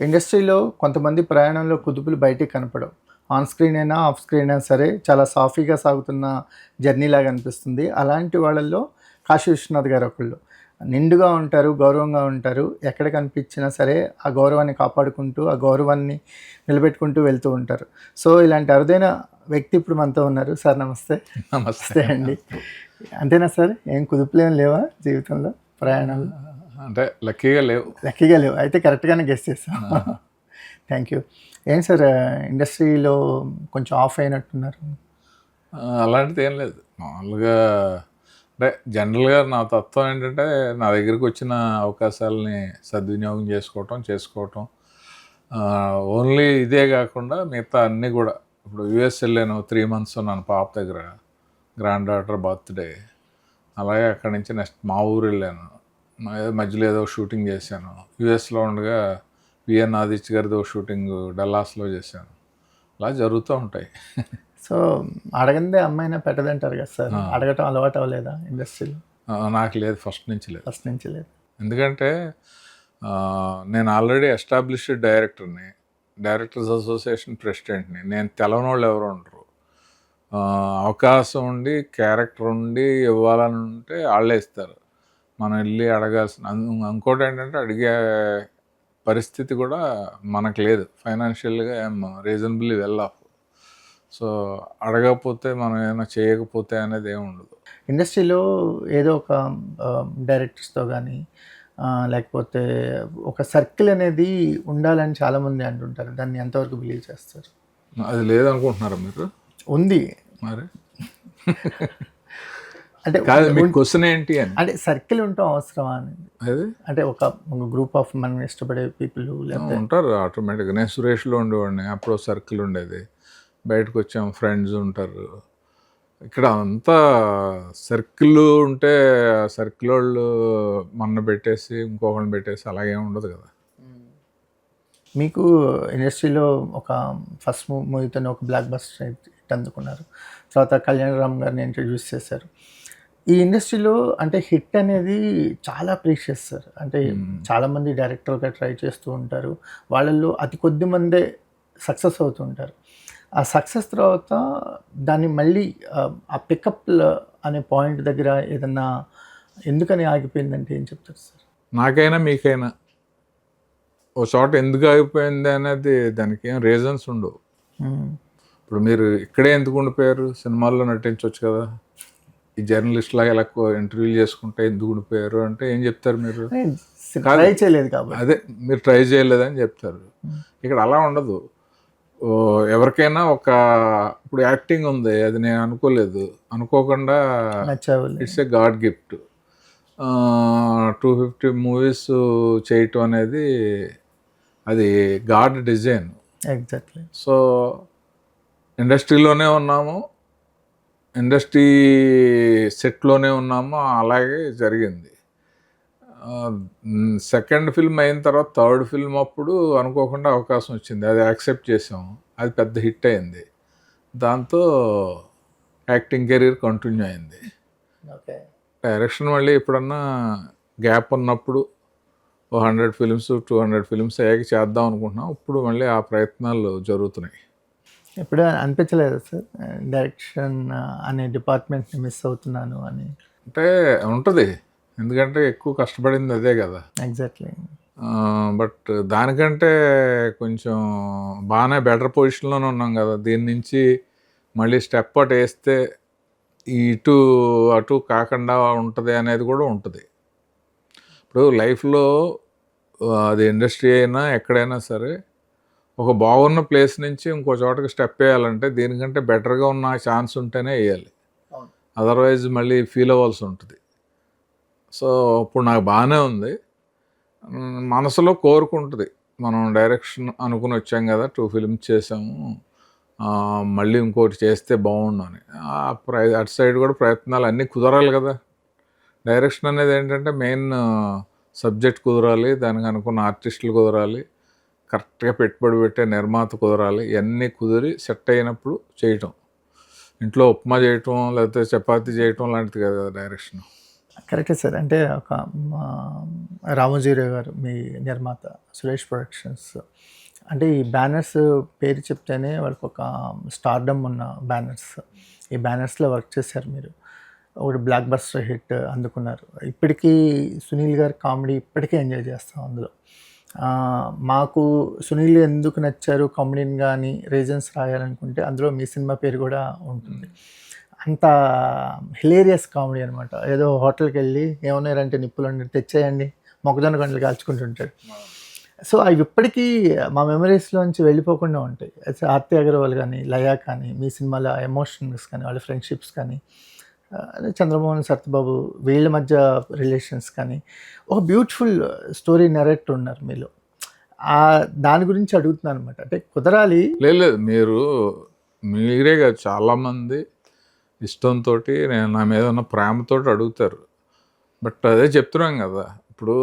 ఇండస్ట్రీలో కొంతమంది ప్రయాణంలో కుదుపులు బయటికి కనపడవు. ఆన్ స్క్రీన్ అయినా, ఆఫ్ స్క్రీన్ అయినా సరే చాలా సాఫీగా సాగుతున్న జర్నీలాగా అనిపిస్తుంది. అలాంటి వాళ్ళల్లో కాశీ విశ్వనాథ్ గారు ఒకళ్ళు. నిండుగా ఉంటారు, గౌరవంగా ఉంటారు. ఎక్కడ కనిపించినా సరే ఆ గౌరవాన్ని కాపాడుకుంటూ, ఆ గౌరవాన్ని నిలబెట్టుకుంటూ వెళ్తూ ఉంటారు. సో, ఇలాంటి అరుదైన వ్యక్తి ఇప్పుడు మనతో ఉన్నారు. సార్ నమస్తే. నమస్తే అండి. అంతేనా సార్? ఏం కుదుపులేం లేవా జీవితంలో, ప్రయాణాలు? అంటే లక్కీగా లేవు. లక్కీగా లేవు. అయితే కరెక్ట్‌గానే గెస్ చేసాం. Thank you. ఏం సార్ ఇండస్ట్రీలో కొంచెం ఆఫ్ అయినట్టున్నారు? అలాంటిది ఏం లేదు. మామూలుగా అంటే జనరల్గా నా తత్వం ఏంటంటే నా దగ్గరికి వచ్చిన అవకాశాలని సద్వినియోగం చేసుకోవటం. ఓన్లీ ఇదే కాకుండా మిగతా అన్నీ కూడా. ఇప్పుడు యూఎస్ వెళ్ళాను, 3 months ఉన్నాను పాప దగ్గర, గ్రాండ్ డాటర్ బర్త్డే. అలాగే అక్కడి నుంచి నెక్స్ట్ మా ఊరు వెళ్ళాను, మధ్యలో ఏదో షూటింగ్ చేశాను. యూఎస్లో ఉండగా విఎన్ ఆదిత్య గారితో షూటింగ్ డల్లాస్లో చేశాను. అలా జరుగుతూ ఉంటాయి. సో, అడగందే అమ్మాయినా పెట్టదంటారు కదా సార్. అడగటం అలవాటు అవ్వలేదా ఇండస్ట్రీలో? నాకు లేదు, ఫస్ట్ నుంచి లేదు. ఫస్ట్ నుంచి లేదు. ఎందుకంటే నేను ఆల్రెడీ ఎస్టాబ్లిష్డ్ డైరెక్టర్ని, డైరెక్టర్స్ అసోసియేషన్ ప్రెసిడెంట్ని. నేను తెలవని వాళ్ళు ఎవరు ఉండరు. అవకాశం ఉండి క్యారెక్టర్ ఉండి ఇవ్వాలని ఉంటే వాళ్ళే ఇస్తారు. మనం వెళ్ళి అడగాల్సిన ఇంకోటి ఏంటంటే అడిగే పరిస్థితి కూడా మనకు లేదు. ఫైనాన్షియల్గా రీజనబుల్లీ వెల్ ఆఫ్. సో అడగకపోతే మనం ఏమైనా చేయకపోతే అనేది ఏమి ఉండదు. ఇండస్ట్రీలో ఏదో ఒక డైరెక్టర్స్తో కానీ లేకపోతే ఒక సర్కిల్ అనేది ఉండాలని చాలామంది అంటుంటారు. దాన్ని ఎంతవరకు బిలీవ్ చేస్తారు? అది లేదనుకుంటున్నారా మీరు? ఉంది మరి. అంటే కాదు, మీ క్వశ్చన్ ఏంటి అని. అంటే సర్కిల్ ఉండటం అవసరమా అనేది. అది అంటే ఒక గ్రూప్ ఆఫ్ మనం ఇష్టపడే పీపుల్ ఉంటారు ఆటోమేటిక్గా. నేను సురేష్లో ఉండేవాడిని, అప్పుడు సర్కిల్ ఉండేది. బయటకు వచ్చాం, ఫ్రెండ్స్ ఉంటారు. ఇక్కడ అంతా సర్కిల్ ఉంటే సర్కిల్ వాళ్ళు మన పెట్టేసి ఇంకొకరిని పెట్టేసి అలాగే ఉండదు కదా. మీకు ఇండస్ట్రీలో ఒక ఫస్ట్ మూవీతోనే ఒక బ్లాక్ బస్టర్ హిట్ అందుకున్నారు. తర్వాత కళ్యాణరామ్ గారిని ఇంట్రడ్యూస్ చేశారు. ఈ ఇండస్ట్రీలో అంటే హిట్ అనేది చాలా ప్రీషియస్ సార్. అంటే చాలామంది డైరెక్టర్గా ట్రై చేస్తూ ఉంటారు. వాళ్ళల్లో అతి కొద్ది మందే సక్సెస్ అవుతూ ఉంటారు. ఆ సక్సెస్ తర్వాత దాన్ని మళ్ళీ ఆ పికప్ అనే పాయింట్ దగ్గర ఏదన్నా ఎందుకని ఆగిపోయిందంటే ఏం చెప్తారు సార్? నాకైనా మీకైనా ఓ చోట ఎందుకు ఆగిపోయింది అనేది దానికి ఏం రీజన్స్ ఉండవు. ఇప్పుడు మీరు ఇక్కడే ఎందుకు ఉండిపోయారు? సినిమాల్లో నటించవచ్చు కదా. ఈ జర్నలిస్ట్ లాగా ఇలా ఇంటర్వ్యూలు చేసుకుంటే ఎందుకు ఉండిపోయారు అంటే ఏం చెప్తారు మీరు? ట్రై చేయలేదు కాబట్టి. అదే, మీరు ట్రై చేయలేదని చెప్తారు. ఇక్కడ అలా ఉండదు. ఎవరికైనా ఒక ఇప్పుడు యాక్టింగ్ ఉంది, అది నేను అనుకోలేదు, అనుకోకుండా it's a God gift. 250 movies చేయటం అనేది అది గాడ్ డిజైన్. ఎగ్జాక్ట్లీ. సో ఇండస్ట్రీలోనే ఉన్నాము, ఇండస్ట్రీ సెట్లోనే ఉన్నాము, అలాగే జరిగింది. సెకండ్ ఫిల్మ్ అయిన తర్వాత థర్డ్ ఫిల్మ్ అప్పుడు అనుకోకుండా అవకాశం వచ్చింది, అది యాక్సెప్ట్ చేసాము. అది పెద్ద హిట్ అయింది. దాంతో యాక్టింగ్ కెరీర్ కంటిన్యూ అయింది. డైరెక్షన్ మళ్ళీ ఎప్పుడన్నా గ్యాప్ ఉన్నప్పుడు 100 films 200 films అయ్యాక చేద్దాం అనుకుంటున్నాం. ఇప్పుడు మళ్ళీ ఆ ప్రయత్నాలు జరుగుతున్నాయి. ఎప్పుడు అనిపించలేదు సార్ డైరెక్షన్ అనే డిపార్ట్మెంట్ని మిస్ అవుతున్నాను అని? అంటే ఉంటుంది, ఎందుకంటే ఎక్కువ కష్టపడింది అదే కదా. ఎగ్జాక్ట్లీ. బట్ దానికంటే కొంచెం బాగానే బెటర్ పొజిషన్లోనే ఉన్నాం కదా. దీని నుంచి మళ్ళీ స్టెప్ అటు వేస్తే ఇటు అటు కాకుండా ఉంటుంది అనేది కూడా ఉంటుంది. ఇప్పుడు లైఫ్లో అది ఇండస్ట్రీ అయినా ఎక్కడైనా సరే ఒక బాగున్న ప్లేస్ నుంచి ఇంకో చోటకి స్టెప్ వేయాలంటే దీనికంటే బెటర్గా ఉన్న ఛాన్స్ ఉంటేనే వేయాలి. అదర్వైజ్ మళ్ళీ ఫీల్ అవ్వాల్సి ఉంటుంది. సో ఇప్పుడు నాకు బాగానే ఉంది, మనసులో కోరుకుంటుంది. మనం డైరెక్షన్ అనుకుని వచ్చాం కదా, 2 films చేసాము, మళ్ళీ ఇంకోటి చేస్తే బాగుండు అని. అటు సైడ్ కూడా ప్రయత్నాలు అన్నీ కుదరాలి కదా. డైరెక్షన్ అనేది ఏంటంటే మెయిన్ సబ్జెక్ట్ కుదరాలి, దానికి అనుకున్న ఆర్టిస్టులు కుదరాలి, కరెక్ట్గా పెట్టుబడి పెట్టే నిర్మాత కుదరాలి. ఇవన్నీ కుదిరి సెట్ అయినప్పుడు చేయటం. ఇంట్లో ఉప్మా చేయటం లేకపోతే చపాతీ చేయటం లాంటిది కదా డైరెక్షన్. కరెక్టే సార్. అంటే ఒక మా రామోజీరావు గారు మీ నిర్మాత సురేష్ ప్రొడక్షన్స్. అంటే ఈ బ్యానర్స్ పేరు చెప్తేనే వాళ్ళకొక స్టార్డమ్ ఉన్న బ్యానర్స్. ఈ బ్యానర్స్‌లో వర్క్ చేశారు మీరు. ఒకటి బ్లాక్ బస్టర్ హిట్ అందుకున్నారు. ఇప్పటికీ సునీల్ గారి కామెడీ ఇప్పటికీ ఎంజాయ్ చేస్తాం అందులో. మాకు సునీల్ ఎందుకు నచ్చారు కామెడీయన్‌గా అని రీజన్స్ రాయాలనుకుంటే అందులో మీ సినిమా పేరు కూడా ఉంటుంది. అంత హిలేరియస్ కామెడీ అనమాట. ఏదో హోటల్‌కెళ్ళి ఏమన్నారంటే నిప్పులుండి తెచ్చేయండి మొక్కజొన్న కండలు కాల్చుకుంటుంటాడు. సో అవి ఇప్పటికీ మా మెమరీస్‌లోంచి వెళ్ళిపోకుండా ఉంటాయి. ఆర్తి అగర్వాల్ కానీ, లయ కానీ, మీ సినిమాలో ఎమోషన్స్ కానీ, వాళ్ళ ఫ్రెండ్షిప్స్ కానీ, చంద్రమోహన్ సత్యబాబు వీళ్ళ మధ్య రిలేషన్స్ కానీ, ఒక బ్యూటిఫుల్ స్టోరీ నరేటర్ ఉన్నారు మీలో. దాని గురించి అడుగుతున్నాను అనమాట. అంటే కుదరాలి. లేదు మీరే కాదు, చాలామంది ఇష్టంతో నేను నా మీద ఉన్న ప్రేమతో అడుగుతారు. బట్ అదే చెప్తున్నాం కదా, ఇప్పుడు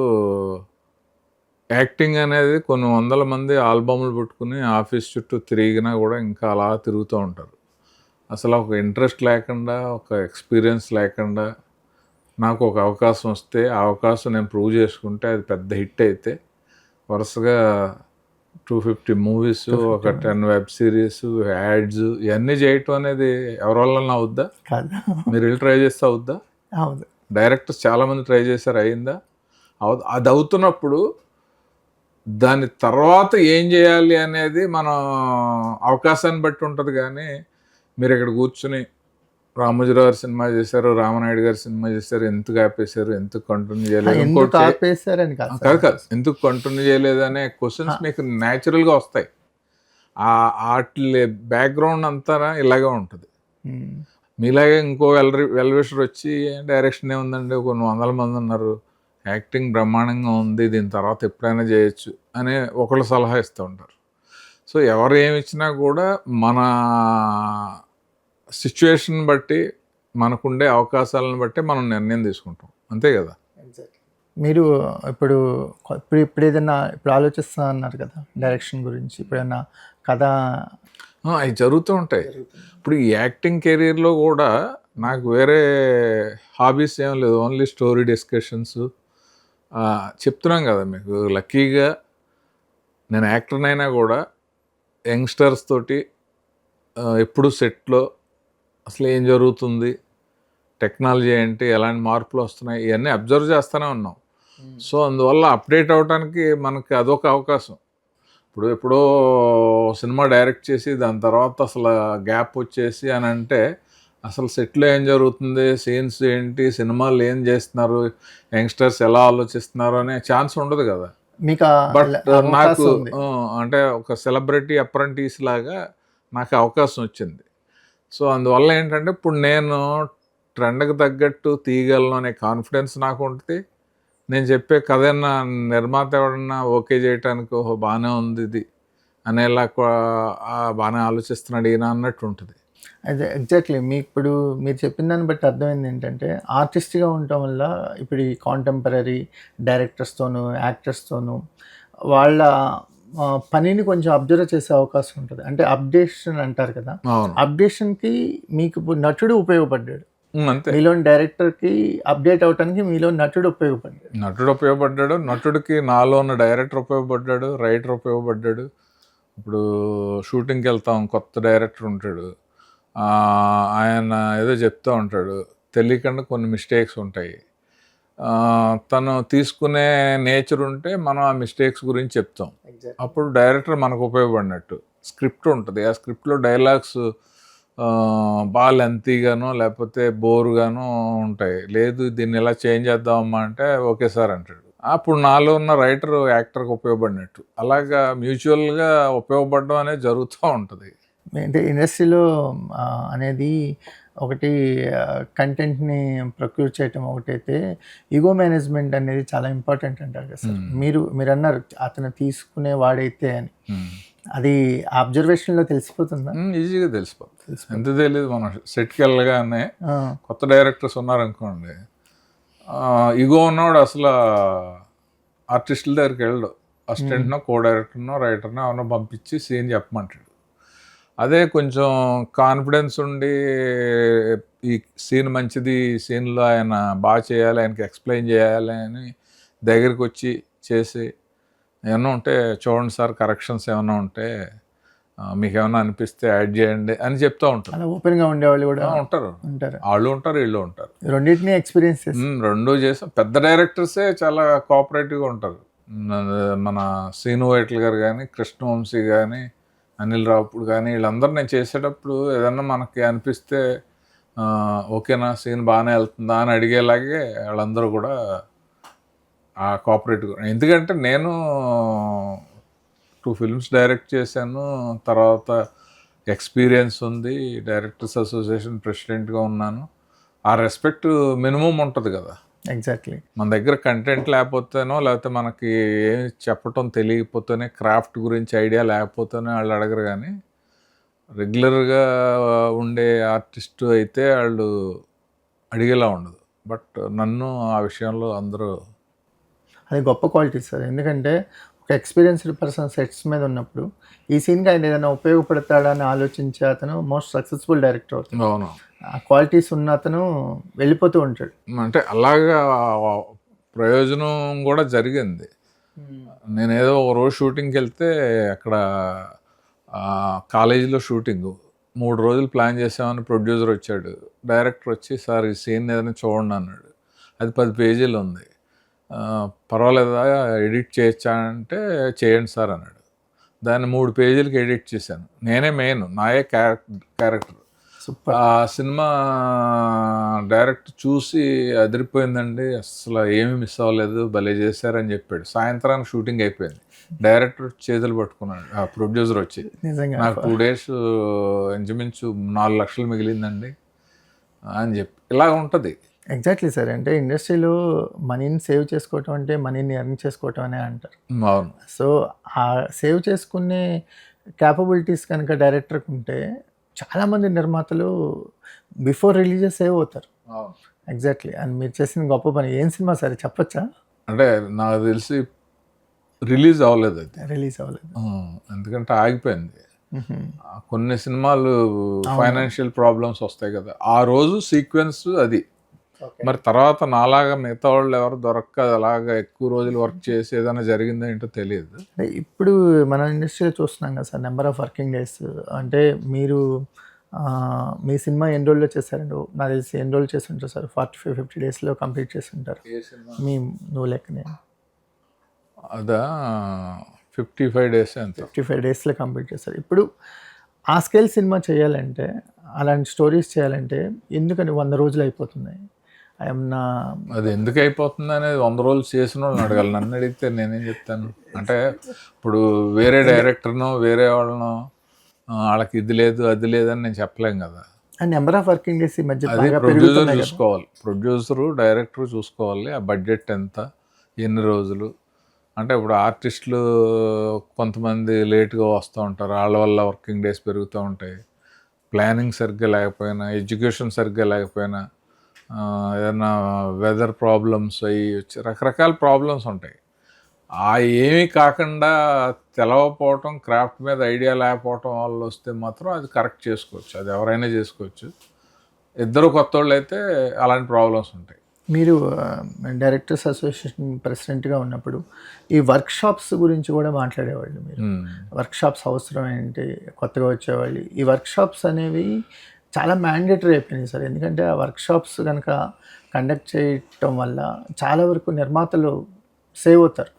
యాక్టింగ్ అనేది కొన్ని వందల మంది ఆల్బమ్లు పెట్టుకుని ఆఫీస్ చుట్టూ తిరిగినా కూడా ఇంకా అలా తిరుగుతూ ఉంటారు. అసలు ఒక ఇంట్రెస్ట్ లేకుండా, ఒక ఎక్స్పీరియన్స్ లేకుండా నాకు ఒక అవకాశం వస్తే ఆ అవకాశం నేను ప్రూవ్ చేసుకుంటే అది పెద్ద హిట్ అయితే వరుసగా 250 మూవీస్, ఒక 10 వెబ్ సిరీస్, యాడ్స్ ఇవన్నీ చేయటం అనేది ఎవరి వల్ల అవుద్దా? కాదు. మీరు వెళ్ళి ట్రై చేస్తే అవుద్దా? అవును. డైరెక్టర్స్ చాలామంది ట్రై చేశారు, అయిందా? అది అవుతున్నప్పుడు దాని తర్వాత ఏం చేయాలి అనేది మనం అవకాశాన్ని బట్టి ఉంటుంది. కానీ మీరు ఇక్కడ కూర్చుని రామోజీరావు గారు సినిమా చేశారు, రామనాయుడు గారు సినిమా చేశారు, ఎందుకు ఆపేశారు, ఎందుకు కంటిన్యూ చేయలేదు, కాదు ఎందుకు కంటిన్యూ చేయలేదు అనే క్వశ్చన్స్ మీకు న్యాచురల్గా వస్తాయి. వాటి బ్యాక్గ్రౌండ్ అంతా ఇలాగే ఉంటుంది. మీలాగే ఇంకో వెల్విషర్ వచ్చి డైరెక్షన్ ఏముందండి, కొన్ని వందల మంది ఉన్నారు, యాక్టింగ్ బ్రహ్మాండంగా ఉంది, దీని తర్వాత ఎప్పుడైనా చేయొచ్చు అని ఒకళ్ళు సలహా ఇస్తూ ఉంటారు. సో ఎవరు ఏమి ఇచ్చినా కూడా మన సిచ్యువేషన్ బట్టి, మనకుండే అవకాశాలను బట్టి మనం నిర్ణయం తీసుకుంటాం, అంతే కదా. మీరు ఇప్పుడు ఏదైనా ఇప్పుడు ఆలోచిస్తా అన్నారు కదా డైరెక్షన్ గురించి, ఇప్పుడైనా కథ అవి జరుగుతూ ఉంటాయి. ఇప్పుడు ఈ యాక్టింగ్ కెరీర్లో కూడా నాకు వేరే హాబీస్ ఏం లేదు, ఓన్లీ స్టోరీ డిస్కషన్స్. చెప్తున్నాం కదా మీకు, లక్కీగా నేను యాక్టర్నైనా కూడా యంగ్స్టర్స్ తోటి ఎప్పుడు సెట్లో అసలు ఏం జరుగుతుంది, టెక్నాలజీ ఏంటి, ఎలాంటి మార్పులు వస్తున్నాయి, ఇవన్నీ అబ్జర్వ్ చేస్తూనే ఉన్నాం. సో అందువల్ల అప్డేట్ అవ్వడానికి మనకి అదొక అవకాశం. ఇప్పుడు ఎప్పుడో సినిమా డైరెక్ట్ చేసి దాని తర్వాత అసలు గ్యాప్ వచ్చేసి అని అంటే అసలు సెట్లో ఏం జరుగుతుంది, సీన్స్ ఏంటి, సినిమాలు ఏం చేస్తున్నారు, యంగ్స్టర్స్ ఎలా ఆలోచిస్తున్నారు అనే ఛాన్స్ ఉండదు కదా. బట్ నాకు అంటే ఒక సెలబ్రిటీ అప్రెంటిస్ లాగా నాకు అవకాశం వచ్చింది. సో అందువల్ల ఏంటంటే ఇప్పుడు నేను ట్రెండ్కి తగ్గట్టు తీయగలను అనే కాన్ఫిడెన్స్ నాకు ఉంటుంది. నేను చెప్పే కథ నిర్మాత ఎవడన్నా ఓకే చేయటానికి ఓహో బాగానే ఉంది ఇది అనేలా బాగానే ఆలోచిస్తున్నాడు ఈయన అన్నట్టు ఉంటుంది. అదే ఎగ్జాక్ట్లీ. ఇప్పుడు మీరు చెప్పిన దాన్ని బట్టి అర్థమైంది ఏంటంటే, ఆర్టిస్ట్గా ఉండటం వల్ల ఇప్పుడు ఈ కాంటెంపరీ డైరెక్టర్స్తోనూ, యాక్టర్స్తోనూ వాళ్ళ పనిని కొంచెం అబ్జర్వ్ చేసే అవకాశం ఉంటుంది. అంటే అప్డేషన్ అంటారు కదా, అప్డేషన్కి మీకు ఇప్పుడు నటుడు ఉపయోగపడ్డాడు. మీలోని డైరెక్టర్కి అప్డేట్ అవడానికి మీలో నటుడు ఉపయోగపడ్డాడు. నటుడికి నాలో ఉన్న డైరెక్టర్ ఉపయోగపడ్డాడు, రైటర్ ఉపయోగపడ్డాడు. ఇప్పుడు షూటింగ్కి వెళ్తాం, కొత్త డైరెక్టర్ ఉంటాడు, ఆయన ఏదో చెప్తూ ఉంటాడు, తెలియకుండా కొన్ని మిస్టేక్స్ ఉంటాయి. తను తీసుకునే నేచర్ ఉంటే మనం ఆ మిస్టేక్స్ గురించి చెప్తాం. అప్పుడు డైరెక్టర్ మనకు ఉపయోగపడినట్టు. స్క్రిప్ట్ ఉంటుంది, ఆ స్క్రిప్ట్లో డైలాగ్స్ బాగా లెంతీగానో లేకపోతే బోరుగానో ఉంటాయి. లేదు దీన్ని ఎలా చేంజ్ చేద్దామమ్మా అంటే ఓకే సార్ అంటాడు. అప్పుడు నాలో ఉన్న రైటర్ యాక్టర్కి ఉపయోగపడినట్టు. అలాగా మ్యూచువల్గా ఉపయోగపడడం అనేది జరుగుతూ ఉంటుంది. అంటే ఇండస్ట్రీలో అనేది ఒకటి కంటెంట్ని ప్రొక్యూర్ చేయటం ఒకటైతే, ఈగో మేనేజ్మెంట్ అనేది చాలా ఇంపార్టెంట్ అంటారు కదా సార్. మీరు అన్నారు అతను తీసుకునే వాడైతే అని, అది అబ్జర్వేషన్లో తెలిసిపోతుందా? ఈజీగా తెలిసిపోతుంది. ఎంత తెలియదు, మనం సెట్కి వెళ్ళగానే కొత్త డైరెక్టర్స్ ఉన్నారనుకోండి, ఈగో ఉన్నవాడు అసలు ఆర్టిస్టుల దగ్గరికి వెళ్ళడు, అసిస్టెంట్నో కో డైరెక్టర్నో రైటర్నో ఎవరినో పంపించి సీన్ చెప్పమంటాడు. అదే కొంచెం కాన్ఫిడెన్స్ ఉండి ఈ సీన్ మంచిది, ఈ సీన్లో ఆయన బాగా చేయాలి, ఆయనకి ఎక్స్ప్లెయిన్ చేయాలి అని దగ్గరికి వచ్చి చేసి ఏమన్నా ఉంటే చూడండి సార్, కరెక్షన్స్ ఏమైనా ఉంటే మీకు ఏమైనా అనిపిస్తే యాడ్ చేయండి అని చెప్తూ ఉంటారు. అలా ఓపెన్గా ఉండేవాళ్ళు కూడా ఉంటారు, ఉంటారు. వాళ్ళు ఉంటారు, వీళ్ళు ఉంటారు. రెండింటినీ ఎక్స్పీరియన్స్ చేసి రెండూ చేసాం. పెద్ద డైరెక్టర్సే చాలా కోఆపరేటివ్గా ఉంటారు. మన శ్రీను వైట్ల గారు కానీ, కృష్ణవంశీ కానీ, అనిల్ రావుపూడి కానీ, వీళ్ళందరూ నేను చేసేటప్పుడు ఏదన్నా మనకి అనిపిస్తే ఓకేనా, సీన్ బాగానే వెళ్తుందా అని అడిగేలాగే వాళ్ళందరూ కూడా కోఆపరేటివ్. ఎందుకంటే నేను 2 ఫిల్మ్స్ డైరెక్ట్ చేశాను, తర్వాత ఎక్స్పీరియన్స్ ఉంది, డైరెక్టర్స్ అసోసియేషన్ ప్రెసిడెంట్గా ఉన్నాను. ఆ రెస్పెక్ట్ మినిమం ఉంటుంది కదా. ఎగ్జాక్ట్లీ. మన దగ్గర కంటెంట్ లేకపోతేనో, లేకపోతే మనకి ఏం చెప్పటం తెలియకపోతేనే, క్రాఫ్ట్ గురించి ఐడియా లేకపోతేనే వాళ్ళు అడగరు. కానీ రెగ్యులర్గా ఉండే ఆర్టిస్టు అయితే వాళ్ళు అడిగేలా ఉండదు. బట్ నన్ను ఆ విషయంలో అందరూ, అది గొప్ప క్వాలిటీ సార్. ఎందుకంటే ఒక ఎక్స్పీరియన్స్డ్ పర్సన్ సెట్స్ మీద ఉన్నప్పుడు ఈ సీన్కి ఆయన ఏదైనా ఉపయోగపడతాడా అని ఆలోచించే అతను మోస్ట్ సక్సెస్ఫుల్ డైరెక్టర్ అవుతాడు. అవును, ఆ క్వాలిటీస్ ఉన్న అతను వెళ్ళిపోతూ ఉంటాడు. అంటే అలాగా ప్రయోజనం కూడా జరిగింది. నేనేదో ఒక రోజు షూటింగ్కి వెళ్తే అక్కడ కాలేజీలో షూటింగు 3 రోజులు ప్లాన్ చేసామని ప్రొడ్యూసర్ వచ్చాడు. డైరెక్టర్ వచ్చి సార్ ఈ సీన్ ఏదైనా చూడండి అన్నాడు. అది 10 పేజీలు ఉంది. పర్వాలేదా ఎడిట్ చేయొచ్చా అంటే చేయండి సార్ అన్నాడు. దాన్ని 3 పేజీలకి ఎడిట్ చేశాను. నేనే మెయిన్, నాయే క్యారెక్టర్. సూపర్. ఆ సినిమా డైరెక్ట్ చూసి అదిరిపోయిందండి, అసలు ఏమీ మిస్ అవ్వలేదు, భలే చేశారని చెప్పాడు. సాయంత్రానికి షూటింగ్ అయిపోయింది. డైరెక్టర్ చేతులు పట్టుకున్నాడు, ఆ ప్రొడ్యూసర్ వచ్చి, నిజంగా నాకు 2 డేస్ ఇంచుమించు 4 లక్షలు మిగిలిందండి అని చెప్పి. ఇలా ఉంటుంది. Exactly sir. అంటే ఇండస్ట్రీలో మనీని సేవ్ చేసుకోవటం అంటే మనీని ఎర్న్ చేసుకోవటం అనే అంటారు. అవును, సో ఆ సేవ్ చేసుకునే క్యాపబిలిటీస్ కనుక డైరెక్టర్కి ఉంటే చాలామంది నిర్మాతలు బిఫోర్ రిలీజెస్ సేవ్ అవుతారు. అవును. ఎగ్జాక్ట్లీ. అండ్ మీరు చేసిన గొప్ప పని. ఏం సినిమా సార్ చెప్పచ్చా? అంటే నాకు తెలిసి రిలీజ్ అవ్వలేదు అది. రిలీజ్ అవ్వలేదు ఎందుకంటే ఆగిపోయింది. కొన్ని సినిమాలు ఫైనాన్షియల్ ప్రాబ్లమ్స్ వస్తాయి కదా, ఆ రోజు సీక్వెన్స్ అది. మరి తర్వాత నాలాగా మిగతా వాళ్ళు ఎవరు దొరక్క అలాగా ఎక్కువ రోజులు వర్క్ చేసి ఏదైనా జరిగిందో ఏంటో తెలియదు. ఇప్పుడు మన ఇండస్ట్రీలో చూస్తున్నాం కదా sir, number of working days. అంటే మీరు మీ సినిమా ఎన్ని రోజుల్లో చేశారండి? నాకు తెలిసి ఎన్ని రోజులు చేసి ఉంటారు సార్? 45-50 డేస్లో కంప్లీట్ చేసి ఉంటారు మీ నువ్వు లెక్కనే. అదా 55 డేస్ అంతే. 55 డేస్లో కంప్లీట్ చేస్తారు. ఇప్పుడు ఆ స్కేల్ సినిమా చేయాలంటే, అలాంటి స్టోరీస్ చేయాలంటే ఎందుకని 100 రోజులు అయిపోతున్నాయి? అది ఎందుకు అయిపోతుంది అనేది 100 రోజులు చేసిన వాళ్ళని అడగాలి. నన్ను అడిగితే నేనేం చెప్తాను? అంటే ఇప్పుడు వేరే డైరెక్టర్నో వేరే వాళ్ళనో వాళ్ళకి ఇది లేదు అది లేదని నేను చెప్పలేం కదా. నెంబర్ ఆఫ్ వర్కింగ్ డేస్ ఈ మధ్య అది ప్రొడ్యూసర్ చూసుకోవాలి. ప్రొడ్యూసరు డైరెక్టర్ చూసుకోవాలి. ఆ బడ్జెట్ ఎంత, ఎన్ని రోజులు. అంటే ఇప్పుడు ఆర్టిస్టులు కొంతమంది లేట్గా వస్తూ ఉంటారు, వాళ్ళ వల్ల వర్కింగ్ డేస్ పెరుగుతూ ఉంటాయి. ప్లానింగ్ సరిగ్గా లేకపోయినా, ఎడ్యుకేషన్ సరిగ్గా లేకపోయినా, ఏదైనా వెదర్ ప్రాబ్లమ్స్ అయ్యి వచ్చి రకరకాల ప్రాబ్లమ్స్ ఉంటాయి. ఆ ఏమీ కాకుండా తెలవకపోవటం, క్రాఫ్ట్ మీద ఐడియా లేకపోవటం వల్ల వస్తే మాత్రం అది కరెక్ట్ చేసుకోవచ్చు. అది ఎవరైనా చేసుకోవచ్చు. ఇద్దరు కొత్త వాళ్ళు అయితే అలాంటి ప్రాబ్లమ్స్ ఉంటాయి. మీరు డైరెక్టర్స్ అసోసియేషన్ ప్రెసిడెంట్గా ఉన్నప్పుడు ఈ వర్క్షాప్స్ గురించి కూడా మాట్లాడేవాళ్ళు. మీరు వర్క్షాప్స్ అవసరం ఏంటి, కొత్తగా వచ్చేవాళ్ళు. ఈ వర్క్షాప్స్ అనేవి చాలా మ్యాండేటరీ అయిపోయినాయి సార్. ఎందుకంటే ఆ వర్క్షాప్స్ కనుక కండక్ట్ చేయటం వల్ల చాలా వరకు నిర్మాతలు సేవ్ అవుతారు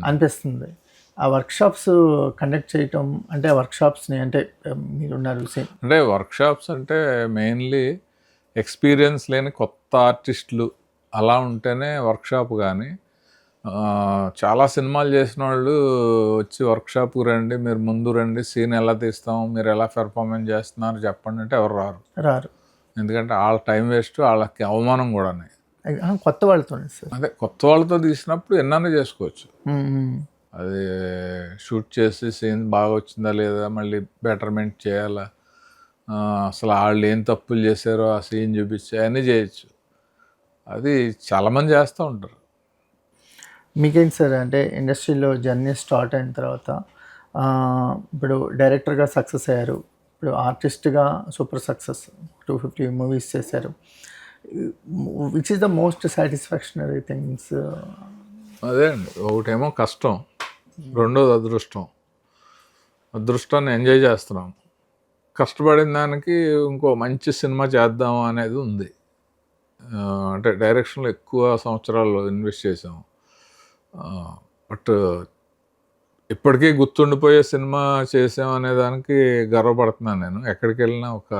అనిపిస్తుంది. ఆ వర్క్షాప్స్ కండక్ట్ చేయటం అంటే, ఆ వర్క్షాప్స్ని అంటే మీరున్నారు సేమ్ అంటే వర్క్షాప్స్ అంటే మెయిన్లీ ఎక్స్పీరియన్స్ లేని కొత్త ఆర్టిస్టులు అలా ఉంటేనే వర్క్షాప్. కానీ చాలా సినిమాలు చేసిన వాళ్ళు వచ్చి వర్క్షాప్కి రండి, మీరు ముందు రండి, సీన్ ఎలా తీస్తాం, మీరు ఎలా పెర్ఫార్మెన్స్ చేస్తున్నారు చెప్పండి అంటే ఎవరు రారు. ఎందుకంటే వాళ్ళ టైం వేస్ట్, వాళ్ళకి అవమానం కూడా. కొత్త వాళ్ళతో సార్, అదే కొత్త వాళ్ళతో తీసినప్పుడు ఎన్నైనా చేసుకోవచ్చు. అది షూట్ చేసి సీన్ బాగా వచ్చిందా లేదా, మళ్ళీ బెటర్మెంట్ చేయాలా, అసలు వాళ్ళు ఏం తప్పులు చేశారో ఆ సీన్ చూపించి అన్నీ చేయొచ్చు. అది చాలామంది చేస్తూ ఉంటారు. మీకేంటి సార్, అంటే ఇండస్ట్రీలో జర్నీ స్టార్ట్ అయిన తర్వాత ఇప్పుడు డైరెక్టర్గా సక్సెస్ అయ్యారు, ఇప్పుడు ఆర్టిస్ట్గా సూపర్ సక్సెస్ 250 మూవీస్ చేశారు. Which is the most satisfactionary things? అదే అండి, ఒకటేమో కష్టం, రెండోది అదృష్టం. అదృష్టాన్ని ఎంజాయ్ చేస్తున్నాం, కష్టపడిన దానికి ఇంకో మంచి సినిమా చేద్దాం అనేది ఉంది. అంటే డైరెక్షన్లో ఎక్కువ సంవత్సరాలు ఇన్వెస్ట్ చేసాం. బట్ ఇప్పటికీ గుర్తుండిపోయే సినిమా చేసాం అనే దానికి గర్వపడుతున్నాను నేను. ఎక్కడికి వెళ్ళినా ఒక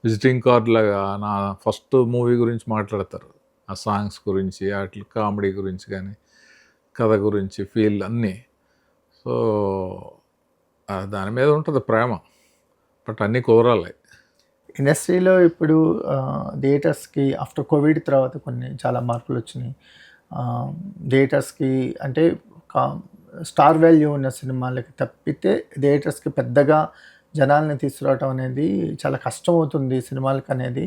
విజిటింగ్ కార్డ్ లాగా నా ఫస్ట్ మూవీ గురించి మాట్లాడతారు, ఆ సాంగ్స్ గురించి, వాటి కామెడీ గురించి కానీ, కథ గురించి, ఫీల్ అన్నీ. సో దాని మీద ఉంటుంది ప్రేమ, బట్ అన్నీ కుదరాలి. ఇండస్ట్రీలో ఇప్పుడు థియేటర్స్కి ఆఫ్టర్ కోవిడ్ తర్వాత కొన్ని చాలా మార్పులు వచ్చినాయి. థియేటర్స్కి అంటే స్టార్ వాల్యూ ఉన్న సినిమాలకి తప్పితే థియేటర్స్కి పెద్దగా జనాల్ని తీసుకురావటం అనేది చాలా కష్టం అవుతుంది సినిమాలకు అనేది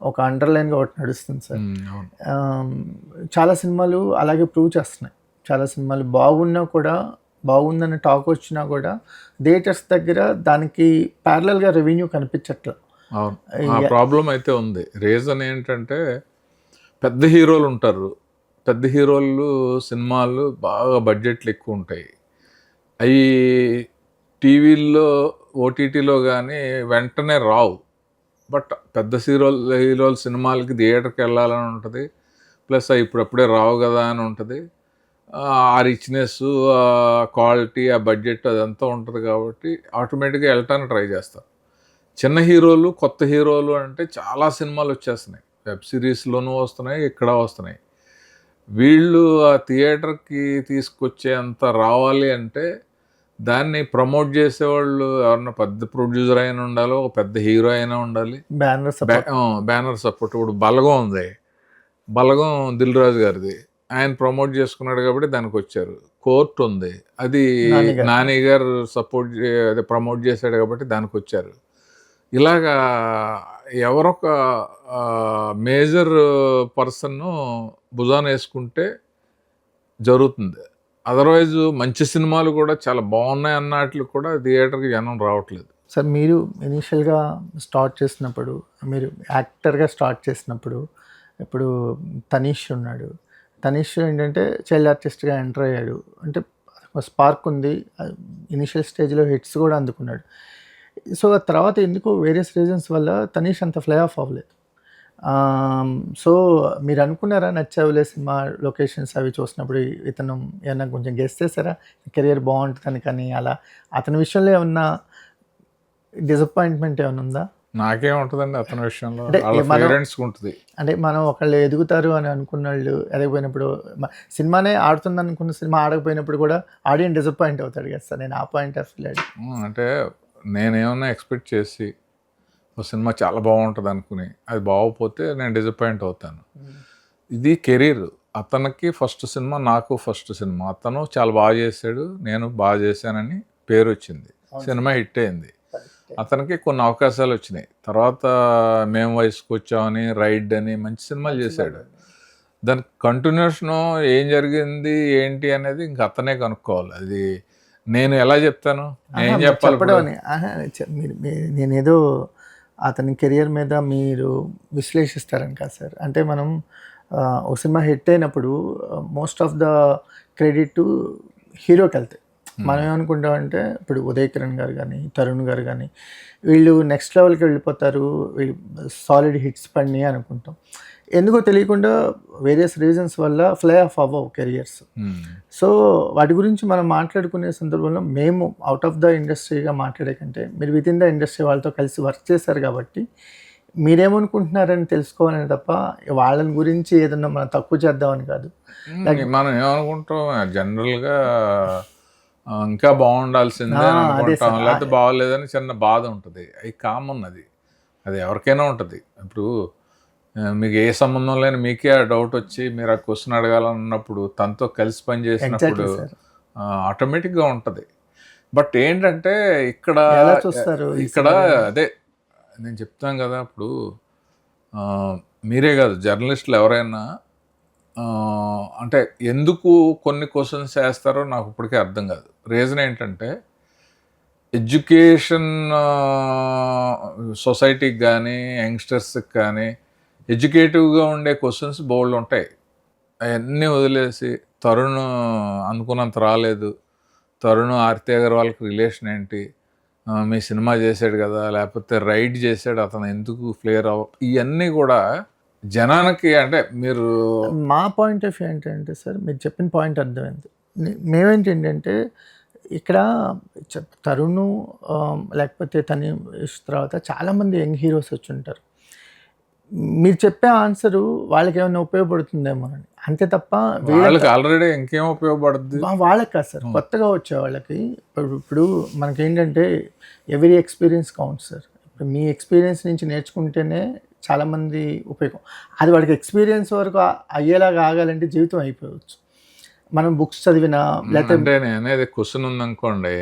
ఒక అండర్లైన్గా ఒకటి నడుస్తుంది సార్. చాలా సినిమాలు అలాగే ప్రూవ్ చేస్తున్నాయి. చాలా సినిమాలు బాగున్నా కూడా, బాగుందని టాక్ వచ్చినా కూడా థియేటర్స్ దగ్గర దానికి ప్యారలల్గా రెవెన్యూ కనిపించట్ల. అవును, ఆ ప్రాబ్లం అయితే ఉంది. రీజన్ ఏంటంటే పెద్ద హీరోలు ఉంటారు, పెద్ద హీరోలు సినిమాలు బాగా బడ్జెట్లు ఎక్కువ ఉంటాయి. అవి టీవీల్లో, ఓటీటీలో కానీ వెంటనే రావు. బట్ పెద్ద హీరోల సినిమాలకి థియేటర్కి వెళ్ళాలని ఉంటుంది, ప్లస్ అవి ఇప్పుడప్పుడే రావు కదా అని ఉంటుంది. ఆ రిచ్నెస్, ఆ క్వాలిటీ, ఆ బడ్జెట్ అదంతా ఉంటుంది కాబట్టి ఆటోమేటిక్గా వెళ్ళటానికి ట్రై చేస్తారు. చిన్న హీరోలు, కొత్త హీరోలు అంటే చాలా సినిమాలు వచ్చేస్తున్నాయి, వెబ్ సిరీస్లోనూ వస్తున్నాయి, ఇక్కడ వస్తున్నాయి. వీళ్ళు ఆ థియేటర్కి తీసుకొచ్చే అంత రావాలి అంటే దాన్ని ప్రమోట్ చేసేవాళ్ళు ఎవరన్నా పెద్ద ప్రొడ్యూసర్ అయినా ఉండాలి, ఒక పెద్ద హీరో అయినా ఉండాలి, బ్యానర్ సపోర్ట్. ఇప్పుడు బలగం ఉంది, బలగం దిల్ రాజు గారిది, ఆయన ప్రమోట్ చేసుకున్నాడు కాబట్టి దానికి వచ్చారు. కోర్ట్ ఉంది, అది నాని గారు అదే ప్రమోట్ చేశాడు కాబట్టి దానికి వచ్చారు. ఇలాగా ఎవరొక మేజర్ పర్సన్ను భుజాన వేసుకుంటే జరుగుతుంది. అదర్వైజ్ మంచి సినిమాలు కూడా చాలా బాగున్నాయి అన్నట్లు కూడా థియేటర్కి జనం రావట్లేదు. సార్, మీరు ఇనీషియల్గా స్టార్ట్ చేసినప్పుడు, మీరు యాక్టర్గా స్టార్ట్ చేసినప్పుడు, ఇప్పుడు తనీష్ ఉన్నాడు. తనీష్ ఏంటంటే చైల్డ్ ఆర్టిస్ట్గా ఎంటర్ అయ్యాడు, అంటే స్పార్క్ ఉంది, ఇనిషియల్ స్టేజ్లో హిట్స్ కూడా అందుకున్నాడు. సో ఆ తర్వాత ఎందుకో వేరియస్ రీజన్స్ వల్ల తనీష్ అంత ఫ్లై ఆఫ్ అవ్వలేదు. సో మీరు అనుకున్నారా నచ్చావులే సినిమా లొకేషన్స్ అవి చూసినప్పుడు ఇతను ఏమన్నా కొంచెం గెస్ చేశారా కెరియర్ బాగుంటుందని? కానీ అలా అతని విషయంలో ఏమన్నా డిసప్పాయింట్మెంట్ ఏమైనా ఉందా? నాకేముంటుందండి అతని విషయంలో, ఉంటుంది. అంటే మనం ఒకళ్ళు ఎదుగుతారు అని అనుకున్న వాళ్ళు ఎదగపోయినప్పుడు, సినిమానే ఆడుతుంది అనుకున్న సినిమా ఆడకపోయినప్పుడు కూడా ఆడియన్స్ డిసప్పాయింట్ అవుతాడు కదా సార్. నేను ఆ పాయింట్ ఆఫ్ వ్యూ అంటే నేనేమన్నా ఎక్స్పెక్ట్ చేసి ఒక సినిమా చాలా బాగుంటుంది అనుకుని అది బాగోపోతే నేను డిసప్పాయింట్ అవుతాను. ఇది కెరీర్. అతనికి ఫస్ట్ సినిమా, నాకు ఫస్ట్ సినిమా. అతను చాలా బాగా చేశాడు, నేను బాగా చేశానని పేరు వచ్చింది, సినిమా హిట్ అయింది. అతనికి కొన్ని అవకాశాలు వచ్చినాయి. తర్వాత మేము వయసుకు వచ్చామని, రైడ్ అని మంచి సినిమాలు చేశాడు. దాని కంటిన్యూషను ఏం జరిగింది ఏంటి అనేది ఇంక అతనే కనుక్కోవాలి. అది నేను ఎలా చెప్తాను, నేను చెప్పాలి. నేనేదో అతని కెరియర్ మీద మీరు విశ్లేషిస్తారని కాదు సార్. అంటే మనం ఒక సినిమా హిట్ అయినప్పుడు మోస్ట్ ఆఫ్ ద క్రెడిట్ హీరోకి వెళ్తాయి. మనం ఏమనుకుంటామంటే ఇప్పుడు ఉదయ్ కిరణ్ గారు కానీ, తరుణ్ గారు కానీ, వీళ్ళు నెక్స్ట్ లెవెల్కి వెళ్ళిపోతారు, వీళ్ళు సాలిడ్ హిట్స్ పడినాయి అనుకుంటాం. ఎందుకో తెలియకుండా వేరియస్ రీజన్స్ వల్ల ఫ్లై ఆఫ్ అవ్వవు కెరియర్స్. సో వాటి గురించి మనం మాట్లాడుకునే సందర్భంలో మేము అవుట్ ఆఫ్ ద ఇండస్ట్రీగా మాట్లాడే కంటే మీరు విత్ ఇన్ ద ఇండస్ట్రీ వాళ్ళతో కలిసి వర్క్ చేశారు కాబట్టి మీరేమనుకుంటున్నారని తెలుసుకోవాలని తప్ప వాళ్ళని గురించి ఏదన్నా మనం తక్కువ చేద్దామని కాదు. మనం ఏమనుకుంటాం జనరల్గా ఇంకా బాగుండాల్సిందే అనుకుంటాం, లేకపోతే బాగోలేదని చిన్న బాధ ఉంటుంది. అది కామన్, అది ఎవరికైనా ఉంటుంది. ఇప్పుడు మీకు ఏ సంబంధం లేని మీకే ఆ డౌట్ వచ్చి మీరు ఆ క్వశ్చన్ అడగాలన్నప్పుడు తనతో కలిసి పని చేసినప్పుడు ఆటోమేటిక్గా ఉంటుంది. బట్ ఏంటంటే ఇక్కడ అదే నేను చెప్తాను కదా, ఇప్పుడు మీరే కాదు జర్నలిస్టులు ఎవరైనా అంటే ఎందుకు కొన్ని క్వశ్చన్స్ వేస్తారో నాకు ఇప్పటికే అర్థం కాదు. రీజన్ ఏంటంటే ఎడ్యుకేషన్ సొసైటీకి కానీ యంగ్స్టర్స్కి కానీ ఎడ్యుకేటివ్గా ఉండే క్వశ్చన్స్ బోల్డ్ ఉంటాయి. అవన్నీ వదిలేసి తరుణ్ అనుకున్నంత రాలేదు, తరుణ్ ఆర్తి అగర్వాల్కి రిలేషన్ ఏంటి, మీ సినిమా చేశాడు కదా, లేకపోతే రైడ్ చేశాడు అతను ఎందుకు ఫ్లేర్ ఇవన్నీ కూడా జనానికి అంటే మీరు మా పాయింట్ ఆఫ్ వ్యూ ఏంటంటే సార్, మీరు చెప్పిన పాయింట్ అర్థమైంది. మేమేంటి ఏంటంటే ఇక్కడ తరుణ్ లేకపోతే తన తర్వాత చాలామంది యంగ్ హీరోస్ వచ్చి ఉంటారు. మీరు చెప్పే ఆన్సరు వాళ్ళకి ఏమైనా ఉపయోగపడుతుందేమో అని, అంతే తప్ప వాళ్ళకి ఆల్రెడీ ఇంకేం ఉపయోగపడుతుంది వాళ్ళకి కాదు సార్, కొత్తగా వచ్చే వాళ్ళకి. ఇప్పుడు మనకేంటంటే ఎవ్రీ ఎక్స్పీరియన్స్ కౌంట్ సార్. ఇప్పుడు మీ ఎక్స్పీరియన్స్ నుంచి నేర్చుకుంటేనే చాలామంది ఉపయోగం. అది వాడికి ఎక్స్పీరియన్స్ వరకు అయ్యేలాగా ఆగాలంటే జీవితం అయిపోవచ్చు. మనం బుక్స్ చదివినా లేకపోతే అంటే నేను అనేది క్వశ్చన్ ఉందనుకోండి,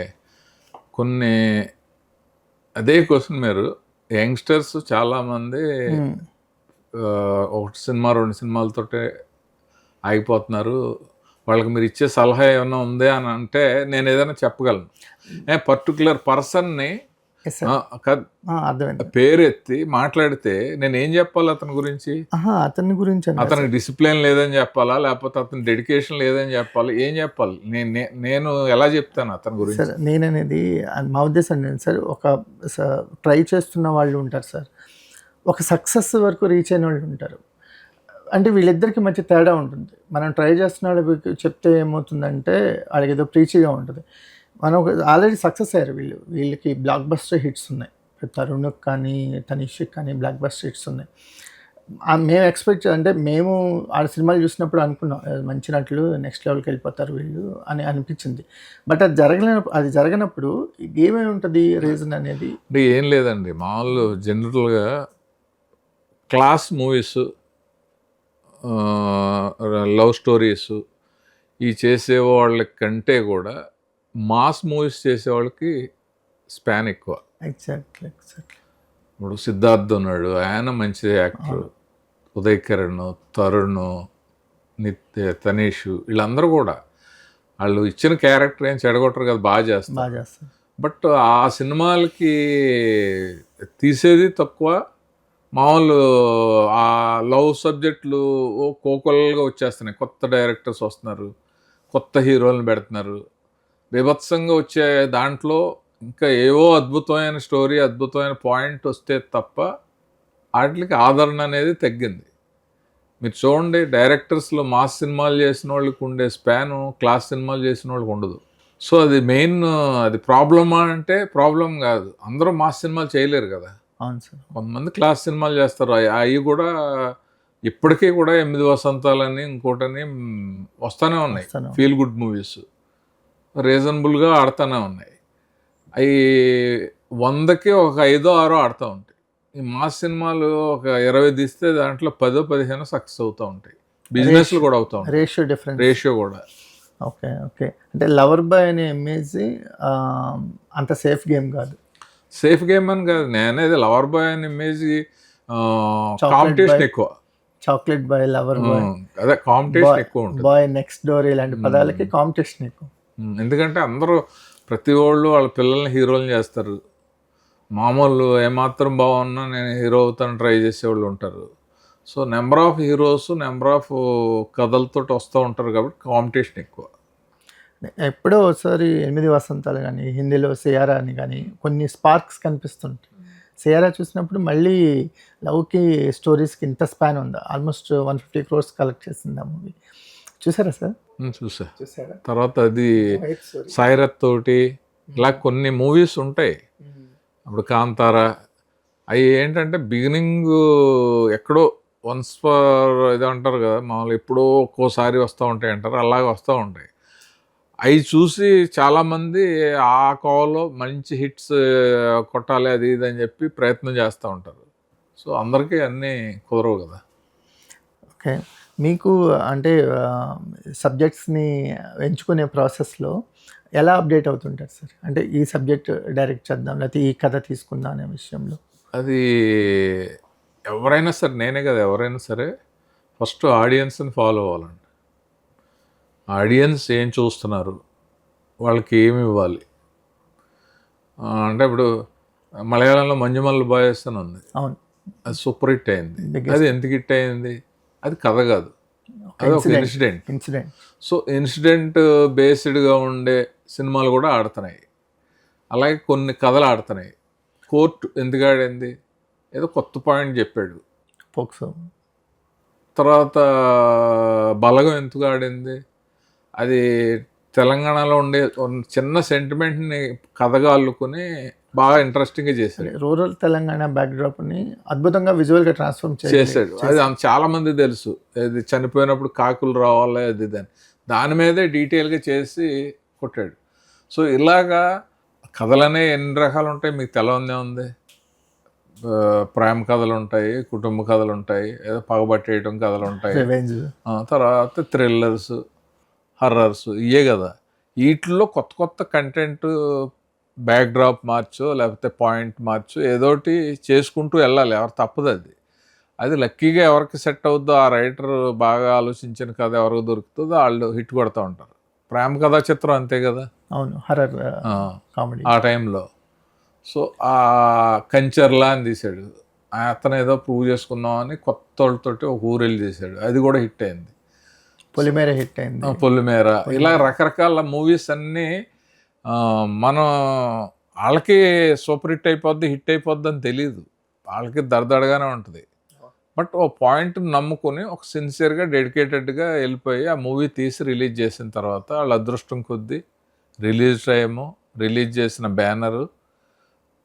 కొన్ని అదే క్వశ్చన్ మీరు యంగ్స్టర్స్ చాలామంది ఒకటి సినిమా 2 సినిమాలతోటే ఆగిపోతున్నారు. వాళ్ళకి మీరు ఇచ్చే సలహా ఏమైనా ఉందే అని అంటే నేను ఏదైనా చెప్పగలను. పర్టికులర్ పర్సన్ని అర్థమైంది పేరు ఎత్తి మాట్లాడితే నేను ఏం చెప్పాలి అతని గురించి? అతని గురించి అతనికి డిసిప్లిన్ లేదని చెప్పాలా, లేకపోతే అతని డెడికేషన్ లేదని చెప్పాలి? ఏం చెప్పాలి? నేను ఎలా చెప్తాను అతని గురించి? సార్ నేననేది మా ఉద్దేశం నేను సార్, ఒక ట్రై చేస్తున్న వాళ్ళు ఉంటారు సార్, ఒక సక్సెస్ వరకు రీచ్ అయిన వాళ్ళు ఉంటారు. అంటే వీళ్ళిద్దరికి మధ్య తేడా ఉంటుంది. మనం ట్రై చేస్తున్న వాళ్ళకి చెప్తే ఏమవుతుందంటే వాళ్ళకి ఏదో ప్రీచిగా ఉంటుంది. మనం ఆల్రెడీ సక్సెస్ అయ్యారు వీళ్ళకి బ్లాక్ బస్టర్ హిట్స్ ఉన్నాయి. తరుణ్కి కానీ తనీష్కి కానీ బ్లాక్ బస్టర్ హిట్స్ ఉన్నాయి. మేము ఎక్స్పెక్ట్ అంటే మేము ఆ సినిమాలు చూసినప్పుడు అనుకున్నాం మంచి నటులు నెక్స్ట్ లెవెల్కి వెళ్ళిపోతారు వీళ్ళు అని అనిపించింది. బట్ అది జరగనప్పుడు ఏమేమి ఉంటుంది రీజన్ అనేది? అంటే ఏం లేదండి, మామూలు జనరల్గా క్లాస్ మూవీస్, లవ్ స్టోరీస్ ఈ చేసేవాళ్ళ కంటే కూడా మాస్ మూవీస్ చేసేవాళ్ళకి స్పాన్ ఎక్కువ. ఎగ్జాక్ట్లీ. ఇప్పుడు సిద్ధార్థ్ ఉన్నాడు, ఆయన మంచి యాక్టర్. ఉదయ్ కిరణ్, తరుణ్, తనీష్ వీళ్ళందరూ కూడా వాళ్ళు ఇచ్చిన క్యారెక్టర్ ఏం చెడగొట్టరు కదా, బాగా చేస్తారు. బట్ ఆ సినిమాలకి తీసేది తక్కువ. మామూలు ఆ లవ్ సబ్జెక్టులు కోకొల్గా వచ్చేస్తున్నాయి. కొత్త డైరెక్టర్స్ వస్తున్నారు, కొత్త హీరోలను పెడుతున్నారు. బీభత్సంగా వచ్చే దాంట్లో ఇంకా ఏవో అద్భుతమైన స్టోరీ, అద్భుతమైన పాయింట్ వస్తే తప్ప వాటికి ఆదరణ అనేది తగ్గింది. మీరు చూడండి, డైరెక్టర్స్లో మాస్ సినిమాలు చేసిన వాళ్ళకి ఉండే స్పాను క్లాస్ సినిమాలు చేసిన వాళ్ళకి ఉండదు. సో అది మెయిన్, అది ప్రాబ్లమా అంటే ప్రాబ్లం కాదు. అందరూ మాస్ సినిమాలు చేయలేరు కదా. అవును సార్. కొంతమంది క్లాస్ సినిమాలు చేస్తారు. అవి కూడా ఇప్పటికీ కూడా 8 వసంతాలని ఇంకోటని వస్తూనే ఉన్నాయి. ఫీల్ గుడ్ మూవీస్ రీజనబుల్గా ఆడుతూనే ఉన్నాయి. అవి 100కి ఒక 5-6 ఆడుతూ ఉంటాయి. ఈ మాస్ సినిమాలు ఒక 20 తీస్తే దాంట్లో 10-15 సక్సెస్ అవుతూ ఉంటాయి. బిజినెస్లు కూడా అవుతూ ఉంటాయి. రేషియో కూడా. ఓకే. అంటే లవర్ బాయ్ అనే ఇమేజ్ అంత సేఫ్ గేమ్ కాదు. సేఫ్ గేమ్ అని కాదు, నేనేది లవర్ బాయ్ అనే ఇమేజ్ కాంపిటీషన్ ఎక్కువ. చాక్లెట్ బాయ్, లవర్ బాయ్, అదే కాంపిటీషన్ ఎక్కువ ఉంటుంది. బాయ్ నెక్స్ట్ డోర్ ఇలాంటి పదాలకి కాంపిటీషన్ ఎక్కువ. ఎందుకంటే అందరూ ప్రతి వాళ్ళు వాళ్ళ పిల్లల్ని హీరోలు చేస్తారు. మామూలు ఏమాత్రం బాగున్నా నేను హీరో అవుతాను ట్రై చేసేవాళ్ళు ఉంటారు. So number of heroes, number of కథలతో వస్తూ ఉంటారు కాబట్టి కాంపిటీషన్ ఎక్కువ. ఎప్పుడో ఒకసారి 8 వసంతాలు కానీ హిందీలో సియారా అని కానీ కొన్ని స్పార్క్స్ కనిపిస్తుంటాయి. సియారా చూసినప్పుడు మళ్ళీ లవ్కి స్టోరీస్కి ఇంత స్పాన్ ఉందా? ఆల్మోస్ట్ 150 crores కలెక్ట్ చేసింది ఆ మూవీ. చూసారా సార్? చూసారా? తర్వాత అది సాయిరత్ తోటి ఇలా కొన్ని మూవీస్ ఉంటాయి. అప్పుడు కాంతారా అవి ఏంటంటే బిగినింగ్ ఎక్కడో వన్స్ ఫర్ ఇది అంటారు కదా, మామూలు ఎప్పుడో ఒక్కోసారి వస్తూ ఉంటాయి అంటారు, అలాగే వస్తూ ఉంటాయి. అవి చూసి చాలామంది ఆ కోవలో మంచి హిట్స్ కొట్టాలి అది ఇది అని చెప్పి ప్రయత్నం చేస్తూ ఉంటారు. సో అందరికీ అన్నీ కుదరవు కదా. ఓకే. మీకు అంటే సబ్జెక్ట్స్ని ఎంచుకునే ప్రాసెస్లో ఎలా అప్డేట్ అవుతుంటారు సార్? అంటే ఈ సబ్జెక్ట్ డైరెక్ట్ చేద్దాం లేకపోతే ఈ కథ తీసుకుందాం అనే విషయంలో. అది ఎవరైనా సరే, నేనే కదా, ఎవరైనా సరే ఫస్ట్ ఆడియన్స్ని ఫాలో అవ్వాలండి. ఆడియన్స్ ఏం చూస్తున్నారు, వాళ్ళకి ఏమి ఇవ్వాలి, అంటే ఇప్పుడు మలయాళంలో మంజుమల్ బాయ్స్ అని ఉంది, అవును. అది సూపర్ హిట్ అయింది. Biggest. అది ఎందుకు హిట్ అయింది? అది కథ కాదు, అది ఒక ఇన్సిడెంట్. ఇన్సిడెంట్. సో ఇన్సిడెంట్ బేస్డ్గా ఉండే సినిమాలు కూడా ఆడుతున్నాయి, అలాగే కొన్ని కథలు ఆడుతున్నాయి. కోర్టు ఎందుకు ఆడింది? ఏదో కొత్త పాయింట్ చెప్పాడు. పోక్సో. తర్వాత బలగం ఎందుకు ఆడింది? అది తెలంగాణలో ఉండే చిన్న సెంటిమెంట్ని కథగా అల్లుకుని బాగా ఇంట్రెస్టింగ్గా చేశాడు. రూరల్ తెలంగాణ బ్యాక్డ్రాప్ని అద్భుతంగా విజువల్గా ట్రాన్స్ఫార్మ్ చేశాడు. అది చాలా మంది తెలుసు, అది చనిపోయినప్పుడు కాకులు రావాలి అది దాని దాని మీదే డీటెయిల్గా చేసి కొట్టాడు. సో ఇలాగా కథలనే ఎన్ని రకాలు ఉంటాయి మీకు తెలవందే ఉంది. ప్రేమ కథలు ఉంటాయి, కుటుంబ కథలు ఉంటాయి, ఏదో పగబట్టేయటం కథలు ఉంటాయి, రివెంజ్. తర్వాత థ్రిల్లర్స్, హర్రర్స్, ఇవే కదా. వీటిల్లో కొత్త కొత్త కంటెంట్ బ్యాక్డ్రాప్ మార్చో లేకపోతే పాయింట్ మార్చో ఏదోటి చేసుకుంటూ వెళ్ళాలి, ఎవరు తప్పదు. అది లక్కీగా ఎవరికి సెట్ అవుద్దో, ఆ రైటర్ బాగా ఆలోచించిన కథ ఎవరికి దొరుకుతుందో వాళ్ళు హిట్ కొడుతూ ఉంటారు. ప్రేమ కథా చిత్రం అంతే కదా. అవును, హర్రర్ కామెడీ ఆ టైంలో. సో ఆ కంచర్లా అని తీశాడు, అతను ఏదో ప్రూవ్ చేసుకుందామని కొత్త వాళ్ళతోటి ఒక ఊరెళ్ళి చేశాడు, అది కూడా హిట్ అయింది. పొలిమేర హిట్ అయింది. పొలిమేర, ఇలా రకరకాల మూవీస్ అన్నీ మనం వాళ్ళకి సూపర్ హిట్ అయిపోద్ది అని తెలియదు, వాళ్ళకి దడదడగానే ఉంటుంది. బట్ ఓ పాయింట్ నమ్ముకొని ఒక సిన్సియర్గా డెడికేటెడ్గా వెళ్ళిపోయి ఆ మూవీ తీసి రిలీజ్ చేసిన తర్వాత వాళ్ళ అదృష్టం కొద్దీ రిలీజ్ టైము, రిలీజ్ చేసిన బ్యానరు,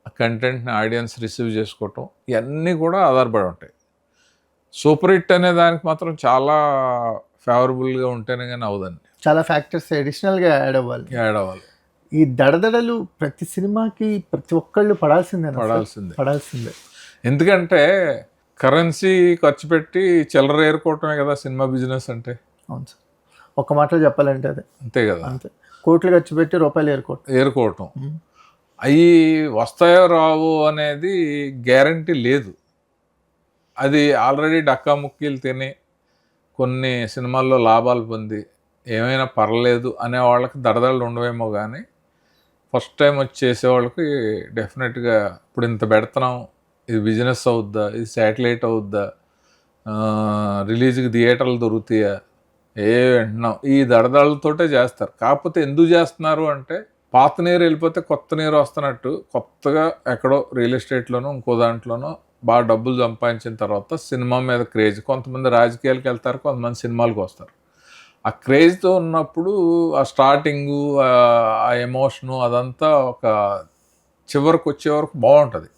ఆ కంటెంట్ని ఆడియన్స్ రిసీవ్ చేసుకోవటం, ఇవన్నీ కూడా ఆధారపడి ఉంటాయి. సూపర్ హిట్ అనే దానికి మాత్రం చాలా ఫేవరబుల్గా ఉంటేనే కానీ అవదండి, చాలా ఫ్యాక్టర్స్ అడిషనల్గా యాడ్ అవ్వాలి. ఈ దడదడలు ప్రతి సినిమాకి ప్రతి ఒక్కళ్ళు పడాల్సిందే. ఎందుకంటే కరెన్సీ ఖర్చు పెట్టి చిల్లర ఏరుకోవటమే కదా సినిమా బిజినెస్ అంటే. అవును సార్, ఒక మాటలో చెప్పాలంటే అదే, అంతే కదా. అంతే, కోట్లు ఖర్చు పెట్టి రూపాయలు ఏరుకోవటం. అవి వస్తాయో రావు అనేది గ్యారంటీ లేదు. అది ఆల్రెడీ డక్కా ముక్కీలు తిని కొన్ని సినిమాల్లో లాభాలు పొంది ఏమైనా పర్లేదు అనే వాళ్ళకి దడదళ్ళు ఉండవేమో, కానీ ఫస్ట్ టైం వచ్చి చేసేవాళ్ళకి డెఫినెట్గా ఇప్పుడు ఇంత పెడుతున్నాం, ఇది బిజినెస్ అవుద్దా, ఇది శాటిలైట్ అవుద్దా, రిలీజ్కి థియేటర్లు దొరుకుతాయా, వింటున్నాం, ఈ దడదళ్ళతోటే చేస్తారు. కాకపోతే ఎందుకు చేస్తున్నారు అంటే పాత నీరు వెళ్ళిపోతే కొత్త నీరు వస్తున్నట్టు కొత్తగా ఎక్కడో రియల్ ఎస్టేట్లోనో ఇంకో దాంట్లోనో బాగా డబ్బులు సంపాదించిన తర్వాత సినిమా మీద క్రేజ్, కొంతమంది రాజకీయాలకు వెళ్తారు, కొంతమంది సినిమాలకు వస్తారు. ఆ క్రేజ్తో ఉన్నప్పుడు ఆ స్టార్టింగు, ఆ ఎమోషను అదంతా ఒక చివరికి వచ్చే వరకు బాగుంటుంది.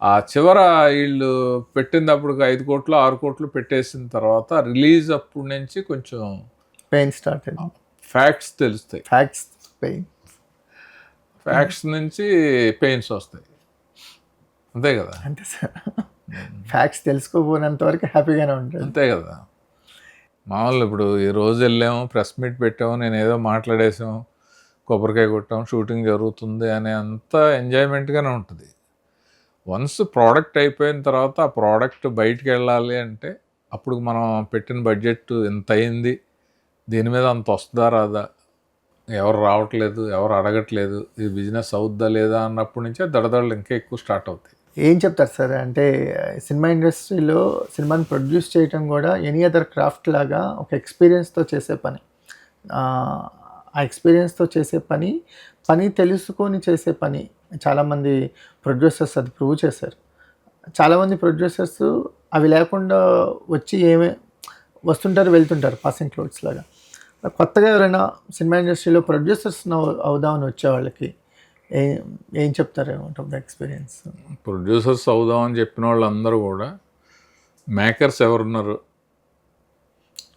ఆ చివర వీళ్ళు పెట్టినప్పుడు 5 కోట్లు 6 కోట్లు పెట్టేసిన తర్వాత రిలీజ్ అప్పుడు నుంచి కొంచెం పెయిన్ స్టార్ట్ అయింది. ఫ్యాక్ట్స్ తెలుస్తాయి, ఫ్యాక్ట్స్ నుంచి పెయిన్స్ వస్తాయి, అంతే కదా. అంతే సార్, ఫ్యాక్ట్స్ తెలుసుకోపోయినంత వరకు హ్యాపీగానే ఉంటుంది, అంతే కదా. మామూలు ఇప్పుడు ఈ రోజు వెళ్ళాము, ప్రెస్ మీట్ పెట్టాము, నేను ఏదో మాట్లాడేసాము, కొబ్బరికాయ కొట్టాము, షూటింగ్ జరుగుతుంది అనే అంత ఎంజాయ్మెంట్గానే ఉంటుంది. వన్స్ ప్రోడక్ట్ అయిపోయిన తర్వాత ఆ ప్రోడక్ట్ బయటికి వెళ్ళాలి అంటే అప్పుడు మనం పెట్టిన బడ్జెట్ ఎంత అయింది, దీని మీద అంత వస్తుందా రాదా, ఎవరు రావట్లేదు, ఎవరు అడగట్లేదు, ఇది బిజినెస్ అవుద్దా లేదా అన్నప్పటి నుంచే దడదడలు ఇంకా ఎక్కువ స్టార్ట్ అవుతాయి. ఏం చెప్తారు సార్, అంటే సినిమా ఇండస్ట్రీలో సినిమాని ప్రొడ్యూస్ చేయటం కూడా ఎనీ అదర్ క్రాఫ్ట్ లాగా ఒక ఎక్స్పీరియన్స్తో చేసే పని. ఆ ఎక్స్పీరియన్స్తో చేసే పని తెలుసుకొని చేసే పని. చాలామంది ప్రొడ్యూసర్స్ అది ప్రూవ్ చేశారు. చాలామంది ప్రొడ్యూసర్స్ అవి లేకుండా వచ్చి వస్తుంటారు వెళ్తుంటారు పాసింగ్ క్లోత్స్ లాగా. కొత్తగా ఎవరైనా సినిమా ఇండస్ట్రీలో ప్రొడ్యూసర్స్ అవుదామని వచ్చే వాళ్ళకి ఏం చెప్తారు out of the experience? Producers అవుదామని చెప్పిన వాళ్ళందరూ కూడా మేకర్స్ ఎవరున్నారు,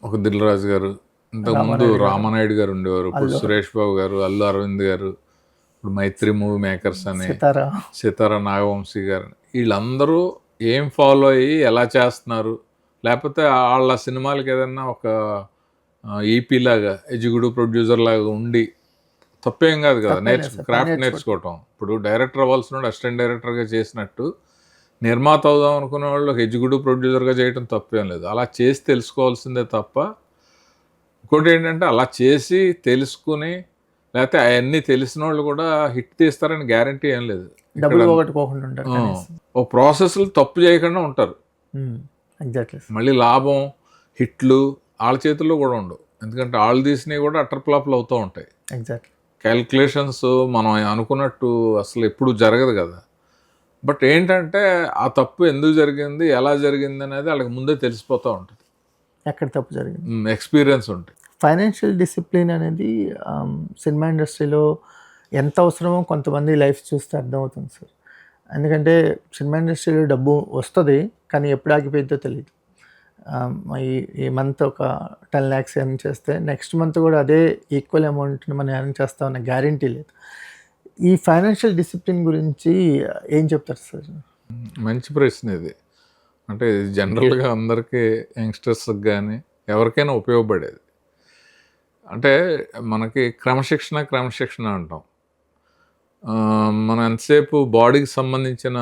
ఒక దిల్ రాజు గారు, ఇంతకుముందు రామానాయుడు గారు ఉండేవారు, ఇప్పుడు సురేష్ బాబు గారు, అల్లు అరవింద్ గారు, ఇప్పుడు మైత్రి మూవీ మేకర్స్ అని సితారా నాగవంశీ గారు, వీళ్ళందరూ ఏం ఫాలో అయ్యి ఎలా చేస్తున్నారు, లేకపోతే వాళ్ళ సినిమాలకి ఏదన్నా ఒక ఈపీ లాగా ఎగ్జిక్యూటివ్ ప్రొడ్యూసర్ లాగా ఉండి తప్పేం కాదు కదా, క్రాఫ్ట్ నేర్చుకోవటం. ఇప్పుడు డైరెక్టర్ అవ్వాల్సిన అసిస్టెంట్ డైరెక్టర్గా చేసినట్టు నిర్మాత అవుదాం అనుకునే వాళ్ళు ఎగ్జిక్యూటివ్ ప్రొడ్యూసర్గా చేయటం తప్పేం లేదు. అలా చేసి తెలుసుకోవాల్సిందే తప్ప ఇంకోటి ఏంటంటే అలా చేసి తెలుసుకుని లేకపోతే అవన్నీ తెలిసిన వాళ్ళు కూడా హిట్ తీస్తారని గ్యారంటీ ఏం లేదు. డబ్బులు పోగొట్టుకోకుండా ఉంటారు ఆ, కనీసం. ఓ ప్రాసెస్లు తప్పు చేయకుండా ఉంటారు. Exactly sir. మళ్ళీ లాభం హిట్లు వాళ్ళ చేతుల్లో కూడా ఉండవు, ఎందుకంటే వాళ్ళు తీసినవి కూడా అటర్ ఫ్లాప్లు అవుతూ ఉంటాయి. ఎగ్జాక్ట్లీ. క్యాలిక్యులేషన్స్ మనం అనుకున్నట్టు అసలు ఎప్పుడు జరగదు కదా. బట్ ఏంటంటే ఆ తప్పు ఎందుకు జరిగింది, ఎలా జరిగింది అనేది వాళ్ళకి ముందే తెలిసిపోతూ ఉంటుంది, ఎక్కడ తప్పు జరిగింది. ఎక్స్పీరియన్స్ ఉంటుంది. ఫైనాన్షియల్ డిసిప్లిన్ అనేది సినిమా ఇండస్ట్రీలో ఎంత అవసరమో కొంతమంది లైఫ్ చూస్తే అర్థమవుతుంది సార్. ఎందుకంటే సినిమా ఇండస్ట్రీలో డబ్బు వస్తుంది, కానీ ఎప్పుడు ఆగిపోయిద్దో తెలియదు. ఈ మంత్ ఒక 10 lakhs ఎర్న్ చేస్తే నెక్స్ట్ మంత్ కూడా అదే ఈక్వల్ అమౌంట్ని మనం ఎర్న్ చేస్తామన్న గ్యారంటీ లేదు. ఈ ఫైనాన్షియల్ డిసిప్లిన్ గురించి ఏం చెప్తారు సార్? మంచి ప్రశ్న ఇది. అంటే ఇది జనరల్గా అందరికీ యంగ్స్టర్స్కి కానీ ఎవరికైనా ఉపయోగపడేది. అంటే మనకి క్రమశిక్షణ అంటాం. మనం ఎంతసేపు బాడీకి సంబంధించిన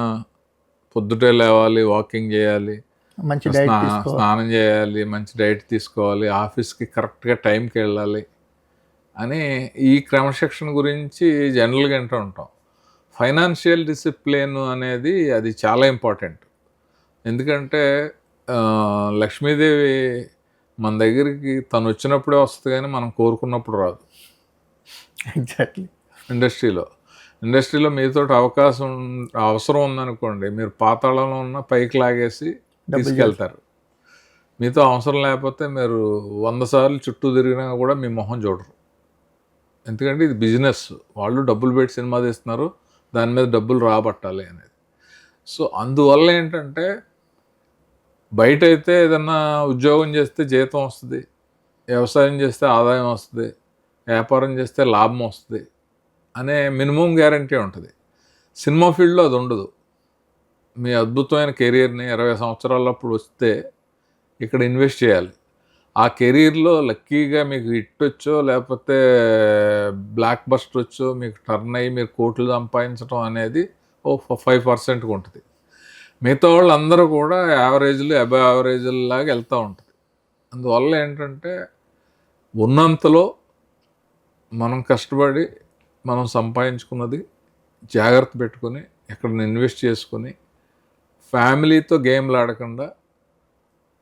పొద్దుటే లేవాలి, వాకింగ్ చేయాలి, మంచి డైట్ తీసుకోవాలి, స్నానం చేయాలి, మంచి డైట్ తీసుకోవాలి, ఆఫీస్కి కరెక్ట్గా టైంకి వెళ్ళాలి అని ఈ క్రమశిక్షణ గురించి జనరల్గా వింటూ ఉంటాం. ఫైనాన్షియల్ డిసిప్లిన్ అనేది అది చాలా ఇంపార్టెంట్. ఎందుకంటే లక్ష్మీదేవి మన దగ్గరికి తను వచ్చినప్పుడే వస్తుంది, కానీ మనం కోరుకున్నప్పుడు రాదు. ఎగ్జాక్ట్లీ. ఇండస్ట్రీలో మీతో అవసరం ఉందనుకోండి, మీరు పాతాళంలో ఉన్న పైకి లాగేసి తీసుకెళ్తారు. మీతో అవసరం లేకపోతే మీరు 100 సార్లు చుట్టూ తిరిగినా కూడా మీ మొహం చూడరు. ఎందుకంటే ఇది బిజినెస్, వాళ్ళు డబ్బులు పెట్టి సినిమా తీస్తున్నారు, దాని మీద డబ్బులు రాబట్టాలి అనేది. సో అందువల్ల ఏంటంటే బయట అయితే ఏదన్నా ఉద్యోగం చేస్తే జీతం వస్తుంది, వ్యవసాయం చేస్తే ఆదాయం వస్తుంది, వ్యాపారం చేస్తే లాభం వస్తుంది అనే మినిమం గ్యారంటీ ఉంటుంది. సినిమా ఫీల్డ్లో అది ఉండదు. మీ అద్భుతమైన కెరీర్ని 20 సంవత్సరాలప్పుడు వస్తే ఇక్కడ ఇన్వెస్ట్ చేయాలి. ఆ కెరీర్లో లక్కీగా మీకు హిట్ వచ్చో లేకపోతే బ్లాక్ బస్టర్ వచ్చో మీకు టర్న్ అయ్యి మీరు కోట్లు సంపాదించడం అనేది 5% ఉంటుంది. మిగతా వాళ్ళు అందరూ కూడా యావరేజ్లు అబవ్ యావరేజ్లు లాగా వెళ్తూ ఉంటుంది. అందువల్ల ఏంటంటే ఉన్నంతలో మనం కష్టపడి మనం సంపాదించుకున్నది జాగ్రత్త పెట్టుకొని ఎక్కడైనా ఇన్వెస్ట్ చేసుకొని ఫ్యామిలీతో గేమ్లు ఆడకుండా,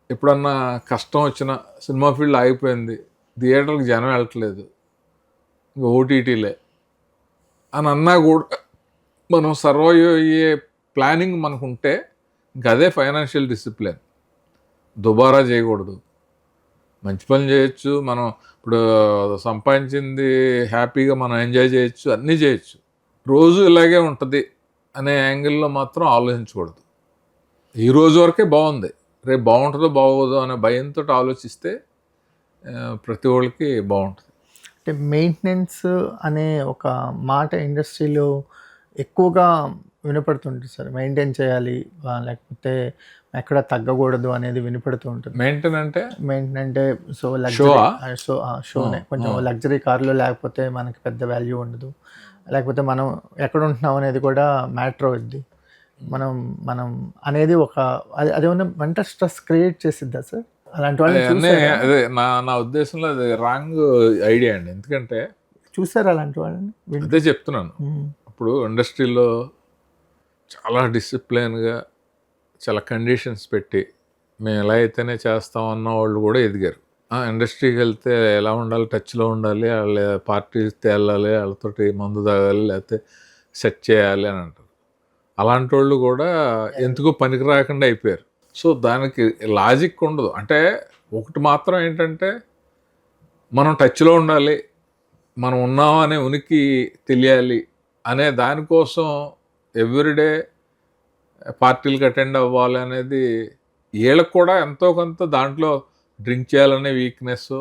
ఎప్పుడన్నా కష్టం వచ్చిన సినిమా ఫీల్డ్ ఆగిపోయింది, థియేటర్కి జనం వెళ్ళట్లేదు, ఇంకా ఓటీటీలే అని అన్నా కూడా మనం సర్వైవ్ అయ్యే ప్లానింగ్ మనకు ఉంటే ఇంకా అదే ఫైనాన్షియల్ డిసిప్లిన్. దుబారా చేయకూడదు, మంచి పని చేయొచ్చు, మనం ఇప్పుడు సంపాదించింది హ్యాపీగా మనం ఎంజాయ్ చేయొచ్చు, అన్నీ చేయొచ్చు. రోజు ఇలాగే ఉంటుంది అనే యాంగిల్లో మాత్రం ఆలోచించకూడదు. ఈ రోజు వరకే బాగుంది, రేపు బాగుంటుందో బాగోదో అనే భయంతో ఆలోచిస్తే ప్రతి ఒక్కరికి బాగుంటుంది. అంటే మెయింటెనెన్స్ అనే ఒక మాట ఇండస్ట్రీలో ఎక్కువగా వినపడుతుంటుంది సార్. మెయింటైన్ చేయాలి, లేకపోతే ఎక్కడ తగ్గకూడదు అనేది వినపడుతూ ఉంటుంది. మెయింటైన్ అంటే సో లగ్జరీ షోనే కొంచెం లగ్జరీ కార్లో లేకపోతే మనకి పెద్ద వాల్యూ ఉండదు, లేకపోతే మనం ఎక్కడ ఉంటున్నాం అనేది కూడా మ్యాటర్ అవుద్ది. మనం అనేది ఒక అదేమన్నా మెంటల్ స్ట్రెస్ క్రియేట్ చేసిద్దా సార్? అలాంటి వాళ్ళు అదే నా ఉద్దేశంలో అది రాంగ్ ఐడియా అండి. ఎందుకంటే చూసారు అలాంటి వాళ్ళని? అదే చెప్తున్నాను. ఇప్పుడు ఇండస్ట్రీలో చాలా డిసిప్లైన్గా చాలా కండిషన్స్ పెట్టి మేము ఎలా అయితేనే చేస్తామన్న వాళ్ళు కూడా ఎదిగారు. ఇండస్ట్రీకి వెళ్తే ఎలా ఉండాలి, టచ్లో ఉండాలి, వాళ్ళ పార్టీస్ వెళ్ళాలి, వాళ్ళతోటి మందు తాగాలి, లేకపోతే సెట్ చేయాలి అని అంటారు. అలాంటి వాళ్ళు కూడా ఎందుకో పనికి రాకుండా అయిపోయారు. సో దానికి లాజిక్ ఉండదు. అంటే ఒకటి మాత్రం ఏంటంటే మనం టచ్లో ఉండాలి, మనం ఉన్నామనే ఉనికి తెలియాలి అనే దానికోసం ఎవ్రీడే పార్టీలకు అటెండ్ అవ్వాలి అనేది, వీళ్ళకి కూడా ఎంతో కొంత దాంట్లో డ్రింక్ చేయాలనే వీక్నెస్,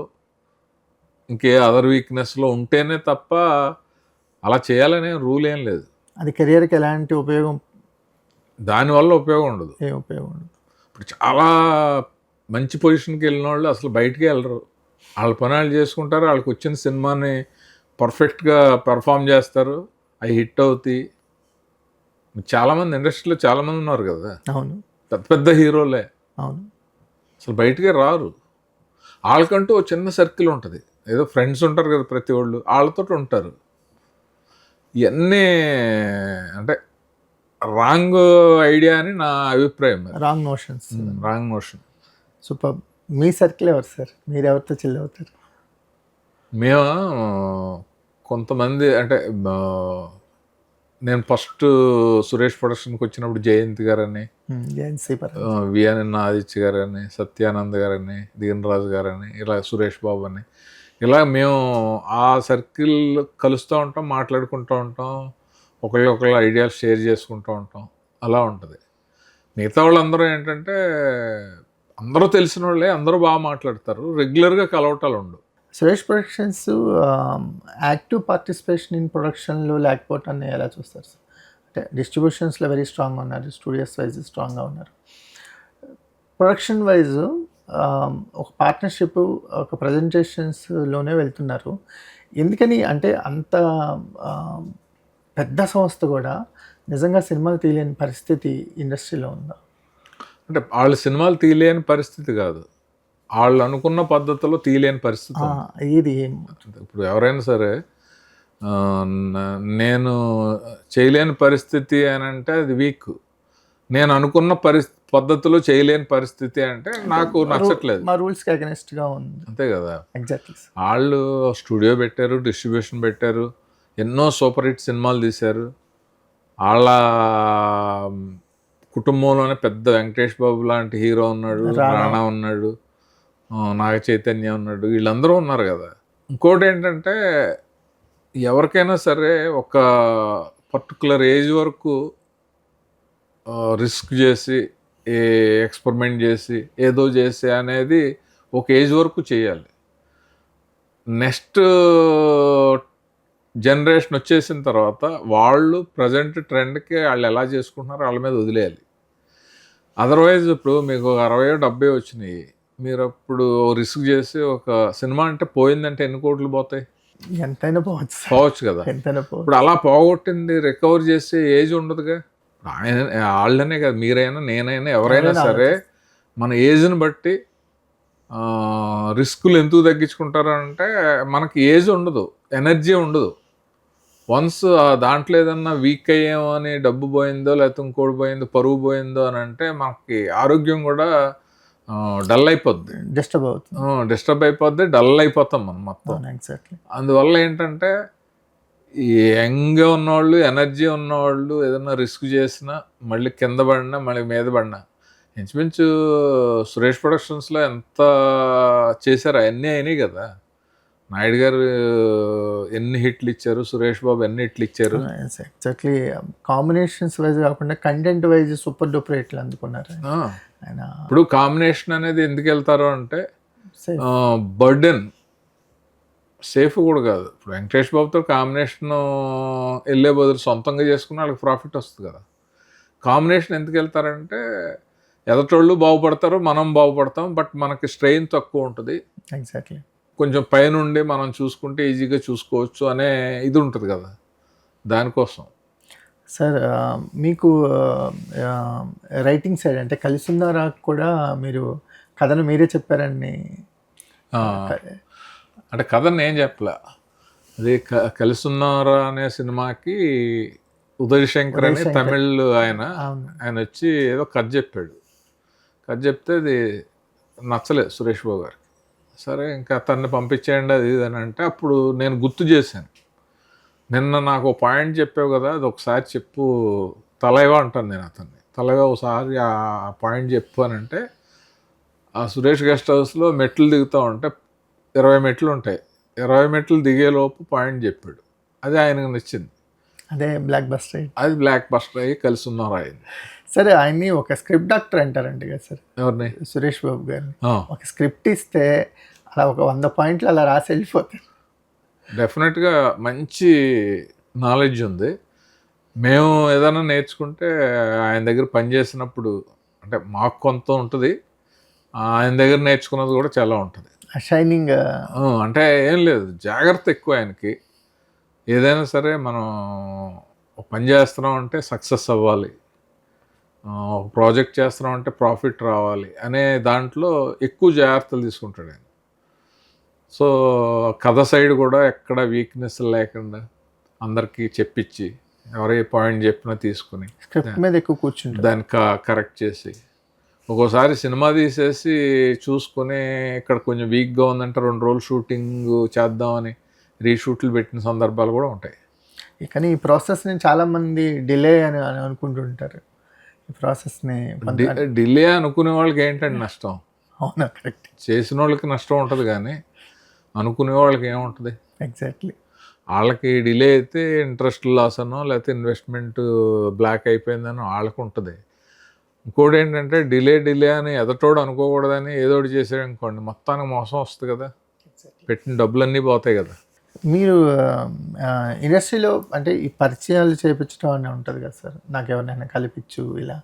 ఇంకే అదర్ వీక్నెస్లో ఉంటేనే తప్ప అలా చేయాలనే రూల్ ఏం లేదు. అది కెరియర్కి ఎలాంటి ఉపయోగం, దానివల్ల ఉపయోగం ఉండదు. ఏ ఉపయోగం ఉండదు. ఇప్పుడు చాలా మంచి పొజిషన్కి వెళ్ళిన వాళ్ళు అసలు బయటికి వెళ్ళరు, వాళ్ళ పని వాళ్ళు చేసుకుంటారు, వాళ్ళకి వచ్చిన సినిమాని పర్ఫెక్ట్గా పెర్ఫామ్ చేస్తారు, అవి హిట్ అవుతాయి. చాలామంది ఇండస్ట్రీలో చాలామంది ఉన్నారు కదా, అవును, పెద్ద పెద్ద హీరోలే, అవును, అసలు బయటికే రారు. వాళ్ళకంటూ చిన్న సర్కిల్ ఉంటుంది, ఏదో ఫ్రెండ్స్ ఉంటారు కదా ప్రతి వాళ్ళు, వాళ్ళతో ఉంటారు. ఇవన్నీ అంటే రాంగ్ ఐడియా అని నా అభిప్రాయం. Wrong notions. Wrong notion. Super. మీ సర్కిల్ ఎవరు సార్? మీరు ఎవరితో చిల్ అవుతారు? మేము కొంతమంది అంటే నేను ఫస్ట్ సురేష్ ప్రొడక్షన్కి వచ్చినప్పుడు జయంత్ గారని, విఎన్ ఆదిత్య గారని, సత్యానంద్ గారని, దీనరాజు గారని, ఇలా సురేష్ బాబు అని, ఇలా మేము ఆ సర్కిల్ కలుస్తూ ఉంటాం, మాట్లాడుకుంటూ ఉంటాం, ఒకళ్ళు ఐడియాలు షేర్ చేసుకుంటూ ఉంటాం. అలా ఉంటుంది. మిగతా వాళ్ళందరూ ఏంటంటే అందరూ తెలిసిన వాళ్ళే, అందరూ బాగా మాట్లాడతారు, రెగ్యులర్గా కలవటాలు ఉండవు. Suresh productions active participation in ప్రొడక్షన్లో లేకపోవటాన్ని ఎలా చూస్తారు సార్? అంటే డిస్ట్రిబ్యూషన్స్లో వెరీ స్ట్రాంగ్గా ఉన్నారు, స్టూడియోస్ వైజ్ స్ట్రాంగ్గా ఉన్నారు. ప్రొడక్షన్ వైజ్ ఒక పార్ట్నర్షిప్, ఒక ప్రజెంటేషన్స్లోనే వెళ్తున్నారు. ఎందుకని అంటే అంత పెద్ద సంస్థ కూడా నిజంగా సినిమాలు తీయలేని పరిస్థితి ఇండస్ట్రీలో ఉందా? అంటే వాళ్ళు సినిమాలు తీయలేని పరిస్థితి కాదు, వాళ్ళు అనుకున్న పద్ధతిలో తీయలేని పరిస్థితి. ఇది ఇప్పుడు ఎవరైనా సరే నేను చేయలేని పరిస్థితి అని అంటే అది వీక్. నేను అనుకున్న పద్ధతిలో చేయలేని పరిస్థితి అంటే నాకు నచ్చట్లేదు. మా రూల్స్కి అగెనిస్ట్గా ఉంది. అంతే కదా. ఎగ్జాక్ట్లీ. వాళ్ళు స్టూడియో పెట్టారు, డిస్ట్రిబ్యూషన్ పెట్టారు, ఎన్నో సూపర్ హిట్ సినిమాలు తీశారు. వాళ్ళ కుటుంబంలోనే పెద్ద వెంకటేష్ బాబు లాంటి హీరో ఉన్నాడు, రాణా ఉన్నాడు, నాగ చైతన్య ఉన్నాడు, వీళ్ళందరూ ఉన్నారు కదా. ఇంకోటి ఏంటంటే ఎవరికైనా సరే ఒక పర్టికులర్ ఏజ్ వరకు రిస్క్ చేసి, ఎక్స్పెరిమెంట్ చేసి, ఏదో చేసి అనేది ఒక ఏజ్ వరకు చేయాలి. నెక్స్ట్ జనరేషన్ వచ్చేసిన తర్వాత వాళ్ళు ప్రజెంట్ ట్రెండ్కి వాళ్ళు ఎలా చేసుకుంటున్నారో వాళ్ళ మీద వదిలేయాలి. అదర్వైజ్ ఇప్పుడు మీకు 60-70 వచ్చినాయి, మీరు అప్పుడు రిస్క్ చేసి ఒక సినిమా అంటే పోయిందంటే ఎన్ని కోట్లు పోతాయి? ఎంతైనా పోవచ్చు కదా. ఇప్పుడు అలా పోగొట్టింది రికవర్ చేసే ఏజ్ ఉండదుగా. వాళ్ళనే కదా, మీరైనా నేనైనా ఎవరైనా సరే మన ఏజ్ని బట్టి రిస్కులు ఎందుకు తగ్గించుకుంటారు అంటే మనకి ఏజ్ ఉండదు, ఎనర్జీ ఉండదు. వన్స్ దాంట్లో ఏదన్నా వీక్ అయ్యామో అని డబ్బు పోయిందో, లేకపోతే ఇంకోటి పోయిందో, పరువు పోయిందో అని అంటే మనకి ఆరోగ్యం కూడా డల్ అయిపోద్ది, డిస్టర్బ్ అయిపోద్ది, డల్ అయిపోతాం మనం మొత్తం. అందువల్ల ఏంటంటే ఈ యంగ్గా ఉన్నవాళ్ళు, ఎనర్జీ ఉన్నవాళ్ళు ఏదైనా రిస్క్ చేసినా, మళ్ళీ కింద పడినా, మళ్ళీ మీద పడినా, ఇంచుమించు సురేష్ ప్రొడక్షన్స్లో ఎంత చేశారు అవన్నీ అయినాయి కదా. నాయుడు గారు ఎన్ని హిట్లు ఇచ్చారు, సురేష్ బాబు ఎన్ని హిట్లు ఇచ్చారు. ఎగ్జాక్ట్లీ. కాంబినేషన్స్ వైజ్ కాకుండా కంటెంట్ వైజ్ సూపర్ డూపర్ హిట్లు అందుకున్నారు. ఇప్పుడు కాంబినేషన్ అనేది ఎందుకు వెళ్తారు అంటే బర్డెన్, సేఫ్ కూడా కాదు. ఇప్పుడు వెంకటేష్ బాబుతో కాంబినేషన్ వెళ్ళే బదులు సొంతంగా చేసుకున్న వాళ్ళకి ప్రాఫిట్ వస్తుంది కదా. కాంబినేషన్ ఎందుకు వెళ్తారంటే ఎదటోళ్ళు బాగుపడతారు, మనం బాగుపడతాం, బట్ మనకి స్ట్రెయిన్ తక్కువ ఉంటుంది. ఎగ్జాక్ట్లీ. కొంచెం పైనుండి మనం చూసుకుంటే ఈజీగా చూసుకోవచ్చు అనే ఇది ఉంటుంది కదా, దానికోసం. సార్ మీకు రైటింగ్ సైడ్ అంటే కలిసున్నారా కూడా మీరు కథను మీరే చెప్పారని? అంటే కథ నేను చెప్పలే, అది కలిసున్నారా అనే సినిమాకి ఉదయ్ శంకర్ అని తమిళ్ ఆయన వచ్చి ఏదో కథ చెప్పాడు. కథ చెప్తే అది నచ్చలేదు సురేష్ బాబు గారికి. సరే ఇంకా అతన్ని పంపించేయండి అది ఇది అని అంటే అప్పుడు నేను గుర్తు చేశాను, నిన్న నాకు ఒక పాయింట్ చెప్పావు కదా, అది ఒకసారి చెప్పు తలైవా అంటాను నేను అతన్ని. తలైవా ఒకసారి ఆ పాయింట్ చెప్పు అని అంటే ఆ సురేష్ గెస్ట్ హౌస్లో మెట్లు దిగుతూ ఉంటే 20 మెట్లు ఉంటాయి, 20 మెట్లు దిగేలోపు పాయింట్ చెప్పాడు. అది ఆయనకు నచ్చింది, అదే బ్లాక్ బస్టర్ అయ్యి, అది బ్లాక్ బస్టర్ అయ్యి కలిసి ఉన్నారు అయింది. సరే, ఆయన్ని ఒక స్క్రిప్ట్ డాక్టర్ అంటారండి కదా సార్. ఎవరిని? సురేష్ బాబు గారిని. ఒక స్క్రిప్ట్ ఇస్తే అలా ఒక 100 పాయింట్లు అలా రాసి వెళ్ళిపోతారు. డెఫినెట్గా మంచి నాలెడ్జ్ ఉంది. మేము ఏదైనా నేర్చుకుంటే ఆయన దగ్గర పనిచేసినప్పుడు అంటే మాకు కొంత ఉంటుంది, ఆయన దగ్గర నేర్చుకున్నది కూడా చాలా ఉంటుంది. షైనింగ్ అంటే ఏం లేదు, జాగ్రత్త ఎక్కువ ఆయనకి. ఏదైనా సరే మనం పని చేస్తున్నాం అంటే సక్సెస్ అవ్వాలి, ఒక ప్రాజెక్ట్ చేస్తున్నాం అంటే ప్రాఫిట్ రావాలి అనే దాంట్లో ఎక్కువ జాగ్రత్తలు తీసుకుంటాడు ఆయన. సో కథ సైడ్ కూడా ఎక్కడ వీక్నెస్ లేకుండా అందరికీ చెప్పించి ఎవరే పాయింట్ చెప్పినా తీసుకుని స్క్రిప్ట్ మీద ఎక్కువ కూర్చుంటారు. దాన్ని కరెక్ట్ చేసి ఒక్కోసారి సినిమా తీసేసి చూసుకుని ఇక్కడ కొంచెం వీక్గా ఉందంటే 2 రోజులు షూటింగ్ చేద్దామని రీషూట్లు పెట్టిన సందర్భాలు కూడా ఉంటాయి. కానీ ఈ ప్రాసెస్ని చాలామంది డిలే అని అనుకుంటుంటారు. ఈ ప్రాసెస్ని డిలే అనుకునే వాళ్ళకి ఏంటంటే నష్టం. అవునా? కరెక్ట్. చేసిన వాళ్ళకి నష్టం ఉంటుంది కానీ అనుకునే వాళ్ళకి ఏముంటుంది? ఎగ్జాక్ట్లీ. వాళ్ళకి డిలే అయితే ఇంట్రెస్ట్ లాస్ అనో లేకపోతే ఇన్వెస్ట్మెంట్ బ్లాక్ అయిపోయిందనో వాళ్ళకు ఉంటుంది. ఇంకోటి ఏంటంటే డిలే అని ఎదటోడు అనుకోకూడదని ఏదో ఒకటి చేసాడు అనుకోండి, మొత్తానికి మోసం వస్తుంది కదా, పెట్టిన డబ్బులన్నీ పోతాయి కదా. మీరు ఇండస్ట్రీలో అంటే ఈ పరిచయాలు చేయించడం అని ఉంటుంది కదా సార్, నాకు ఎవరినైనా కలిపించు ఇలా.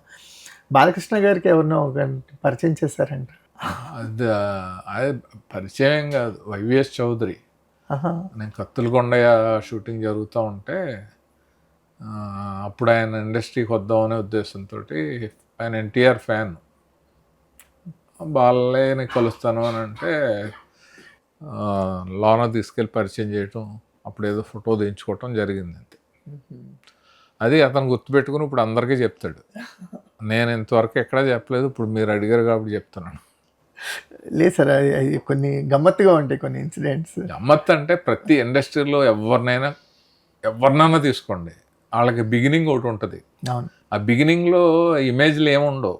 బాలకృష్ణ గారికి ఎవరినో ఒక పరిచయం చేశారంట. అది పరిచయం కాదు, వైవిఎస్ చౌదరి. నేను కత్తులకొండయ్య షూటింగ్ జరుగుతూ ఉంటే అప్పుడు ఆయన ఇండస్ట్రీకి వద్దామనే ఉద్దేశంతో, ఆయన ఎన్టీఆర్ ఫ్యాన్, బాలయ్యని కలుస్తాను అని అంటే లోన తీసుకెళ్ళి పరిచయం చేయటం, అప్పుడు ఏదో ఫోటో దించుకోవటం జరిగింది అంతే. అది అతను గుర్తుపెట్టుకుని ఇప్పుడు అందరికీ చెప్తాడు. నేను ఇంతవరకు ఎక్కడా చెప్పలేదు, ఇప్పుడు మీరు అడిగారు కాబట్టి చెప్తున్నాను. లేదు సార్, అది కొన్ని గమ్మత్తుగా ఉంటాయి కొన్ని ఇన్సిడెంట్స్. గమ్మత్తు అంటే ప్రతి ఇండస్ట్రీలో ఎవరినైనా తీసుకోండి, వాళ్ళకి బిగినింగ్ ఒకటి ఉంటుంది. అవును. ఆ బిగినింగ్లో ఇమేజ్లు ఏముండవు,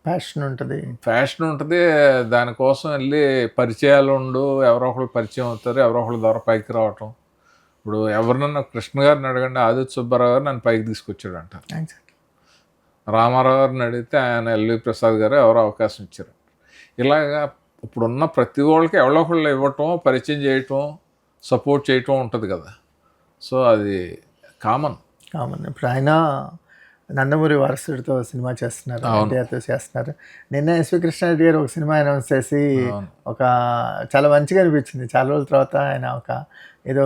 ఫ్యాషన్ ఉంటుంది. దానికోసం వెళ్ళి పరిచయాలు ఉండు, ఎవరో ఒకళ్ళు పరిచయం అవుతారు, ఎవరో ఒకళ్ళ ద్వారా పైకి రావటం. ఇప్పుడు ఎవరినన్నా కృష్ణ గారిని అడగండి, ఆదిత్య సుబ్బారావు గారు నన్ను పైకి తీసుకొచ్చాడు అంటారు. రామారావు గారిని అడిగితే ఆయన ఎల్వి ప్రసాద్ గారు ఎవరో అవకాశం ఇచ్చారు. ఇలాగా ఇప్పుడున్న ప్రతి వాళ్ళకి ఎవరో ఒకళ్ళు ఇవ్వటం, పరిచయం చేయటం, సపోర్ట్ చేయటం ఉంటుంది కదా. సో అది కామన్. ఇప్పుడు ఆయన నందమూరి వారసుడితో సినిమా చేస్తున్నారు, ఎన్టీఆర్తో చేస్తున్నారు. నిన్న ఎస్వి కృష్ణారెడ్డి గారు ఒక సినిమా అనౌన్స్ చేసి ఒక చాలా మంచిగా అనిపించింది. చాలా రోజుల తర్వాత ఆయన ఒక ఏదో,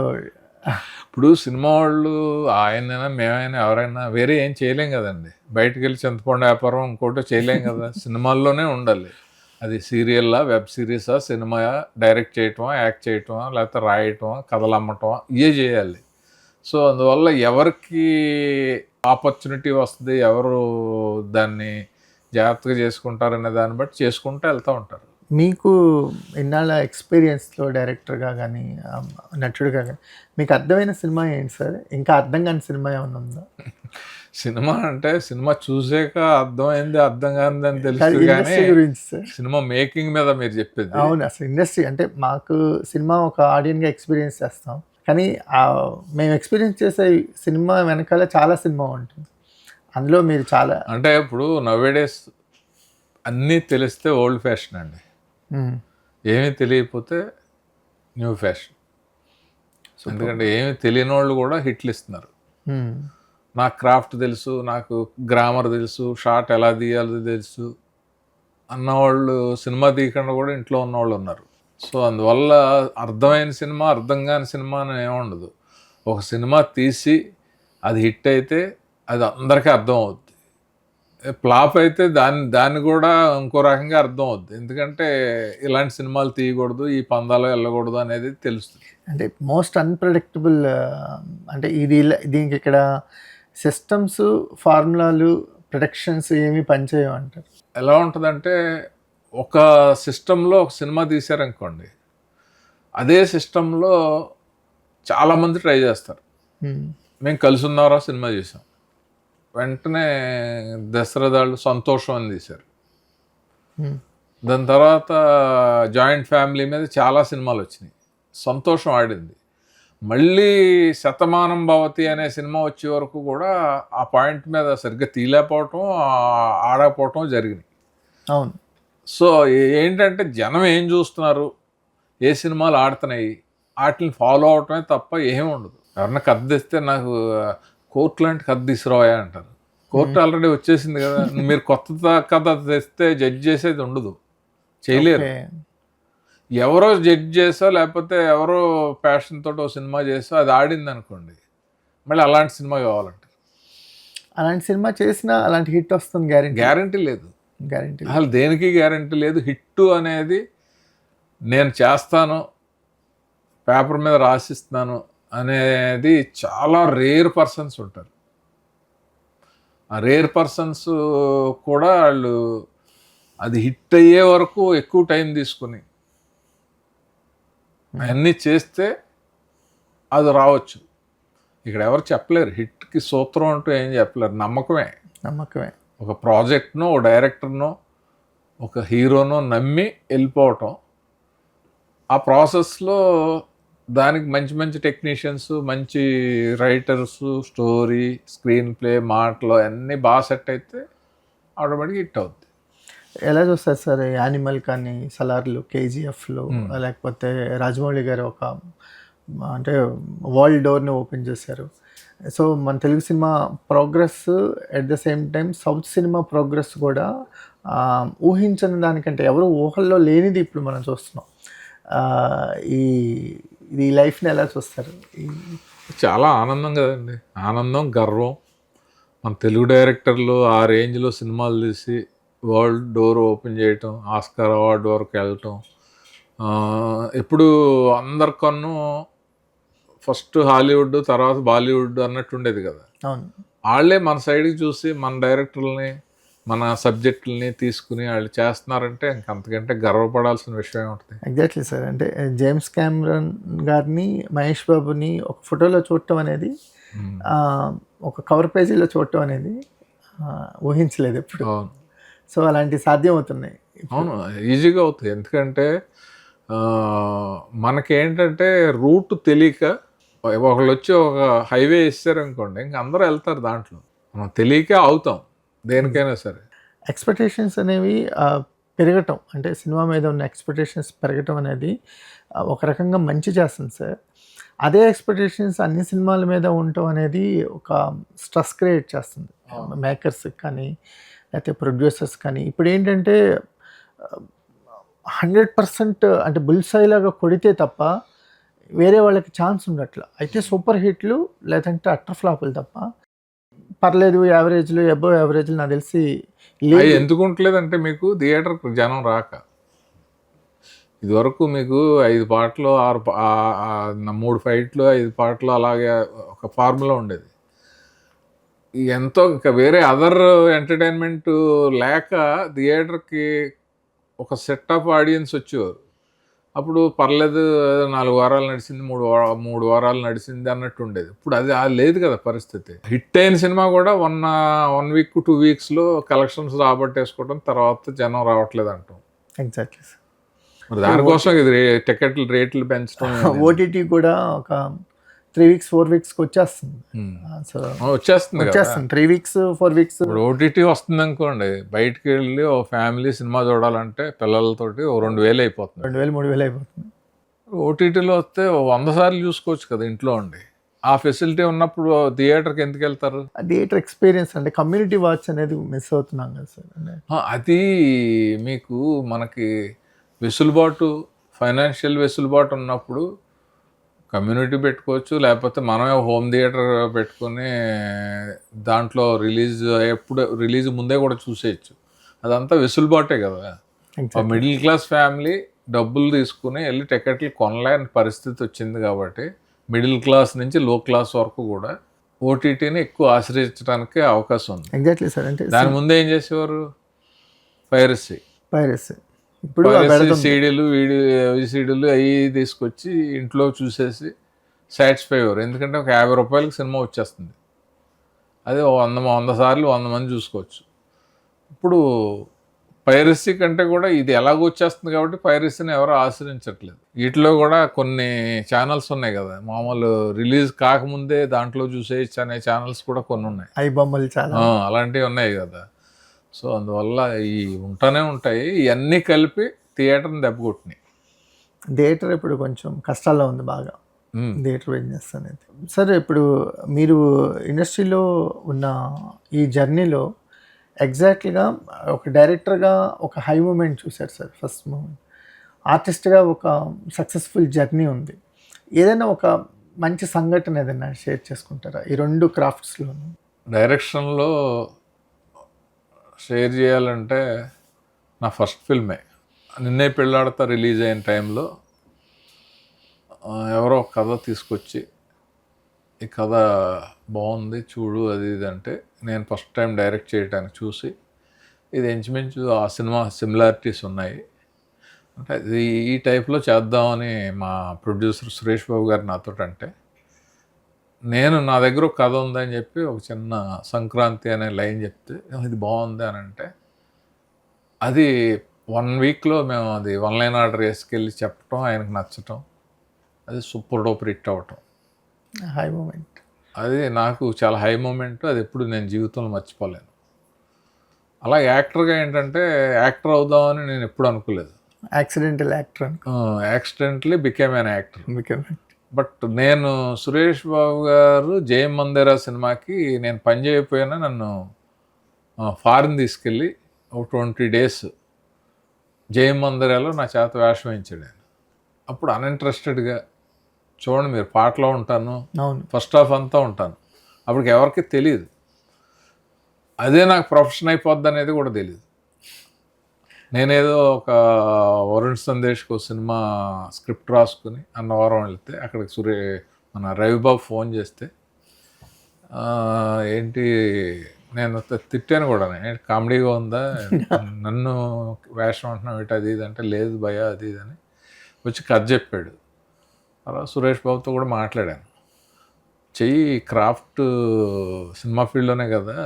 ఇప్పుడు సినిమా వాళ్ళు ఆయనైనా మేమైనా ఎవరైనా వేరే ఏం చేయలేం కదండి. బయటకు వెళ్ళి చింతపండు వ్యాపారం ఇంకోటో చేయలేం కదా, సినిమాల్లోనే ఉండాలి. అది సీరియల్లా, వెబ్ సిరీసా, సినిమా డైరెక్ట్ చేయటమా, యాక్ట్ చేయటమా, లేకపోతే రాయటమా, కథలు అమ్మటమా, ఇవే చేయాలి. సో అందువల్ల ఎవరికి ఆపర్చునిటీ వస్తుంది, ఎవరు దాన్ని జాగ్రత్తగా చేసుకుంటారనే దాన్ని బట్టి చేసుకుంటూ వెళ్తూ ఉంటారు. మీకు ఇన్నాళ్ళ ఎక్స్పీరియన్స్లో డైరెక్టర్గా కానీ నటుడుగా కానీ మీకు అర్థమైన సినిమా ఏంటి సార్? ఇంకా అర్థం కాని సినిమా ఏమైనా ఉందా? సినిమా అంటే సినిమా చూసాక అర్థమైంది అర్థం కానిది అని తెలుసు, కానీ గురించి సార్ సినిమా మేకింగ్ మీద మీరు చెప్పేది. అవును, అసలు ఇండస్ట్రీ అంటే మాకు సినిమా ఒక ఆడియన్గా ఎక్స్పీరియన్స్ చేస్తాం, కానీ మేము ఎక్స్పీరియన్స్ చేసే సినిమా వెనకాల చాలా సినిమా ఉంటుంది. అందులో మీరు చాలా అంటే ఇప్పుడు నవ్వేడేస్ అన్నీ తెలిస్తే ఓల్డ్ ఫ్యాషన్ అండి, ఏమీ తెలియకపోతే న్యూ ఫ్యాషన్. ఎందుకంటే ఏమీ తెలియని వాళ్ళు కూడా హిట్లు ఇస్తున్నారు. నాకు క్రాఫ్ట్ తెలుసు, నాకు గ్రామర్ తెలుసు, షార్ట్ ఎలా తీయాలో తెలుసు అన్నవాళ్ళు సినిమా తీయకుండా కూడా ఇంట్లో ఉన్నవాళ్ళు ఉన్నారు. సో అందువల్ల అర్థమైన సినిమా, అర్థం కాని సినిమా అని ఏముండదు. ఒక సినిమా తీసి అది హిట్ అయితే అది అందరికీ అర్థం అవుద్ది, ఫ్లాప్ అయితే దాన్ని కూడా ఇంకో రకంగా అర్థం అవుద్ది. ఎందుకంటే ఇలాంటి సినిమాలు తీయకూడదు, ఈ పందాలు వెళ్ళకూడదు అనేది తెలుస్తుంది. అంటే మోస్ట్ అన్ప్రెడిక్టబుల్ అంటే దీనికి ఇక్కడ సిస్టమ్స్, ఫార్ములాలు, ప్రొడక్షన్స్ ఏమీ పనిచేయవు అంటారు. ఎలా ఉంటుందంటే ఒక సిస్టంలో ఒక సినిమా తీశారనుకోండి, అదే సిస్టంలో చాలామంది ట్రై చేస్తారు. మేము కలిసి ఉన్నారా సినిమా చేసాం, వెంటనే దశరథాళ్ళు సంతోషం అని తీశారు. దాని తర్వాత జాయింట్ ఫ్యామిలీ మీద చాలా సినిమాలు వచ్చినాయి, సంతోషం ఆడింది. మళ్ళీ శతమానం భవతి అనే సినిమా వచ్చే వరకు కూడా ఆ పాయింట్ మీద సరిగ్గా తీయలేకపోవటం, ఆడకపోవటం జరిగినాయి. అవును. సో ఏంటంటే జనం ఏం చూస్తున్నారు, ఏ సినిమాలు ఆడుతున్నాయి, వాటిని ఫాలో అవటమే తప్ప ఏమీ ఉండదు. ఎవరన్నా కథ తెస్తే నాకు కోర్టు లాంటి కథ తీసుకురావా అంటారు. కోర్టు ఆల్రెడీ వచ్చేసింది కదా, మీరు కొత్త కథ తెస్తే జడ్జ్ చేసేది ఉండదు, చేయలేరు. ఎవరో జడ్జ్ చేసో లేకపోతే ఎవరో ప్యాషన్ తోటి సినిమా చేసో అది ఆడింది అనుకోండి, మళ్ళీ అలాంటి సినిమా కావాలంటే అలాంటి సినిమా చేసినా అలాంటి హిట్ వస్తుంది గ్యారెంటీ లేదు. అసలు దేనికి గ్యారెంటీ లేదు. హిట్ అనేది నేను చేస్తాను, పేపర్ మీద రాసిస్తున్నాను అనేది చాలా రేర్ పర్సన్స్ ఉంటారు. ఆ రేర్ పర్సన్స్ కూడా వాళ్ళు అది హిట్ అయ్యే వరకు ఎక్కువ టైం తీసుకుని అవన్నీ చేస్తే అది రావచ్చు. ఇక్కడ ఎవరు చెప్పలేరు, హిట్కి సూత్రం అంటూ ఏం చెప్పలేరు, నమ్మకమే. ఒక ప్రాజెక్ట్నో, ఒక డైరెక్టర్నో, ఒక హీరోనో నమ్మి వెళ్ళిపోవటం. ఆ ప్రాసెస్లో దానికి మంచి మంచి టెక్నీషియన్స్, మంచి రైటర్స్, స్టోరీ, స్క్రీన్ ప్లే, మాటలు అన్నీ బాగా సెట్ అయితే ఆటోమేటిక్గా హిట్ అవుద్ది. ఎలా చూస్తారు సార్ యానిమల్ కానీ, సలార్లు, కేజీఎఫ్లు, లేకపోతే రాజమౌళి గారు ఒక అంటే వరల్డ్ డోర్ని ఓపెన్ చేశారు. సో మన Telugu cinema progress at the same time south cinema progress కూడా ఊహించని దానికంటే ఎవరు ఊహల్లో లేనిది ఇప్పుడు మనం చూస్తున్నాం. ఈ లైఫ్ని ఎలా చూస్తారు? చాలా ఆనందం కదండి, ఆనందం, గర్వం. మన తెలుగు డైరెక్టర్లు ఆ రేంజ్లో సినిమాలు తీసి వరల్డ్ డోర్ ఓపెన్ చేయటం, ఆస్కార్ అవార్డు వరకు వెళ్ళటం. ఎప్పుడు అందరికన్నా ఫస్ట్ హాలీవుడ్, తర్వాత బాలీవుడ్ అన్నట్టు ఉండేది కదా. అవును, వాళ్ళే మన సైడ్కి చూసి మన డైరెక్టర్లని, మన సబ్జెక్టులని తీసుకుని వాళ్ళు చేస్తున్నారంటే ఇంకంతకంటే గర్వపడాల్సిన విషయం ఉంటుంది. Exactly sir. అంటే జేమ్స్ కెమెరాన్ గారిని, మహేష్ బాబుని ఒక ఫోటోలో చూడటం అనేది, ఒక కవర్ పేజీలో చూడటం అనేది ఊహించలేదు ఎప్పుడు. సో అలాంటివి సాధ్యం అవుతున్నాయి. అవును, ఈజీగా అవుతాయి. ఎందుకంటే మనకేంటంటే రూట్ తెలియక ఒకళ్ళు వచ్చి ఒక హైవే ఇస్తారనుకోండి, ఇంక అందరూ వెళ్తారు దాంట్లో. మనం తెలియక అవుతాం దేనికైనా సరే. ఎక్స్పెక్టేషన్స్ అనేవి పెరగటం, అంటే సినిమా మీద ఉన్న ఎక్స్పెక్టేషన్స్ పెరగటం అనేది ఒక రకంగా మంచి చేస్తుంది సార్. అదే ఎక్స్పెక్టేషన్స్ అన్ని సినిమాల మీద ఉండటం అనేది ఒక స్ట్రెస్ క్రియేట్ చేస్తుంది మేకర్స్కి కానీ, లేకపోతే ప్రొడ్యూసర్స్ కానీ. ఇప్పుడు ఏంటంటే 100% అంటే బుల్సైలాగా కొడితే తప్ప వేరే వాళ్ళకి ఛాన్స్ ఉండట్లా. అయితే సూపర్ హిట్లు లేదంటే అట్టర్ ఫ్లాపులు తప్ప పర్లేదు, యావరేజ్లు, అబోవ్ యావరేజ్లు నాకు తెలిసి ఎందుకు ఉండలేదంటే మీకు థియేటర్కి జనం రాక. ఇదివరకు మీకు 5 పాటలు 3 ఫైట్లు 5 పాటలు అలాగే ఒక ఫార్ములా ఉండేది. ఎంతో ఇంకా వేరే అదర్ ఎంటర్టైన్మెంట్ లేక థియేటర్కి ఒక సెట్ ఆఫ్ ఆడియన్స్ వచ్చేవారు. అప్పుడు పర్లేదు 4 వారాలు నడిచింది, 3 వారాలు నడిచింది అన్నట్టు ఉండేది. ఇప్పుడు అది లేదు కదా పరిస్థితి. హిట్ అయిన సినిమా కూడా 1 వీక్ 2 వీక్స్లో కలెక్షన్స్ రాబట్టేసుకోవడం, తర్వాత జనం రావట్లేదు అంటాం. Exactly sir. మరి దానికోసం ఇది టికెట్లు రేట్లు పెంచడం. ఓటీటీ కూడా ఒక 3 వీక్స్ 4 వీక్స్కి వచ్చేస్తుంది. సో వచ్చేస్తుంది 3 వీక్స్ 4 వీక్స్. ఇప్పుడు ఓటీటీ వస్తుంది అనుకోండి, బయటికి వెళ్ళి ఓ ఫ్యామిలీ సినిమా చూడాలంటే పిల్లలతోటి 2,000 అయిపోతుంది, 2,000 3,000 అయిపోతుంది. ఓటీటీలో వస్తే 100 సార్లు చూసుకోవచ్చు కదా ఇంట్లో ఉండి. ఆ ఫెసిలిటీ ఉన్నప్పుడు థియేటర్కి ఎందుకు వెళ్తారు? థియేటర్ ఎక్స్పీరియన్స్ అంటే కమ్యూనిటీ వాచ్ అనేది మిస్ అవుతున్నాం కదా సార్. అది మీకు మనకి వెసులుబాటు, ఫైనాన్షియల్ వెసులుబాటు ఉన్నప్పుడు కమ్యూనిటీ పెట్టుకోవచ్చు, లేకపోతే మనమే హోమ్ థియేటర్ పెట్టుకొని దాంట్లో రిలీజ్ ముందే కూడా చూసేయచ్చు. అదంతా వెసులుబాటే కదా. మిడిల్ క్లాస్ ఫ్యామిలీ డబ్బులు తీసుకుని వెళ్ళి టికెట్లు కొనలేని పరిస్థితి వచ్చింది కాబట్టి మిడిల్ క్లాస్ నుంచి లో క్లాస్ వరకు కూడా ఓటీటీని ఎక్కువ ఆశ్రయించడానికి అవకాశం ఉంది. Exactly sir. అంటే దాని ముందే ఏం చేసేవారు? పైరసీ. ఇప్పుడు సీడీలు, సీడీలు అవి తీసుకొచ్చి ఇంట్లో చూసేసి సాటిస్ఫై అయ్యారు. ఎందుకంటే ఒక 50 రూపాయలకి సినిమా వచ్చేస్తుంది. అదే 100 సార్లు 100 మంది చూసుకోవచ్చు. ఇప్పుడు పైరసీ కంటే కూడా ఇది ఎలాగో వచ్చేస్తుంది కాబట్టి పైరసీని ఎవరు ఆశ్రయించట్లేదు. వీటిలో కూడా కొన్ని ఛానల్స్ ఉన్నాయి కదా, మామూలు రిలీజ్ కాకముందే దాంట్లో చూసేయచ్చు అనే ఛానల్స్ కూడా కొన్ని ఉన్నాయి. బొమ్మలు చాలా అలాంటివి ఉన్నాయి కదా. సో అందువల్ల ఉంటూనే ఉంటాయి. ఇవన్నీ కలిపి థియేటర్ని దెబ్బకొట్టినాయి. థియేటర్ ఇప్పుడు కొంచెం కష్టాల్లో ఉంది బాగా, థియేటర్ బిజినెస్ అనేది. సార్ ఇప్పుడు మీరు ఇండస్ట్రీలో ఉన్న ఈ జర్నీలో ఎగ్జాక్ట్లీగా ఒక డైరెక్టర్గా ఒక హై మూమెంట్ చూశారు సార్, ఫస్ట్ మూమెంట్. ఆర్టిస్ట్గా ఒక సక్సెస్ఫుల్ జర్నీ ఉంది. ఏదైనా ఒక మంచి సంఘటన ఏదైనా షేర్ చేసుకుంటారా ఈ 2 క్రాఫ్ట్స్లో? డైరెక్షన్లో షేర్ చేయాలంటే నా ఫస్ట్ ఫిల్మే నిన్నే పెళ్ళాడతా రిలీజ్ అయిన టైంలో ఎవరో ఒక కథ తీసుకొచ్చి ఈ కథ బాగుంది చూడు అది ఇది అంటే నేను ఫస్ట్ టైం డైరెక్ట్ చేయడానికి చూసి ఇది ఇంచుమించు ఆ సినిమా సిమిలారిటీస్ ఉన్నాయి అంటే ఇది ఈ టైప్లో చేద్దామని మా ప్రొడ్యూసర్ సురేష్ బాబు గారు నాతో అంటే నేను నా దగ్గర ఒక కథ ఉందని చెప్పి ఒక చిన్న సంక్రాంతి అనే లైన్ చెప్తే ఇది బాగుంది అని అంటే అది 1 వీక్లో మేము అది 1 లైన్ ఆర్డర్ వేసుకెళ్ళి చెప్పటం ఆయనకు నచ్చటం అది సూపర్ డూపర్ హిట్ అవ్వటం హై మూమెంట్. అది నాకు చాలా హై మూమెంట్. అది ఎప్పుడు నేను జీవితంలో మర్చిపోలేను. అలా యాక్టర్గా ఏంటంటే యాక్టర్ అవుదామని నేను ఎప్పుడు అనుకోలేదు. Accidental actor accidentally became an actor. But నేను సురేష్ బాబు గారు జయం మందిరా సినిమాకి నేను పని చేయకపోయినా నన్ను ఫారిన్ తీసుకెళ్ళి ఒక 20 days జయం మందిరాలో నా చేత వేషం వేయించాడు ఆయన. అప్పుడు అన్ఇంట్రెస్టెడ్గా చూడండి మీరు పాటలో ఉంటాను, ఫస్ట్ హాఫ్ అంతా ఉంటాను. అప్పటికి ఎవరికి తెలియదు అదే నాకు ప్రొఫెషన్ అయిపోద్ది అనేది కూడా తెలియదు. నేనేదో ఒక వరుణ్ సందేశ్కి సినిమా స్క్రిప్ట్ రాసుకుని అన్నవరం వెళ్తే అక్కడికి మన రవిబాబు ఫోన్ చేస్తే ఏంటి నేను తిట్టాను కూడా, కామెడీగా ఉందా నన్ను వేషం అంటున్నావు ఏంటి అది ఇది అంటే లేదు భయ అది ఇది అని వచ్చి కథ చెప్పాడు. అలా సురేష్ బాబుతో కూడా మాట్లాడాను, చెయ్యి క్రాఫ్ట్ సినిమా ఫీల్డ్లోనే కదా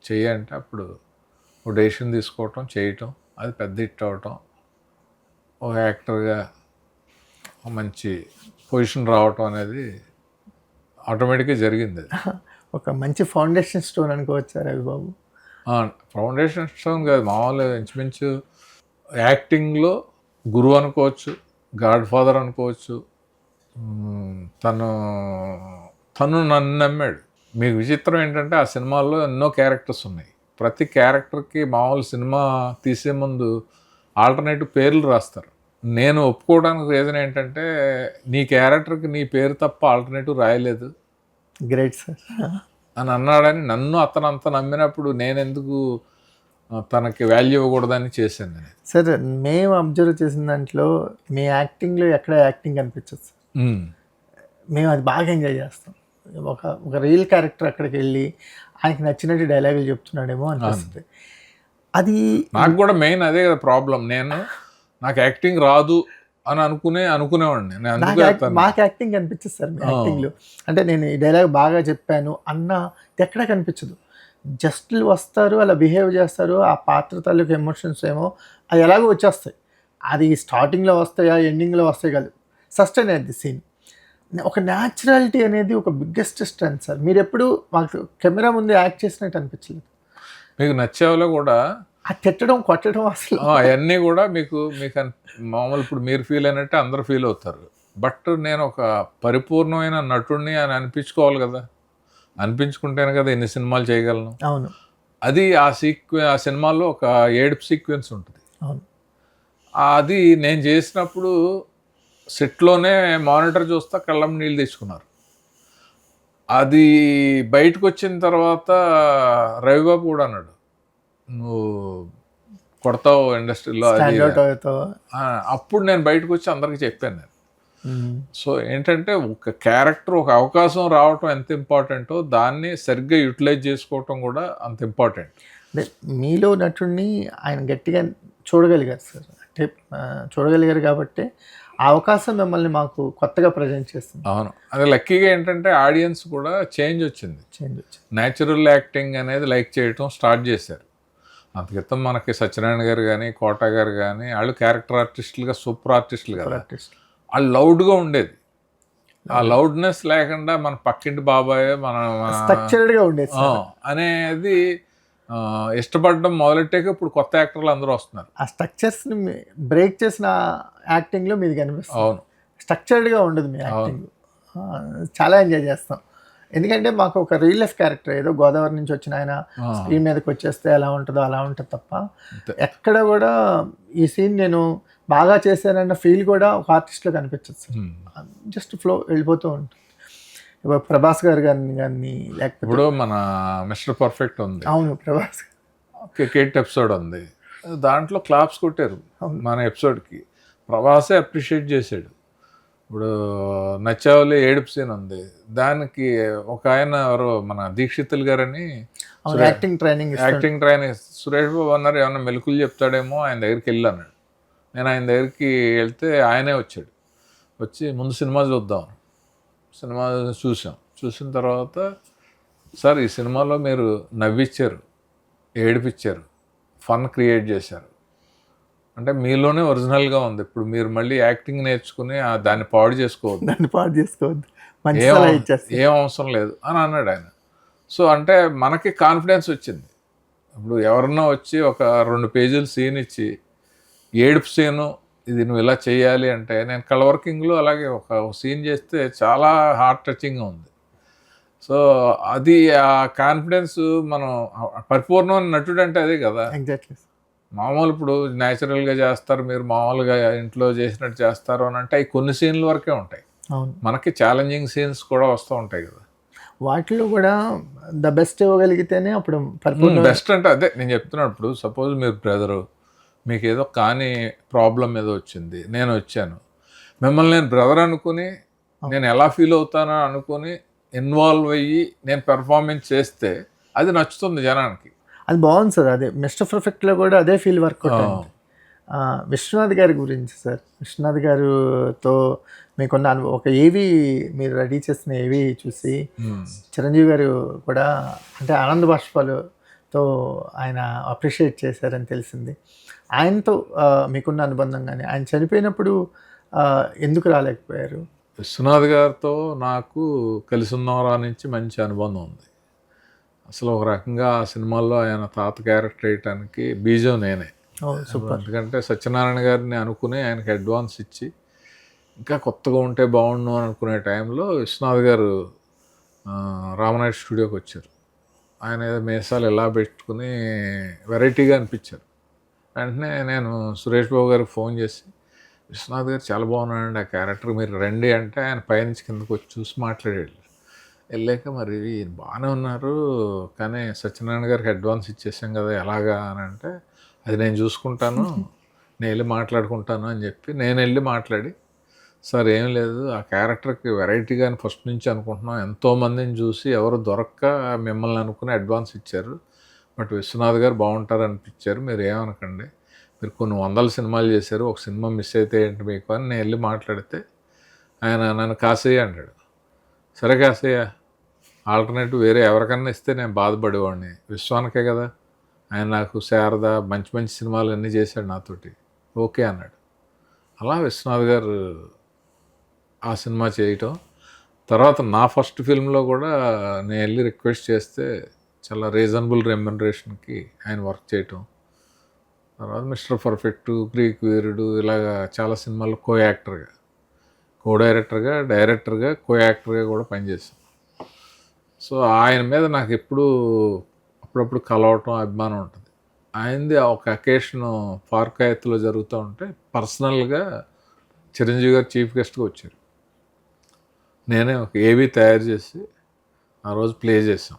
చెయ్యి అంటే అప్పుడు ఒక డెసిషన్ తీసుకోవటం చేయటం అది పెద్ద హిట్ అవ్వటం ఒక యాక్టర్గా మంచి పొజిషన్ రావటం అనేది ఆటోమేటిక్గా జరిగింది. ఒక మంచి ఫౌండేషన్ స్టోన్ అనుకోవచ్చు రవిబాబు. ఫౌండేషన్ స్టోన్ కాదు, మామూలుగా ఇంచుమించు యాక్టింగ్లో గురువు అనుకోవచ్చు, గాడ్ ఫాదర్ అనుకోవచ్చు. తను నన్ను నమ్మాడు. మీకు విచిత్రం ఏంటంటే ఆ సినిమాల్లో ఎన్నో క్యారెక్టర్స్ ఉన్నాయి. ప్రతి క్యారెక్టర్కి మామూలు సినిమా తీసే ముందు ఆల్టర్నేటివ్ పేర్లు రాస్తారు. నేను ఒప్పుకోవడానికి రీజన్ ఏంటంటే నీ క్యారెక్టర్కి నీ పేరు తప్ప ఆల్టర్నేటివ్ రాయలేదు, గ్రేట్ సార్ అని అన్నాడని నన్ను అతను అంత నమ్మినప్పుడు నేను ఎందుకు తనకి వాల్యూ ఇవ్వకూడదని చేశాను నేను. సార్ మేము అబ్జర్వ్ చేసిన దాంట్లో మీ యాక్టింగ్లో ఎక్కడ యాక్టింగ్ అనిపించదు సార్. మేము అది బాగా ఎంజాయ్ చేస్తాం. ఒక రియల్ క్యారెక్టర్ అక్కడికి వెళ్ళి ఆయనకి నచ్చినట్టు డైలాగులు చెప్తున్నాడేమో అనిపిస్తుంది. అది నాకు కూడా మెయిన్ అదే కదా ప్రాబ్లం. నాకు యాక్టింగ్ రాదు అని అనుకునేవాడిని. మాకు యాక్టింగ్ కనిపించదు సార్ మీ యాక్టింగ్లో. అంటే నేను ఈ డైలాగ్ బాగా చెప్పాను అన్న ఎక్కడ కనిపించదు. జస్ట్ వస్తారు, అలా బిహేవ్ చేస్తారు, ఆ పాత్ర తాలూకు ఎమోషన్స్ ఏమో అది ఎలాగో వచ్చేస్తాయి. అది స్టార్టింగ్లో వస్తాయా ఎండింగ్లో వస్తాయి కాదు, సస్టైన్ అయ్యేది సీన్. ఒక న్యాచురాలిటీ అనేది ఒక బిగ్గెస్ట్ స్ట్రెంత్ సార్. మీరు ఎప్పుడు మాకు కెమెరా ముందు యాక్ట్ చేసినట్టు అనిపించలేదు. మీకు నచ్చేవాళ్ళు కూడా ఆ తిట్టడం కొట్టడం అసలు అవన్నీ కూడా మీకు మామూలు ఇప్పుడు మీరు ఫీల్ అయినట్టే అందరు ఫీల్ అవుతారు. బట్ నేను ఒక పరిపూర్ణమైన నటుడిని అని అనిపించుకోవాలి కదా, అనిపించుకుంటేనే కదా ఎన్ని సినిమాలు చేయగలను. అవును, అది ఆ సినిమాలో ఒక ఏడుపు సీక్వెన్స్ ఉంటుంది. అవును, అది నేను చేసినప్పుడు సెట్లోనే మానిటర్ చూస్తా కళ్ళం నీళ్ళు తెచ్చుకున్నారు. అది బయటకు వచ్చిన తర్వాత రవిబాబు కూడా అన్నాడు, నువ్వు కొడతావు ఇండస్ట్రీలో అది. అప్పుడు నేను బయటకు వచ్చి అందరికీ చెప్పాను నేను. సో ఏంటంటే ఒక క్యారెక్టర్ ఒక అవకాశం రావటం ఎంత ఇంపార్టెంటో దాన్ని సరిగ్గా యూటిలైజ్ చేసుకోవటం కూడా అంత ఇంపార్టెంట్. అంటే మీలో నటుడిని ఆయన గట్టిగా చూడగలిగారు సార్. అంటే చూడగలిగారు కాబట్టి ఆ అవకాశం మిమ్మల్ని మాకు కొత్తగా ప్రజెంట్ చేస్తుంది. అవును, అదే లక్కీగా ఏంటంటే ఆడియన్స్ కూడా చేంజ్ వచ్చింది. న్యాచురల్ యాక్టింగ్ అనేది లైక్ చేయటం స్టార్ట్ చేశారు. అంత క్రితం మనకి సత్యనారాయణ గారు కానీ కోట గారు కానీ వాళ్ళు క్యారెక్టర్ ఆర్టిస్టులుగా సూపర్ ఆర్టిస్టులు కదా, వాళ్ళు లౌడ్గా ఉండేది. ఆ లౌడ్నెస్ లేకుండా మన పక్కింటి బాబాయ్ మన స్ట్రక్చర్డ్గా ఉండేది అనేది ఇష్టపడడం మొదలెట్టాక ఇప్పుడు కొత్త యాక్టర్లు అందరూ వస్తున్నారు. ఆ స్ట్రక్చర్స్ని బ్రేక్ చేసిన యాక్టింగ్లో మీది కనిపిస్తుంది. అవును, స్ట్రక్చర్డ్గా ఉండదు మీ యాక్టింగ్. చాలా ఎంజాయ్ చేస్తాం. ఎందుకంటే మాకు ఒక రియల్ లైఫ్ క్యారెక్టర్, ఏదో గోదావరి నుంచి వచ్చిన ఆయన స్క్రీన్ మీదకి వచ్చేస్తే ఎలా ఉంటుందో అలా ఉంటుంది తప్ప ఎక్కడ కూడా ఈ సీన్ నేను బాగా చేశానన్న ఫీల్ కూడా ఒక ఆర్టిస్ట్లో కనిపించదు సార్. జస్ట్ ఫ్లో వెళ్ళిపోతూ ఉంటుంది. ప్రభాస్ గారు కానీ లేకపోతే ఇప్పుడు మన మిస్టర్ పర్ఫెక్ట్ ఉంది. అవును, ప్రభాస్ క్రికెట్ ఎపిసోడ్ ఉంది. దాంట్లో క్లాప్స్ కొట్టారు మన ఎపిసోడ్కి. ప్రభాసే అప్రిషియేట్ చేశాడు. ఇప్పుడు నచ్చావలి ఏడుపు సీన్ ఉంది, దానికి ఒక ఆయన ఎవరో మన దీక్షితులు గారని యాక్టింగ్ ట్రైనింగ్ సురేష్ బాబు అన్నారు, ఏమన్నా మెలకులు చెప్తాడేమో ఆయన దగ్గరికి వెళ్ళాను. నేను ఆయన దగ్గరికి వెళ్తే ఆయనే వచ్చాడు. వచ్చి ముందు సినిమా చూద్దాం, సినిమా చూసిన తర్వాత సార్ ఈ సినిమాలో మీరు నవ్విచ్చారు, ఏడిపించారు, ఫన్ క్రియేట్ చేశారు, అంటే మీలోనే ఒరిజినల్గా ఉంది. ఇప్పుడు మీరు మళ్ళీ యాక్టింగ్ నేర్చుకుని దాన్ని పాడు చేసుకోవద్దు, ఏం అవసరం లేదు అని అన్నాడు ఆయన. సో అంటే మనకి కాన్ఫిడెన్స్ వచ్చింది. ఇప్పుడు ఎవరన్నా వచ్చి ఒక 2 పేజీలు సీన్ ఇచ్చి ఏడుపు సీను ఇది నువ్వు ఇలా చేయాలి అంటే, నేను కలర్ వర్కింగ్లో అలాగే ఒక సీన్ చేస్తే చాలా హార్ట్ టచింగ్గా ఉంది. సో అది ఆ కాన్ఫిడెన్స్ మనం పరిపూర్ణమైన నటుడు అంటే అదే కదా. ఎగ్జాక్ట్లీ. మామూలు ఇప్పుడు న్యాచురల్గా చేస్తారు, మీరు మామూలుగా ఇంట్లో చేసినట్టు చేస్తారు అని అంటే అవి కొన్ని సీన్ల వరకే ఉంటాయి. మనకి ఛాలెంజింగ్ సీన్స్ కూడా వస్తూ ఉంటాయి కదా, వాటిలో కూడా ద బెస్ట్ ఇవ్వగలిగితేనే అప్పుడు బెస్ట్ అంటే అదే నేను చెప్తున్నాను. ఇప్పుడు సపోజ్ మీరు బ్రదరు, మీకు ఏదో కానీ ప్రాబ్లం ఏదో వచ్చింది, నేను వచ్చాను, మిమ్మల్ని నేను బ్రదర్ అనుకుని నేను ఎలా ఫీల్ అవుతానో అనుకుని ఇన్వాల్వ్ అయ్యి నేను పెర్ఫార్మెన్స్ చేస్తే అది నచ్చుతుంది జనానికి. అది బాగుంది సార్. అదే మిస్టర్ పర్ఫెక్ట్లో కూడా అదే ఫీల్ వర్కౌట్ అయింది. విశ్వనాథ్ గారి గురించి సార్, విశ్వనాథ్ గారితో మీకున్న ఒక ఏవి మీరు రెడీ చేసిన ఏవి చూసి చిరంజీవి గారు కూడా అంటే ఆనంద బాష్పాలతో ఆయన అప్రిషియేట్ చేశారని తెలిసింది. ఆయనతో మీకున్న అనుబంధం కానీ, ఆయన చనిపోయినప్పుడు ఎందుకు రాలేకపోయారు? విశ్వనాథ్ గారితో నాకు కలిసి ఉన్నవరా నుంచి మంచి అనుబంధం ఉంది. అసలు ఒక రకంగా ఆ సినిమాల్లో ఆయన తాత క్యారెక్టర్ వేయటానికి బీజం నేనే. ఎందుకంటే సత్యనారాయణ గారిని అనుకుని ఆయనకి అడ్వాన్స్ ఇచ్చి ఇంకా కొత్తగా ఉంటే బాగుండు అని అనుకునే టైంలో విశ్వనాథ్ గారు రామనాయుడు స్టూడియోకి వచ్చారు. ఆయన ఏదో మీసాలు ఎలా పెట్టుకుని వెరైటీగా అనిపించారు. వెంటనే నేను సురేష్ బాబు గారికి ఫోన్ చేసి, విశ్వనాథ్ గారు చాలా బాగున్నాడండి ఆ క్యారెక్టర్, మీరు రండి అంటే ఆయన పైనుంచి కిందకు వచ్చి చూసి మాట్లాడాడు. వెళ్ళాక మరి బాగానే ఉన్నారు కానీ సత్యనారాయణ గారికి అడ్వాన్స్ ఇచ్చేసాం కదా ఎలాగా అని అంటే, అది నేను చూసుకుంటాను, నేను వెళ్ళి మాట్లాడుకుంటాను అని చెప్పి నేను వెళ్ళి మాట్లాడి, సార్ ఏం లేదు ఆ క్యారెక్టర్కి వెరైటీగా అని ఫస్ట్ నుంచి అనుకుంటున్నాం, ఎంతోమందిని చూసి ఎవరు దొరక్క మిమ్మల్ని అనుకుని అడ్వాన్స్ ఇచ్చారు, బట్ విశ్వనాథ్ గారు బాగుంటారు అనిపించారు, మీరు ఏమనకండి, మీరు కొన్ని 100 సినిమాలు చేశారు, ఒక సినిమా మిస్ అయితే ఏంటి మీకు అని నేను వెళ్ళి మాట్లాడితే ఆయన నన్ను కాసేయ అంటాడు. సరే కాసేయ, ఆల్టర్నేటివ్ వేరే ఎవరికన్నా ఇస్తే నేను బాధపడేవాడిని, విశ్వానికే కదా, ఆయన నాకు శారద మంచి మంచి సినిమాలు అన్నీ చేశాడు నాతోటి, ఓకే అన్నాడు. అలా విశ్వనాథ్ గారు ఆ సినిమా చేయటం, తర్వాత నా ఫస్ట్ ఫిల్మ్లో కూడా నేను వెళ్ళి రిక్వెస్ట్ చేస్తే చాలా రీజనబుల్ రెమ్యునరేషన్కి ఆయన వర్క్ చేయటం, తర్వాత మిస్టర్ పర్ఫెక్ట్, గ్రీక్ వీరుడు, ఇలాగా చాలా సినిమాల్లో కో డైరెక్టర్గా కో యాక్టర్గా కూడా పనిచేశాను. సో ఆయన మీద నాకు అప్పుడప్పుడు కలవటం అభిమానం ఉంటుంది. ఆయనది ఒక అకేషన్ ఫార్కాయత్లో జరుగుతూ ఉంటే పర్సనల్గా చిరంజీవి గారు చీఫ్ గెస్ట్గా వచ్చారు. నేనే ఒక ఏవీ తయారు చేసి ఆ రోజు ప్లే చేసాం.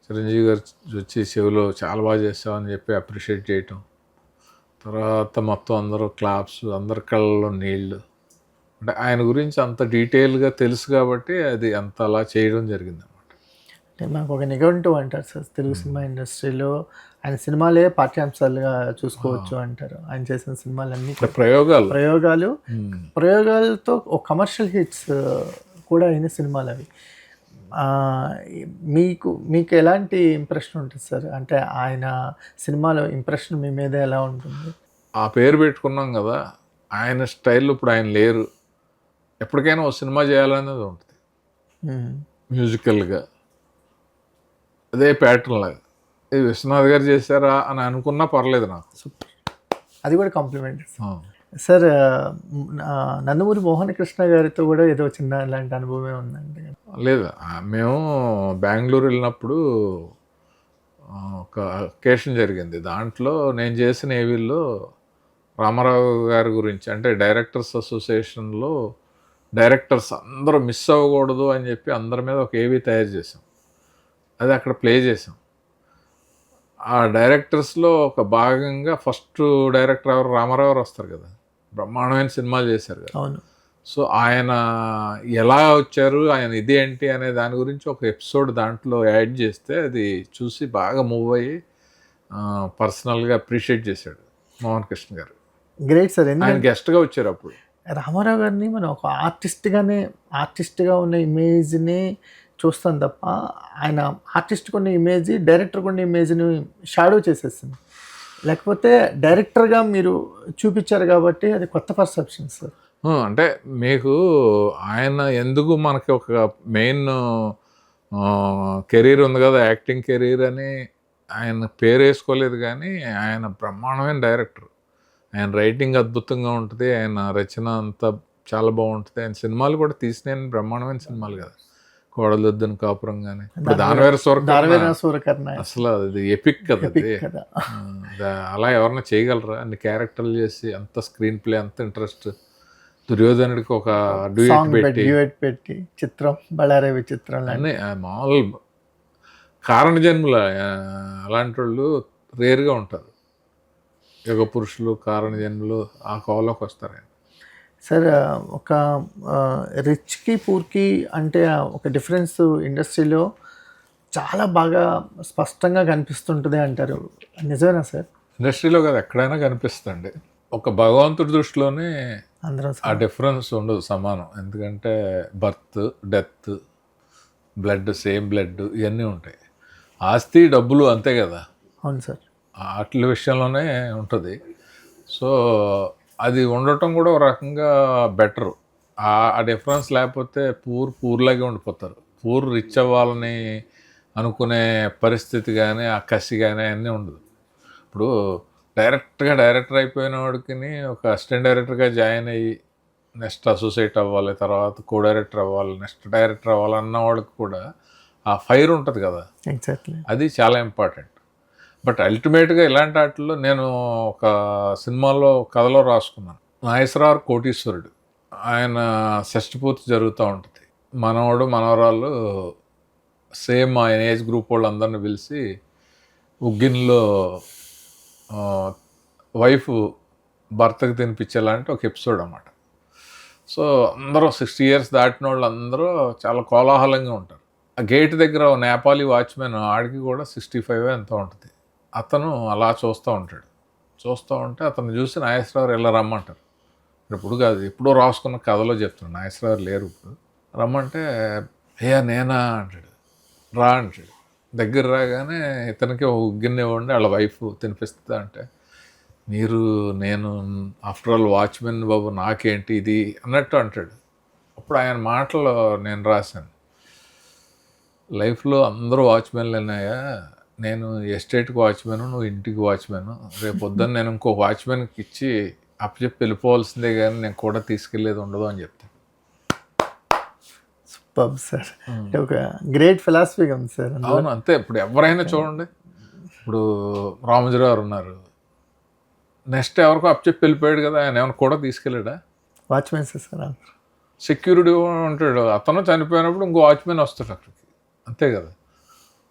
చిరంజీవి గారు వచ్చి చెవిలో చాలా బాగా చేసామని చెప్పి అప్రిషియేట్ చేయటం, తర్వాత మొత్తం అందరూ క్లాప్స్, అందరి కళ్ళలో నీళ్ళు, అంటే ఆయన గురించి అంత డీటెయిల్గా తెలుసు కాబట్టి అది అంత అలా చేయడం జరిగింది అనమాట. అంటే మాకు ఒక నిఘంటువు అంటారు సార్ తెలుగు సినిమా ఇండస్ట్రీలో, ఆయన సినిమాలే పాఠ్యాంశాలుగా చూసుకోవచ్చు అంటారు. ఆయన చేసిన సినిమాలన్నీ ప్రయోగాలతో ఒక కమర్షియల్ హిట్స్ కూడా అయిన సినిమాలు అవి. మీకు ఎలాంటి ఇంప్రెషన్ ఉంటుంది సార్? అంటే ఆయన సినిమాలో ఇంప్రెషన్ మీ మీద ఎలా ఉంటుంది? ఆ పేరు పెట్టుకున్నాం కదా, ఆయన స్టైల్లో ఇప్పుడు ఆయన లేరు, ఎప్పటికైనా ఒక సినిమా చేయాలనేది ఉంటుంది మ్యూజికల్గా, అదే ప్యాటర్న్ లాగా. ఇది విశ్వనాథ్ గారు చేశారా అని అనుకున్నా పర్లేదు నాకు. అది కూడా కాంప్లిమెంట్ సార్. నందమూరి మోహన్ కృష్ణ గారితో కూడా ఏదో చిన్న ఇలాంటి అనుభవమే ఉందండి? లేదు, మేము బెంగళూరు వెళ్ళినప్పుడు ఒక అకేషన్ జరిగింది. దాంట్లో నేను చేసిన ఏవీల్లో రామారావు గారి గురించి, అంటే డైరెక్టర్స్ అసోసియేషన్లో డైరెక్టర్స్ అందరూ మిస్ అవ్వకూడదు అని చెప్పి అందరి మీద ఒక ఏవీ తయారు చేసాం. అది అక్కడ ప్లే చేసాం. ఆ డైరెక్టర్స్లో ఒక భాగంగా ఫస్ట్ డైరెక్టర్ ఎవరు, రామారావు గారు వస్తారు కదా, బ్రహ్మాండమైన సినిమాలు చేశారు కదా. అవును. సో ఆయన ఎలా వచ్చారు, ఆయన ఇదేంటి అనే దాని గురించి ఒక ఎపిసోడ్ దాంట్లో యాడ్ చేస్తే అది చూసి బాగా మూవ్ అయ్యి పర్సనల్గా అప్రిషియేట్ చేశాడు మోహన్ కృష్ణ గారు. Great sir. ఆయన ఎందుకంటే గెస్ట్గా వచ్చారు అప్పుడు. రామారావు గారిని మనం ఒక ఆర్టిస్ట్గా ఉన్న ఇమేజ్ని చూస్తాం తప్ప ఆయన ఆర్టిస్ట్కి ఉన్న ఇమేజ్, డైరెక్టర్కి ఉన్న ఇమేజ్ని షాడో చేసేసింది. లేకపోతే డైరెక్టర్గా మీరు చూపించారు కాబట్టి అది కొత్త పర్సెప్షన్ సార్. అంటే మీకు ఆయన ఎందుకు మనకి ఒక మెయిన్ కెరీర్ ఉంది కదా, యాక్టింగ్ కెరీర్ అని ఆయన పేరు వేసుకోలేదు, కానీ ఆయన బ్రహ్మాండమైన డైరెక్టర్. ఆయన రైటింగ్ అద్భుతంగా ఉంటుంది, ఆయన రచన అంతా చాలా బాగుంటుంది. ఆయన సినిమాలు కూడా తీసిన బ్రహ్మాండమైన సినిమాలు కదా, కోడలొద్దని కాపురం కానీ, ఇప్పుడు దానవేర సూరకర్ణ అసలు అది ఎపిక్ కదా అది. కదా. అలా ఎవరన్నా చేయగలరా అన్ని క్యారెక్టర్లు చేసి, అంత స్క్రీన్ ప్లే, అంత ఇంట్రెస్ట్. దుర్యోధనుడికి ఒక డ్యూయట్ పెట్టి చిత్రం బళారే విచిత్రం అన్నీ మామూలు కారణ జన్ముల అలాంటి వాళ్ళు రేర్గా ఉంటారు. యుగ పురుషులు, కారణ జన్ములు ఆ కోవలోకి వస్తారు. సార్ ఒక రిచ్కి పూర్కి అంటే ఒక డిఫరెన్స్ ఇండస్ట్రీలో చాలా బాగా స్పష్టంగా కనిపిస్తుంటుంది అంటారు, నిజమేనా సార్? ఇండస్ట్రీలో కదా ఎక్కడైనా కనిపిస్తుంది. ఒక భగవంతుడి దృష్టిలోనే అందరూ ఆ డిఫరెన్స్ ఉండదు సమానం. ఎందుకంటే birth, death, blood, same blood ఇవన్నీ ఉంటాయి. ఆస్తి, డబ్బులు అంతే కదా. అవును సార్. వాటి విషయంలోనే ఉంటుంది. సో అది ఉండటం కూడా ఒక రకంగా బెటరు. ఆ డిఫరెన్స్ లేకపోతే పూర్లాగే ఉండిపోతారు. రిచ్ అవ్వాలని అనుకునే పరిస్థితి కానీ, ఆ కసి కానీ అన్నీ ఉండదు. ఇప్పుడు డైరెక్టర్ అయిపోయిన వాడికి ఒక అసిస్టెంట్ డైరెక్టర్గా జాయిన్ అయ్యి నెక్స్ట్ అసోసియేట్ అవ్వాలి, తర్వాత కో డైరెక్టర్ అవ్వాలి, నెక్స్ట్ డైరెక్టర్ అవ్వాలి అన్న వాడికి కూడా ఆ ఫైర్ ఉంటుంది కదా. ఎగ్జాక్ట్లీ. అది చాలా ఇంపార్టెంట్. బట్ అల్టిమేట్గా ఇలాంటి వాటిల్లో నేను ఒక సినిమాలో కథలో రాసుకున్నాను. నాగేశ్వరరావు కోటీశ్వరుడు, ఆయన షష్ఠపూర్తి జరుగుతూ ఉంటుంది. మనవడు మనవరాళ్ళు సేమ్ ఆయన ఏజ్ గ్రూప్ వాళ్ళందరినీ పిలిచి ఉగ్గిన్లో వైఫ్ భర్తకు తినిపించేలాంటి ఒక ఎపిసోడ్ అన్నమాట. సో అందరూ 60 years దాటిన వాళ్ళు అందరూ చాలా కోలాహలంగా ఉంటారు. ఆ గేట్ దగ్గర నేపాలీ వాచ్మెన్, ఆడికి కూడా 65 ఎంతో ఉంటుంది. అతను అలా చూస్తూ ఉంటాడు. చూస్తూ ఉంటే అతను చూసి నాగేశ్వరరావు ఇలా రమ్మంటారు. ఇప్పుడు కాదు, ఎప్పుడో రాసుకున్న కథలో చెప్తున్నాడు. నాగేశ్వరరావు లేరు ఇప్పుడు. రమ్మంటే అయ్యా నేనా అంటాడు. రా అంటాడు. దగ్గర రాగానే ఇతనికి ఒక గిన్నె ఇవ్వండి, వాళ్ళ వైఫ్ తినిపిస్తుందా అంటే, నేను ఆఫ్టర్ ఆల్ వాచ్మెన్ బాబు, నాకేంటి ఇది అన్నట్టు అంటాడు. అప్పుడు ఆయన మాటలు నేను రాశాను. లైఫ్లో అందరూ వాచ్మెన్లేనాయా, నేను ఎస్టేట్కి వాచ్మెన్, నువ్వు ఇంటికి వాచ్మెన్. రేపు పొద్దున్న నేను ఇంకో వాచ్మెన్కి ఇచ్చి అప్పచెప్పి వెళ్ళిపోవాల్సిందే, కానీ నేను కూడా తీసుకెళ్ళేది ఉండదు అని చెప్తాను. Super sir. అంటే ఒక గ్రేట్ ఫిలాసఫీ ఉంది సార్. అవును, అంతే. ఇప్పుడు ఎవరైనా చూడండి, ఇప్పుడు రామోజీరావు ఉన్నారు, నెక్స్ట్ ఎవరికో అప్పచెప్పి వెళ్ళిపోయాడు కదా, ఆయన ఏమైనా కూడా తీసుకెళ్ళాడా? Watchman sir. సెక్యూరిటీ ఉంటాడు, అతను చనిపోయినప్పుడు ఇంకో వాచ్మెన్ వస్తాడు అక్కడికి, అంతే కదా.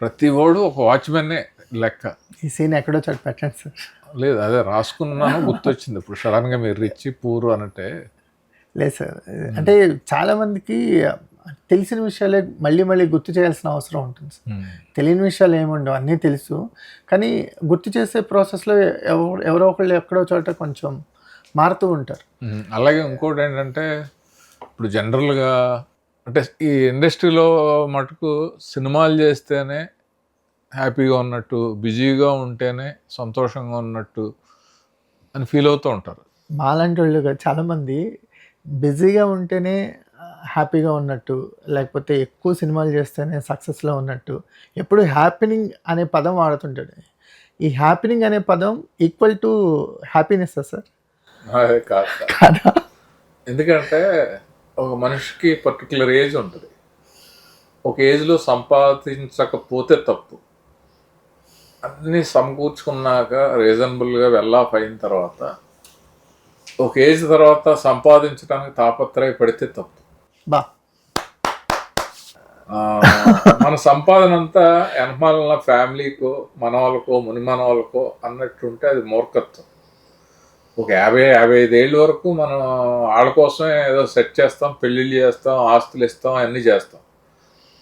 ప్రతి వాడు ఒక వాచ్మెన్నే లెక్క. ఈ సీన్ ఎక్కడో చోట పెట్టండి సార్. లేదు, అదే రాసుకున్నాను, గుర్తొచ్చింది ఇప్పుడు సడన్గా. మీరు రిచ్ పూర్ అనంటే లేదు సార్. అంటే చాలామందికి తెలిసిన విషయాలే మళ్ళీ గుర్తు చేయాల్సిన అవసరం ఉంటుంది సార్. తెలియని విషయాలు ఏముండవు, అన్నీ తెలుసు, కానీ గుర్తు చేసే ప్రాసెస్లో ఎవరో ఒకళ్ళు ఎక్కడో చోట కొంచెం మారుతూ ఉంటారు. అలాగే ఇంకోటి ఏంటంటే, ఇప్పుడు జనరల్గా అంటే ఈ ఇండస్ట్రీలో మటుకు సినిమాలు చేస్తేనే హ్యాపీగా ఉన్నట్టు, బిజీగా ఉంటేనే సంతోషంగా ఉన్నట్టు అని ఫీల్ అవుతూ ఉంటారు. మాలాంటి వాళ్ళు చాలామంది బిజీగా ఉంటేనే హ్యాపీగా ఉన్నట్టు, లేకపోతే ఎక్కువ సినిమాలు చేస్తేనే సక్సెస్లో ఉన్నట్టు, ఎప్పుడు హ్యాపీనింగ్ అనే పదం వాడుతుంటాడు. ఈ హ్యాపీనింగ్ అనే పదం ఈక్వల్ టు హ్యాపీనెస్ సార్? కాదా? ఎందుకంటే ఒక మనిషికి పర్టికులర్ ఏజ్ ఉంటుంది. ఒక ఏజ్లో సంపాదించకపోతే తప్పు. అన్నీ సమకూర్చుకున్నాక రీజనబుల్గా వెల్లాఫ్ అయిన తర్వాత ఒక ఏజ్ తర్వాత సంపాదించడానికి తాపత్రయ పడితే తప్పు. మన సంపాదన అంతా వెనకాల ఫ్యామిలీకో మన వాళ్ళకో ముని మన వాళ్ళకో అన్నట్టుంటే అది మూర్ఖత్వం. ఒక 55 ఏళ్ళ వరకు మనం వాళ్ళ కోసమే ఏదో సెట్ చేస్తాం, పెళ్ళిళ్ళు చేస్తాం, ఆస్తులు ఇస్తాం, అన్నీ చేస్తాం.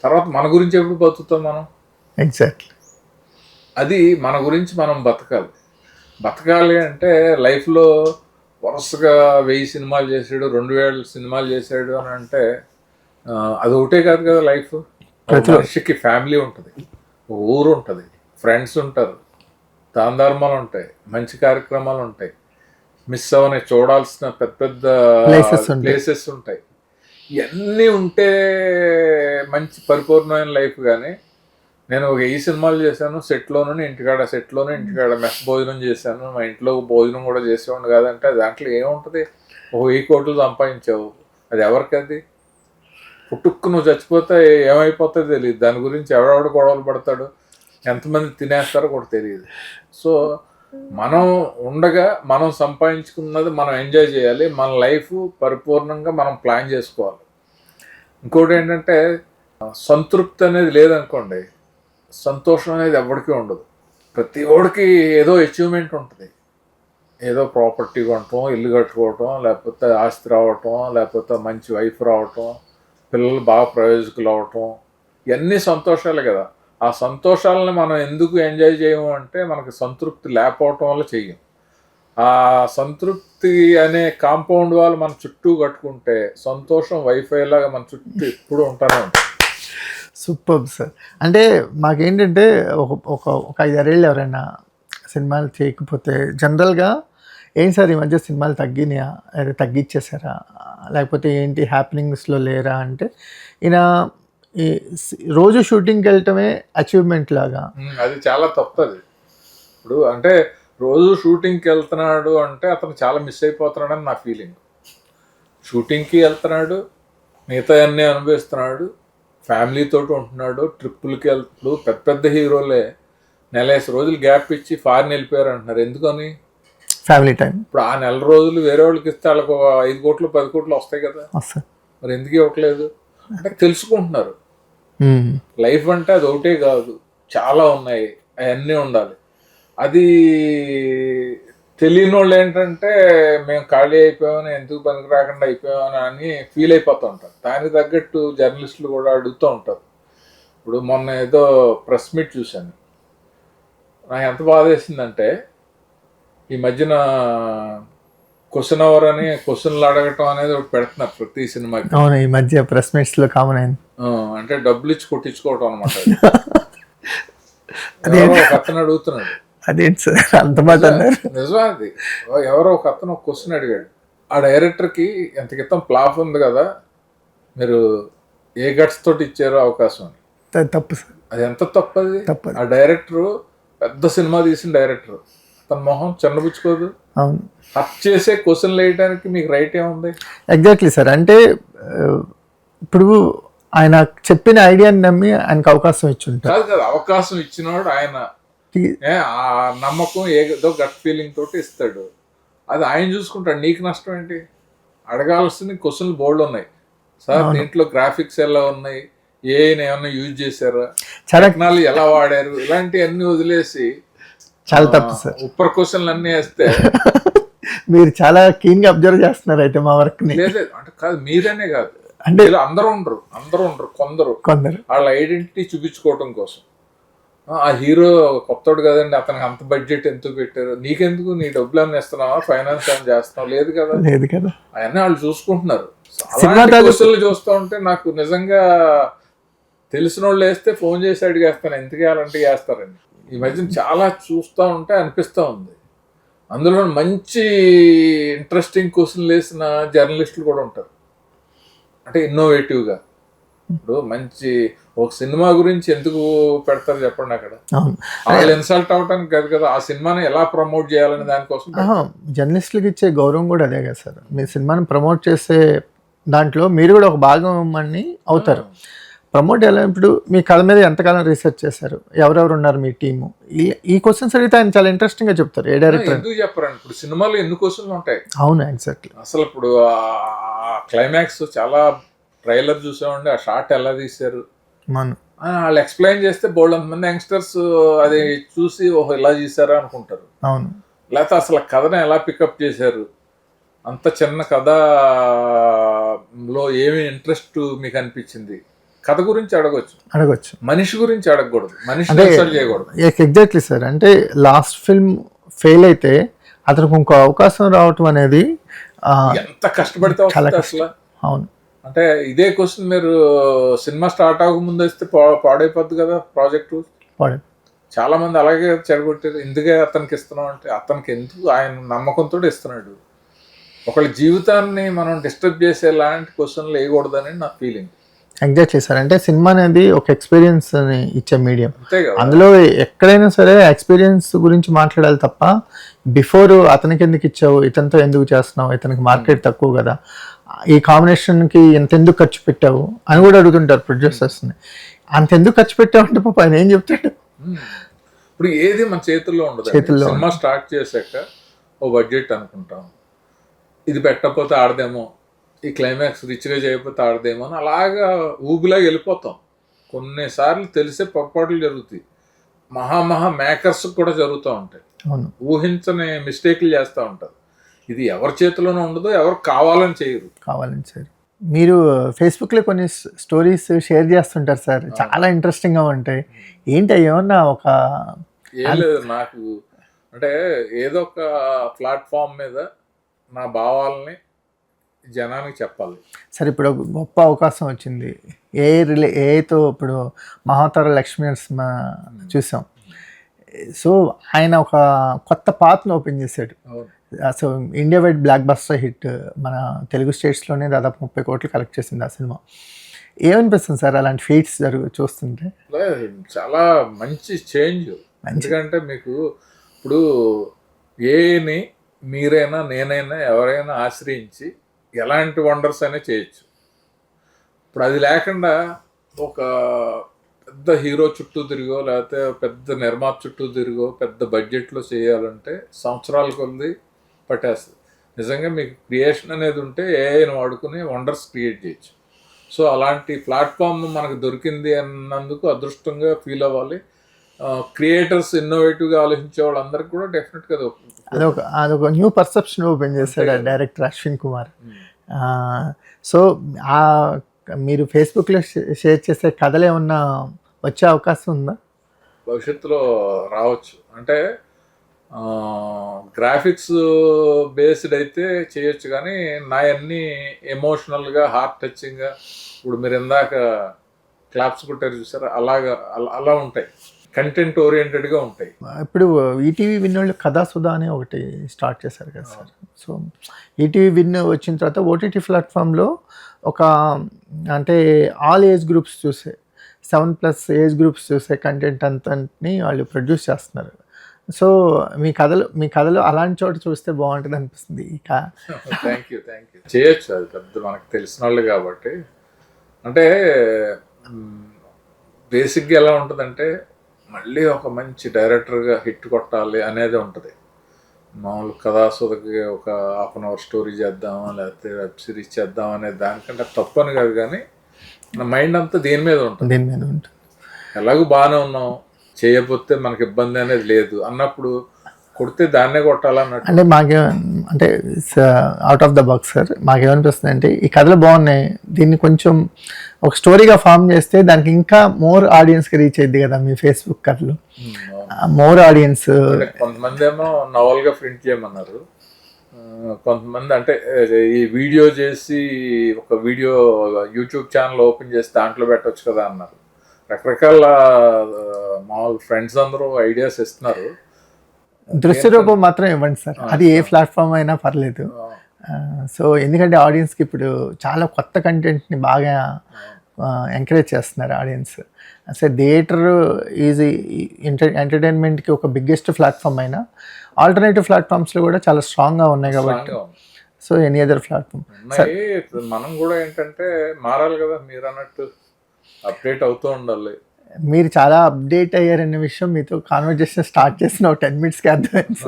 తర్వాత మన గురించి ఎప్పుడు బతుకుతాం మనం? ఎగ్జాక్ట్లీ. అది మన గురించి మనం బతకాలి అంటే లైఫ్లో వరుసగా 1000 సినిమాలు చేసాడు, 2000 సినిమాలు చేసాడు అని అంటే అది ఒకటే కాదు కదా లైఫ్. మనిషికి ఫ్యామిలీ ఉంటుంది, ఊరు ఉంటుంది, ఫ్రెండ్స్ ఉంటారు, దాన ధర్మాలు ఉంటాయి, మంచి కార్యక్రమాలు ఉంటాయి, మిస్ అవని చూడాల్సిన పెద్ద పెద్ద ప్లేసెస్ ఉంటాయి. ఇవన్నీ ఉంటే మంచి పరిపూర్ణమైన లైఫ్. కానీ నేను ఒక 1000 సినిమాలు చేశాను, సెట్లోనూ ఇంటికాడ మెస్ భోజనం చేశాను, మా ఇంట్లో భోజనం కూడా చేసేవాడిని కాదంటే దాంట్లో ఏముంటుంది? ఒక 1000 కోట్లు సంపాదించావు, అది ఎవరికి? అది పుట్టుక్కు నువ్వు చచ్చిపోతే ఏమైపోతుందో తెలియదు. దాని గురించి ఎవడెవడు గొడవలు పడతాడు, ఎంతమంది తినేస్తారో కూడా తెలియదు. సో మనం ఉండగా మనం సంపాదించుకున్నది మనం ఎంజాయ్ చేయాలి. మన లైఫ్ పరిపూర్ణంగా మనం ప్లాన్ చేసుకోవాలి. ఇంకోటి ఏంటంటే సంతృప్తి అనేది లేదనుకోండి, సంతోషం అనేది ఎవరికి ఉండదు. ప్రతి ఒడికి ఏదో అచీవ్మెంట్ ఉంటుంది. ఏదో ప్రాపర్టీ కొనటం, ఇల్లు కట్టుకోవటం, లేకపోతే ఆస్తి రావటం, లేకపోతే మంచి వైఫ్ రావటం, పిల్లలు బాగా ప్రయోజకులు అవటం, ఇవన్నీ సంతోషాలే కదా. ఆ సంతోషాలని మనం ఎందుకు ఎంజాయ్ చేయము అంటే మనకి సంతృప్తి లేకపోవటం వల్ల చెయ్యం. ఆ సంతృప్తి అనే కాంపౌండ్ వాళ్ళు మన చుట్టూ కట్టుకుంటే సంతోషం వైఫై లాగా మన చుట్టూ ఎప్పుడు ఉంటానే ఉంటుంది. Super sir. అంటే మాకేంటంటే ఒక 5-6 ఏళ్ళు ఎవరైనా సినిమాలు చేయకపోతే జనరల్గా ఏం సార్ ఈ మధ్య సినిమాలు తగ్గినాయా, లేదా తగ్గించేసారా, లేకపోతే ఏంటి హ్యాపెనింగ్స్లో లేరా అంటే ఈయన ఈ రోజు షూటింగ్కి వెళ్ళటమే అచీవ్మెంట్ లాగా. అది చాలా తప్పది. ఇప్పుడు అంటే రోజు షూటింగ్కి వెళ్తున్నాడు అంటే అతను చాలా మిస్ అయిపోతున్నాడని నా ఫీలింగ్. షూటింగ్కి వెళ్తున్నాడు, మిగతా అన్నీ అనుభవిస్తున్నాడు, ఫ్యామిలీతో ఉంటున్నాడు, ట్రిప్పులకి వెళ్తాడు. పెద్ద పెద్ద హీరోలే 4-5 రోజులు గ్యాప్ ఇచ్చి ఫారిన్ వెళ్ళిపోయారు అంటున్నారు. ఎందుకని? Family time. ఇప్పుడు ఆ 4 రోజులు వేరే వాళ్ళకి ఇస్తే వాళ్ళకు 5 కోట్లు 10 కోట్లు వస్తాయి కదా, మరి ఎందుకు ఇవ్వట్లేదు అంటే తెలుసుకుంటున్నారు. లైఫ్ అంటే అది ఒకటే కాదు, చాలా ఉన్నాయి, అవన్నీ ఉండాలి. అది తెలియని వాళ్ళు ఏంటంటే మేము ఖాళీ అయిపోయామని, ఎందుకు పనికి రాకుండా అయిపోయామని అని ఫీల్ అయిపోతూ ఉంటారు. దానికి తగ్గట్టు జర్నలిస్టులు కూడా అడుగుతూ ఉంటారు. ఇప్పుడు మొన్న ఏదో ప్రెస్ మీట్ చూశాను, నాకు ఎంత బాధ వేసిందంటే ఈ మధ్యన క్వశ్చన్ అవర్ అని క్వశ్చన్లు అడగటం అనేది ఒకటి పెడుతున్నారు ప్రతి సినిమాకి. అవును, ఈ మధ్య ప్రెస్ మీట్స్లో కామన్ అయింది. అంటే డబ్బులు ఇచ్చి కొట్టించుకోవటం అనమాట. ఒక అతను అడుగుతున్నాడు, అదేంటి సార్ అంత మాట అన్నారు? నిజమే. అది ఎవరో ఒక అతను ఒక క్వశ్చన్ అడిగాడు, ఆ డైరెక్టర్కి ఎంత క్రితం ప్లాఫ్ ఉంది కదా, మీరు ఏ గట్స్ తోటి ఇచ్చారో అవకాశం అని. తప్పు సార్, అది ఎంత తప్పది. ఆ డైరెక్టరు పెద్ద సినిమా తీసిన డైరెక్టర్, తన మొహం చిన్నబుచ్చుకోదు. అవును, హర్ట్ చేసే క్వశ్చన్లు వేయడానికి మీకు రైట్ ఏముంది? Exactly sir. అంటే ఇప్పుడు ఆయన చెప్పిన ఐడియాని నమ్మి ఆయనకు అవకాశం ఇచ్చుంటారు. కాదు కదా, అవకాశం ఇచ్చినవాడు ఆయన ఆ నమ్మకం ఏదో గట్ ఫీలింగ్ తోటి ఇస్తాడు, అది ఆయన చూసుకుంటాడు. నీకు నష్టం ఏంటి? అడగాల్సిన క్వశ్చన్లు బోల్డ్ ఉన్నాయి సార్. దీంట్లో గ్రాఫిక్స్ ఎలా ఉన్నాయి, ఏమైనా యూజ్ చేశారా, టెక్నాలజీ ఎలా వాడారు, ఇలాంటివన్నీ వదిలేసి చాలా తప్పు సార్. ఉప్పర్ క్వశ్చన్లు అన్నీ వేస్తే మీరు చాలా కీన్ గా అబ్జర్వ్ చేస్తున్నారు అయితే మా వర్క్ ని. లేదు అంటే కాదు, మీరనే కాదు, అంటే అందరూ ఉండరు, కొందరు వాళ్ళ ఐడెంటిటీ చూపించుకోవటం కోసం. ఆ హీరో కొత్తోడు కదండి, అతనికి అంత బడ్జెట్ ఎందుకు పెట్టారు, నీకెందుకు, నీ డబ్బులు అన్నీ ఇస్తున్నావా, ఫైనాన్స్ ఏమైనా చేస్తున్నావు, లేదు కదా. అవన్నీ వాళ్ళు చూసుకుంటున్నారు. క్వశ్చన్లు చూస్తూ ఉంటే నాకు నిజంగా తెలిసిన వాళ్ళు వేస్తే ఫోన్ చేసి అడిగేస్తాను, ఎందుకు వేయాలంటే వేస్తారండి. ఈ మధ్యన చాలా చూస్తూ ఉంటే అనిపిస్తూ ఉంది. అందులో మంచి ఇంట్రెస్టింగ్ క్వశ్చన్లు వేసిన జర్నలిస్టులు కూడా ఉంటారు, అంటే ఇన్నోవేటివ్గా. ఇప్పుడు మంచి ఒక సినిమా గురించి ఎందుకు పెడతారు చెప్పండి, అక్కడ వాళ్ళు ఇన్సల్ట్ అవడానికి కాదు కదా, ఆ సినిమాని ఎలా ప్రమోట్ చేయాలని దానికోసం. జర్నలిస్టులకు ఇచ్చే గౌరవం కూడా అదే కదా సార్. మీ సినిమాని ప్రమోట్ చేసే దాంట్లో మీరు కూడా ఒక భాగం అని అవుతారు. ప్రమోట్ ఎలా, ఇప్పుడు మీ కథ మీద ఎంతకాలం రీసెర్చ్ చేశారు, ఎవరెవరు ఉన్నారు మీ టీము, ఈ క్వశ్చన్స్ అడిగితే ఆయన చాలా ఇంట్రెస్టింగ్ గా చెప్తారు. ఏ డైరెక్టర్ ఎందుకు చెప్పరండి, ఇప్పుడు సినిమాలో ఎన్ని క్వశ్చన్లు ఉంటాయి. అవును, ఎగ్జాక్ట్లీ. అసలు ఇప్పుడు క్లైమాక్స్ చాలా ట్రైలర్ చూసామండి, ఆ షార్ట్ ఎలా తీశారు, మనం వాళ్ళు ఎక్స్ప్లెయిన్ చేస్తే బోల్డ్ అంతమంది యంగ్స్టర్స్ అది చూసి ఓహో ఇలా చేశారా అనుకుంటారు. అవును, లేకపోతే అసలు కథను ఎలా పికప్ చేశారు, అంత చిన్న కథలో ఏమి ఇంట్రెస్ట్ మీకు అనిపించింది, కథ గురించి అడగొచ్చు, మనిషి గురించి అడగకూడదు, మనిషి చేయకూడదు. Exactly sir. అంటే లాస్ట్ ఫిల్మ్ ఫెయిల్ అయితే అతనికి ఇంకో అవకాశం రావటం అనేది ఎంత కష్టపడితే అసలు. అవును, అంటే ఇదే క్వశ్చన్ మీరు సినిమా స్టార్ట్ అవ్వకముందు వస్తే పాడైపోద్ది కదా ప్రాజెక్టు. చాలా మంది అలాగే చెడగొట్టారు. ఎందుకే అతనికి ఇస్తున్నాం అంటే, అతనికి ఎందుకు, ఆయన నమ్మకంతో ఇస్తున్నాడు. ఒకళ్ళ జీవితాన్ని మనం డిస్టర్బ్ చేసేలాంటి క్వశ్చన్లు వేయకూడదని నా ఫీలింగ్. Exactly sir. అంటే సినిమా అనేది ఒక ఎక్స్పీరియన్స్ అని ఇచ్చే మీడియం. అంతే కదా, అందులో ఎక్కడైనా సరే ఎక్స్పీరియన్స్ గురించి మాట్లాడాలి తప్ప బిఫోర్ అతనికి ఎందుకు ఇచ్చావు, ఇతనితో ఎందుకు చేస్తున్నావు, ఇతనికి మార్కెట్ తక్కువ కదా, ఈ కాంబినేషన్కి ఎందుకు ఖర్చు పెట్టావు అని కూడా అడుగుతుంటారు ప్రొడ్యూసర్స్ని. అంతెందుకు ఖర్చు పెట్టావు అంటే పాప ఆయన ఏం చెప్తాడు. ఇప్పుడు ఏది మన చేతుల్లో ఉండదు. సినిమా స్టార్ట్ చేశాక ఓ బడ్జెట్ అనుకుంటాం, ఇది పెట్టకపోతే ఆడదేమో, ఈ క్లైమాక్స్ రిచ్గా చేయకపోతే ఆడదేమో అని అలాగా ఊబిలాగా వెళ్ళిపోతాం. కొన్నిసార్లు తెలిసే పొరపాట్లు జరుగుతాయి. మహా మేకర్స్ కూడా జరుగుతూ ఉంటాయి. ఊహించని మిస్టేక్లు చేస్తూ ఉంటారు. ఇది ఎవరి చేతిలోనూ ఉండదు, ఎవరు కావాలని చేయరు. మీరు ఫేస్బుక్లో కొన్ని స్టోరీస్ షేర్ చేస్తుంటారు సార్, చాలా ఇంట్రెస్టింగ్గా ఉంటాయి. ఏంటి ఏమన్నా ఒక ఏం లేదు, నాకు అంటే ఏదో ఒక ప్లాట్ఫామ్ మీద నా భావాలని జనానికి చెప్పాలి సార్. ఇప్పుడు గొప్ప అవకాశం వచ్చింది ఏతో, ఇప్పుడు మహాతర లక్ష్మీ నరసింహ చూసాం. సో ఆయన ఒక కొత్త పాత్ను ఓపెన్ చేశాడు. So India wide block buster hit, మన తెలుగు స్టేట్స్లోనే దాదాపు 30 కోట్లు కలెక్ట్ చేసింది ఆ సినిమా. ఏమనిపిస్తుంది సార్ అలాంటి ఫీట్స్ చూస్తుంటే? చాలా మంచి చేంజ్. ఎందుకంటే మీకు ఇప్పుడు ఏని మీరైనా నేనైనా ఎవరైనా ఆశ్రయించి ఎలాంటి వండర్స్ అయినా చేయొచ్చు. ఇప్పుడు అది లేకుండా ఒక పెద్ద హీరో చుట్టూ తిరిగో, లేకపోతే పెద్ద నిర్మాత చుట్టూ తిరిగో, పెద్ద బడ్జెట్లో చేయాలంటే సంవత్సరాల కొద్ది పట్టేస్తుంది. నిజంగా మీకు క్రియేషన్ అనేది ఉంటే ఏఐని వాడుకుని వండర్స్ క్రియేట్ చేయొచ్చు. సో అలాంటి ప్లాట్ఫామ్ మనకు దొరికింది అన్నందుకు అదృష్టంగా ఫీల్ అవ్వాలి. క్రియేటర్స్ ఇన్నోవేటివ్గా ఆలోచించే వాళ్ళందరికీ కూడా డెఫినెట్గా అదొక న్యూ పర్సెప్షన్ ఓపెన్ చేశాడు డైరెక్టర్ అశ్విన్ కుమార్. సో మీరు ఫేస్బుక్లో షేర్ చేసే కథలు ఏమన్నా వచ్చే అవకాశం ఉందా? భవిష్యత్తులో రావచ్చు. అంటే గ్రాఫిక్స్ బేస్డ్ అయితే చేయొచ్చు, కానీ నా అన్నీ ఎమోషనల్గా హార్ట్ టచింగ్గా, ఇప్పుడు మీరు ఇందాక క్లాప్స్ కొట్టారు చూసారా, అలా ఉంటాయి. కంటెంట్ ఓరియంటెడ్గా ఉంటాయి. ఇప్పుడు ఈటీవీ విన్ వాళ్ళు కథాసుధా అని ఒకటి స్టార్ట్ చేశారు కదా సార్. సో ఈటీవీ విన్ వచ్చిన తర్వాత ఓటీటీ ప్లాట్ఫామ్లో ఒక అంటే ఆల్ ఏజ్ గ్రూప్స్ చూసే 7+ ఏజ్ గ్రూప్స్ చూసే కంటెంట్ అంతని వాళ్ళు ప్రొడ్యూస్ చేస్తున్నారు. సో మీ కథలో అలాంటి చోట చూస్తే బాగుంటుంది అనిపిస్తుంది. థ్యాంక్ యూ చేయొచ్చు, అది పెద్ద మనకు తెలిసిన వాళ్ళు కాబట్టి. అంటే బేసిక్గా ఎలా ఉంటుందంటే, మళ్ళీ ఒక మంచి డైరెక్టర్గా హిట్ కొట్టాలి అనేది ఉంటుంది. మామూలు కథాసుధకి ఒక 1/2 అవర్ స్టోరీ చేద్దామా, లేకపోతే వెబ్ సిరీస్ చేద్దాం అనే దానికంటే తప్పని కాదు, కానీ నా మైండ్ అంతా దీని మీద ఉంటుంది. ఎలాగూ బాగానే ఉన్నాం, చేయకపోతే మనకి ఇబ్బంది అనేది లేదు అన్నప్పుడు కొడితే దాన్నే కొట్టాలన్నట్టు. అంటే అంటే out of the box sir, మాకేమనిపిస్తుంది అంటే ఈ కథలు బాగున్నాయి, దీన్ని కొంచెం ఒక స్టోరీగా ఫామ్ చేస్తే దానికి ఇంకా మోర్ ఆడియన్స్కి రీచ్ అయ్యింది కదా మీ ఫేస్బుక్ కథలు. మోర్ ఆడియన్స్ కొంతమంది ఏమో నవల్గా ప్రింట్ చేయమన్నారు, కొంతమంది అంటే ఈ వీడియో చేసి ఒక వీడియో యూట్యూబ్ ఛానల్ ఓపెన్ చేసి దాంట్లో పెట్టవచ్చు కదా అన్నారు. రకరకాల మామూలు ఫ్రెండ్స్ అందరూ ఐడియాస్ ఇస్తున్నారు. దృశ్య రూపం మాత్రం ఇవ్వండి సార్, అది ఏ ప్లాట్ఫామ్ అయినా పర్లేదు. సో ఎందుకంటే ఆడియన్స్కి ఇప్పుడు చాలా కొత్త కంటెంట్ని బాగా ఎంకరేజ్ చేస్తున్నారు ఆడియన్స్. అసలు థియేటర్ ఈజ్ ఎంటర్టైన్మెంట్కి ఒక బిగ్గెస్ట్ ప్లాట్ఫామ్ అయినా ఆల్టర్నేటివ్ ప్లాట్ఫామ్స్లో కూడా చాలా స్ట్రాంగ్గా ఉన్నాయి కాబట్టి. సో ఎనీ అదర్ ప్లాట్ఫామ్ మనం కూడా ఏంటంటే మారాలి కదా, మీరు అన్నట్టు అప్డేట్ అవుతూ ఉండాలి. మీరు చాలా అప్డేట్ అయ్యారనే విషయం మీతో కాన్వర్జేషన్ స్టార్ట్ చేసిన ఒక 10 minutesకి అర్థమైంది.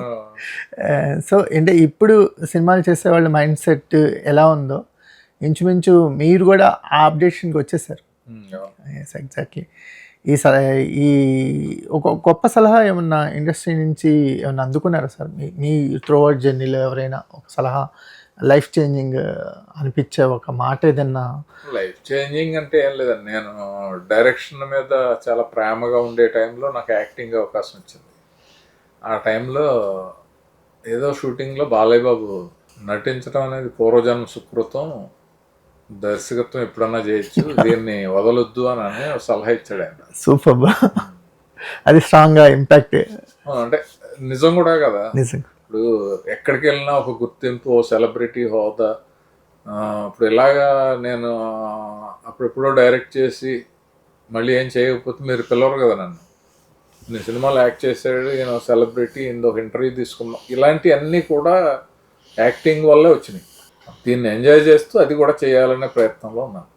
సో అంటే ఇప్పుడు సినిమాలు చేసే వాళ్ళ మైండ్ సెట్ ఎలా ఉందో ఇంచుమించు మీరు కూడా ఆ అప్డేషన్కి వచ్చేసారు. Yes exactly. ఈ ఒక గొప్ప సలహా ఏమన్నా ఇండస్ట్రీ నుంచి ఏమన్నా అందుకున్నారా సార్? మీ త్రూఅవుట్ జర్నీలో ఎవరైనా ఒక సలహా లైఫ్ చేంజింగ్ అనిపించే ఒక మాట ఏదన్నా? లైఫ్ చేంజింగ్ అంటే ఏం లేదండి, నేను డైరెక్షన్ మీద చాలా ప్రేమగా ఉండే టైంలో నాకు యాక్టింగ్ అవకాశం వచ్చింది. ఆ టైంలో ఏదో షూటింగ్లో బాలయ్య బాబు నటించడం అనేది పూర్వజన్మ సుకృతం, దర్శకత్వం ఎప్పుడన్నా చేయొచ్చు, దీన్ని వదలొద్దు అని ఒక సలహా ఇచ్చాడు ఆయన. సూపర్ బా, అది స్ట్రాంగ్గా ఇంపాక్ట్. అంటే నిజం కూడా కదా. నిజం. ఇప్పుడు ఎక్కడికి వెళ్ళినా ఒక గుర్తింపు, ఓ సెలబ్రిటీ హోదా. ఇప్పుడు ఇలాగా నేను అప్పుడెప్పుడో డైరెక్ట్ చేసి మళ్ళీ ఏం చేయకపోతే మీరు పిలవరు కదా నన్ను. నేను సినిమాలో యాక్ట్ చేసాడు, నేను సెలబ్రిటీ, ఇంకొక ఇంటర్వ్యూ తీసుకున్నాం, ఇలాంటివన్నీ కూడా యాక్టింగ్ వల్లే వచ్చినాయి. దీన్ని ఎంజాయ్ చేస్తూ అది కూడా చేయాలనే ప్రయత్నంలో ఉన్నాను.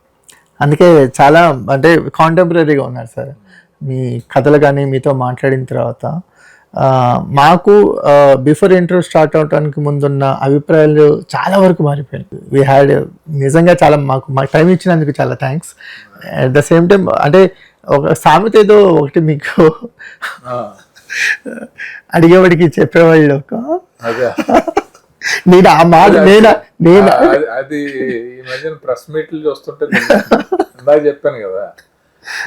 అందుకే చాలా అంటే కాంటెంపరీగా ఉన్నారు సార్. మీ కథలు కానీ మీతో మాట్లాడిన తర్వాత మాకు బిఫోర్ ఇంటర్వ్యూ స్టార్ట్ అవడానికి ముందున్న అభిప్రాయాలు చాలా వరకు మారిపోయాయి. వీ హ్యాడ్ నిజంగా చాలా మాకు టైం ఇచ్చినందుకు చాలా thanks. At the same time అంటే ఒక సామెత ఏదో ఒకటి మీకు అడిగేవాడికి చెప్పేవాళ్ళు ఒక నేను ఆ మాట నేను అది ఈ మధ్యన ప్రెస్ మీట్లు చూస్తుంటే ఇందాక చెప్పాను కదా,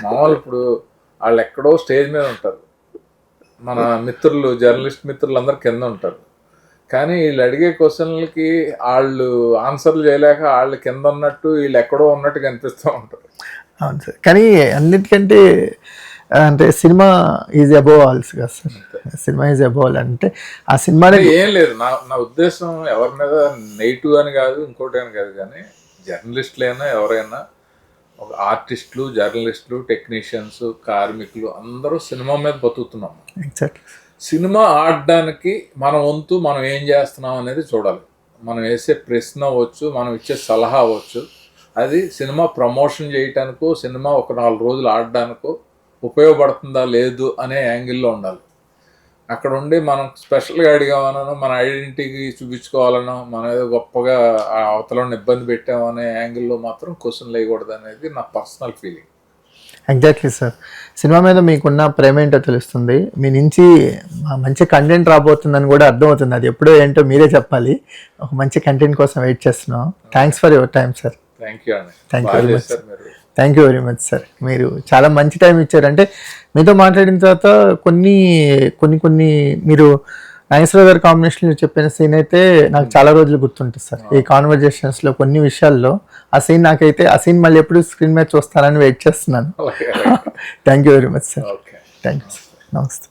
మామూలు ఇప్పుడు వాళ్ళు ఎక్కడో స్టేజ్ మీద ఉంటారు, మన మిత్రులు జర్నలిస్ట్ మిత్రులు అందరు కింద ఉంటారు, కానీ వీళ్ళు అడిగే క్వశ్చన్లకి వాళ్ళు ఆన్సర్లు చేయలేక వాళ్ళు కింద ఉన్నట్టు వీళ్ళు ఎక్కడో ఉన్నట్టు కనిపిస్తూ ఉంటారు. అవును సార్, కానీ అన్నిటికంటే అంటే సినిమా ఈజ్ అబోవ్ ఆల్స్ కదా సార్. సినిమా ఈజ్ అబోవ్ అంటే ఆ సినిమా ఏం లేదు. నా ఉద్దేశం ఎవరి మీద నెగిటివ్ అని కాదు, ఇంకోటి అని కాదు, కానీ జర్నలిస్టులైనా ఎవరైనా ఒక ఆర్టిస్టులు, జర్నలిస్టులు, టెక్నీషియన్స్, కార్మికులు అందరూ సినిమా మీద బతుకుతున్నాం. సినిమా ఆడడానికి మన వంతు మనం ఏం చేస్తున్నాం అనేది చూడాలి. మనం వేసే ప్రశ్న అవ్వచ్చు, మనం ఇచ్చే సలహా అవ్వచ్చు, అది సినిమా ప్రమోషన్ చేయటానికో, సినిమా ఒక 4 రోజులు ఆడడానికో ఉపయోగపడుతుందా లేదు అనే యాంగిల్లో ఉండాలి. అక్కడ ఉండి మనం స్పెషల్గా అడిగామనో, మన ఐడెంటిటీ చూపించుకోవాలనో, మనం ఏదో గొప్పగా ఆ అవతలను ఇబ్బంది పెట్టామనే యాంగిల్లో మాత్రం క్వశ్చన్లు వేయకూడదు అనేది నా personal feeling. Exactly sir. Cinema మీద మీకున్న ప్రేమ ఏంటో తెలుస్తుంది, మీ నుంచి మంచి కంటెంట్ రాబోతుందని కూడా అర్థమవుతుంది. అది ఎప్పుడో ఏంటో మీరే చెప్పాలి. ఒక మంచి కంటెంట్ కోసం వెయిట్ చేస్తున్నాం. Thanks for your time sir. Thank you అండి. Thank you very much sir. Thank you very much sir. మీరు చాలా మంచి టైం ఇచ్చారు. అంటే మీతో మాట్లాడిన తర్వాత కొన్ని మీరు నాగేశ్వరరావు గారి కాంబినేషన్లో చెప్పిన సీన్ అయితే నాకు చాలా రోజులు గుర్తుంటుంది సార్. ఈ కాన్వర్జేషన్స్లో కొన్ని విషయాల్లో ఆ సీన్ నాకైతే ఆ సీన్ మళ్ళీ ఎప్పుడు స్క్రీన్ మీద చూస్తానని వెయిట్ చేస్తున్నాను. Thank you very much sir. Thank you sir. నమస్తే.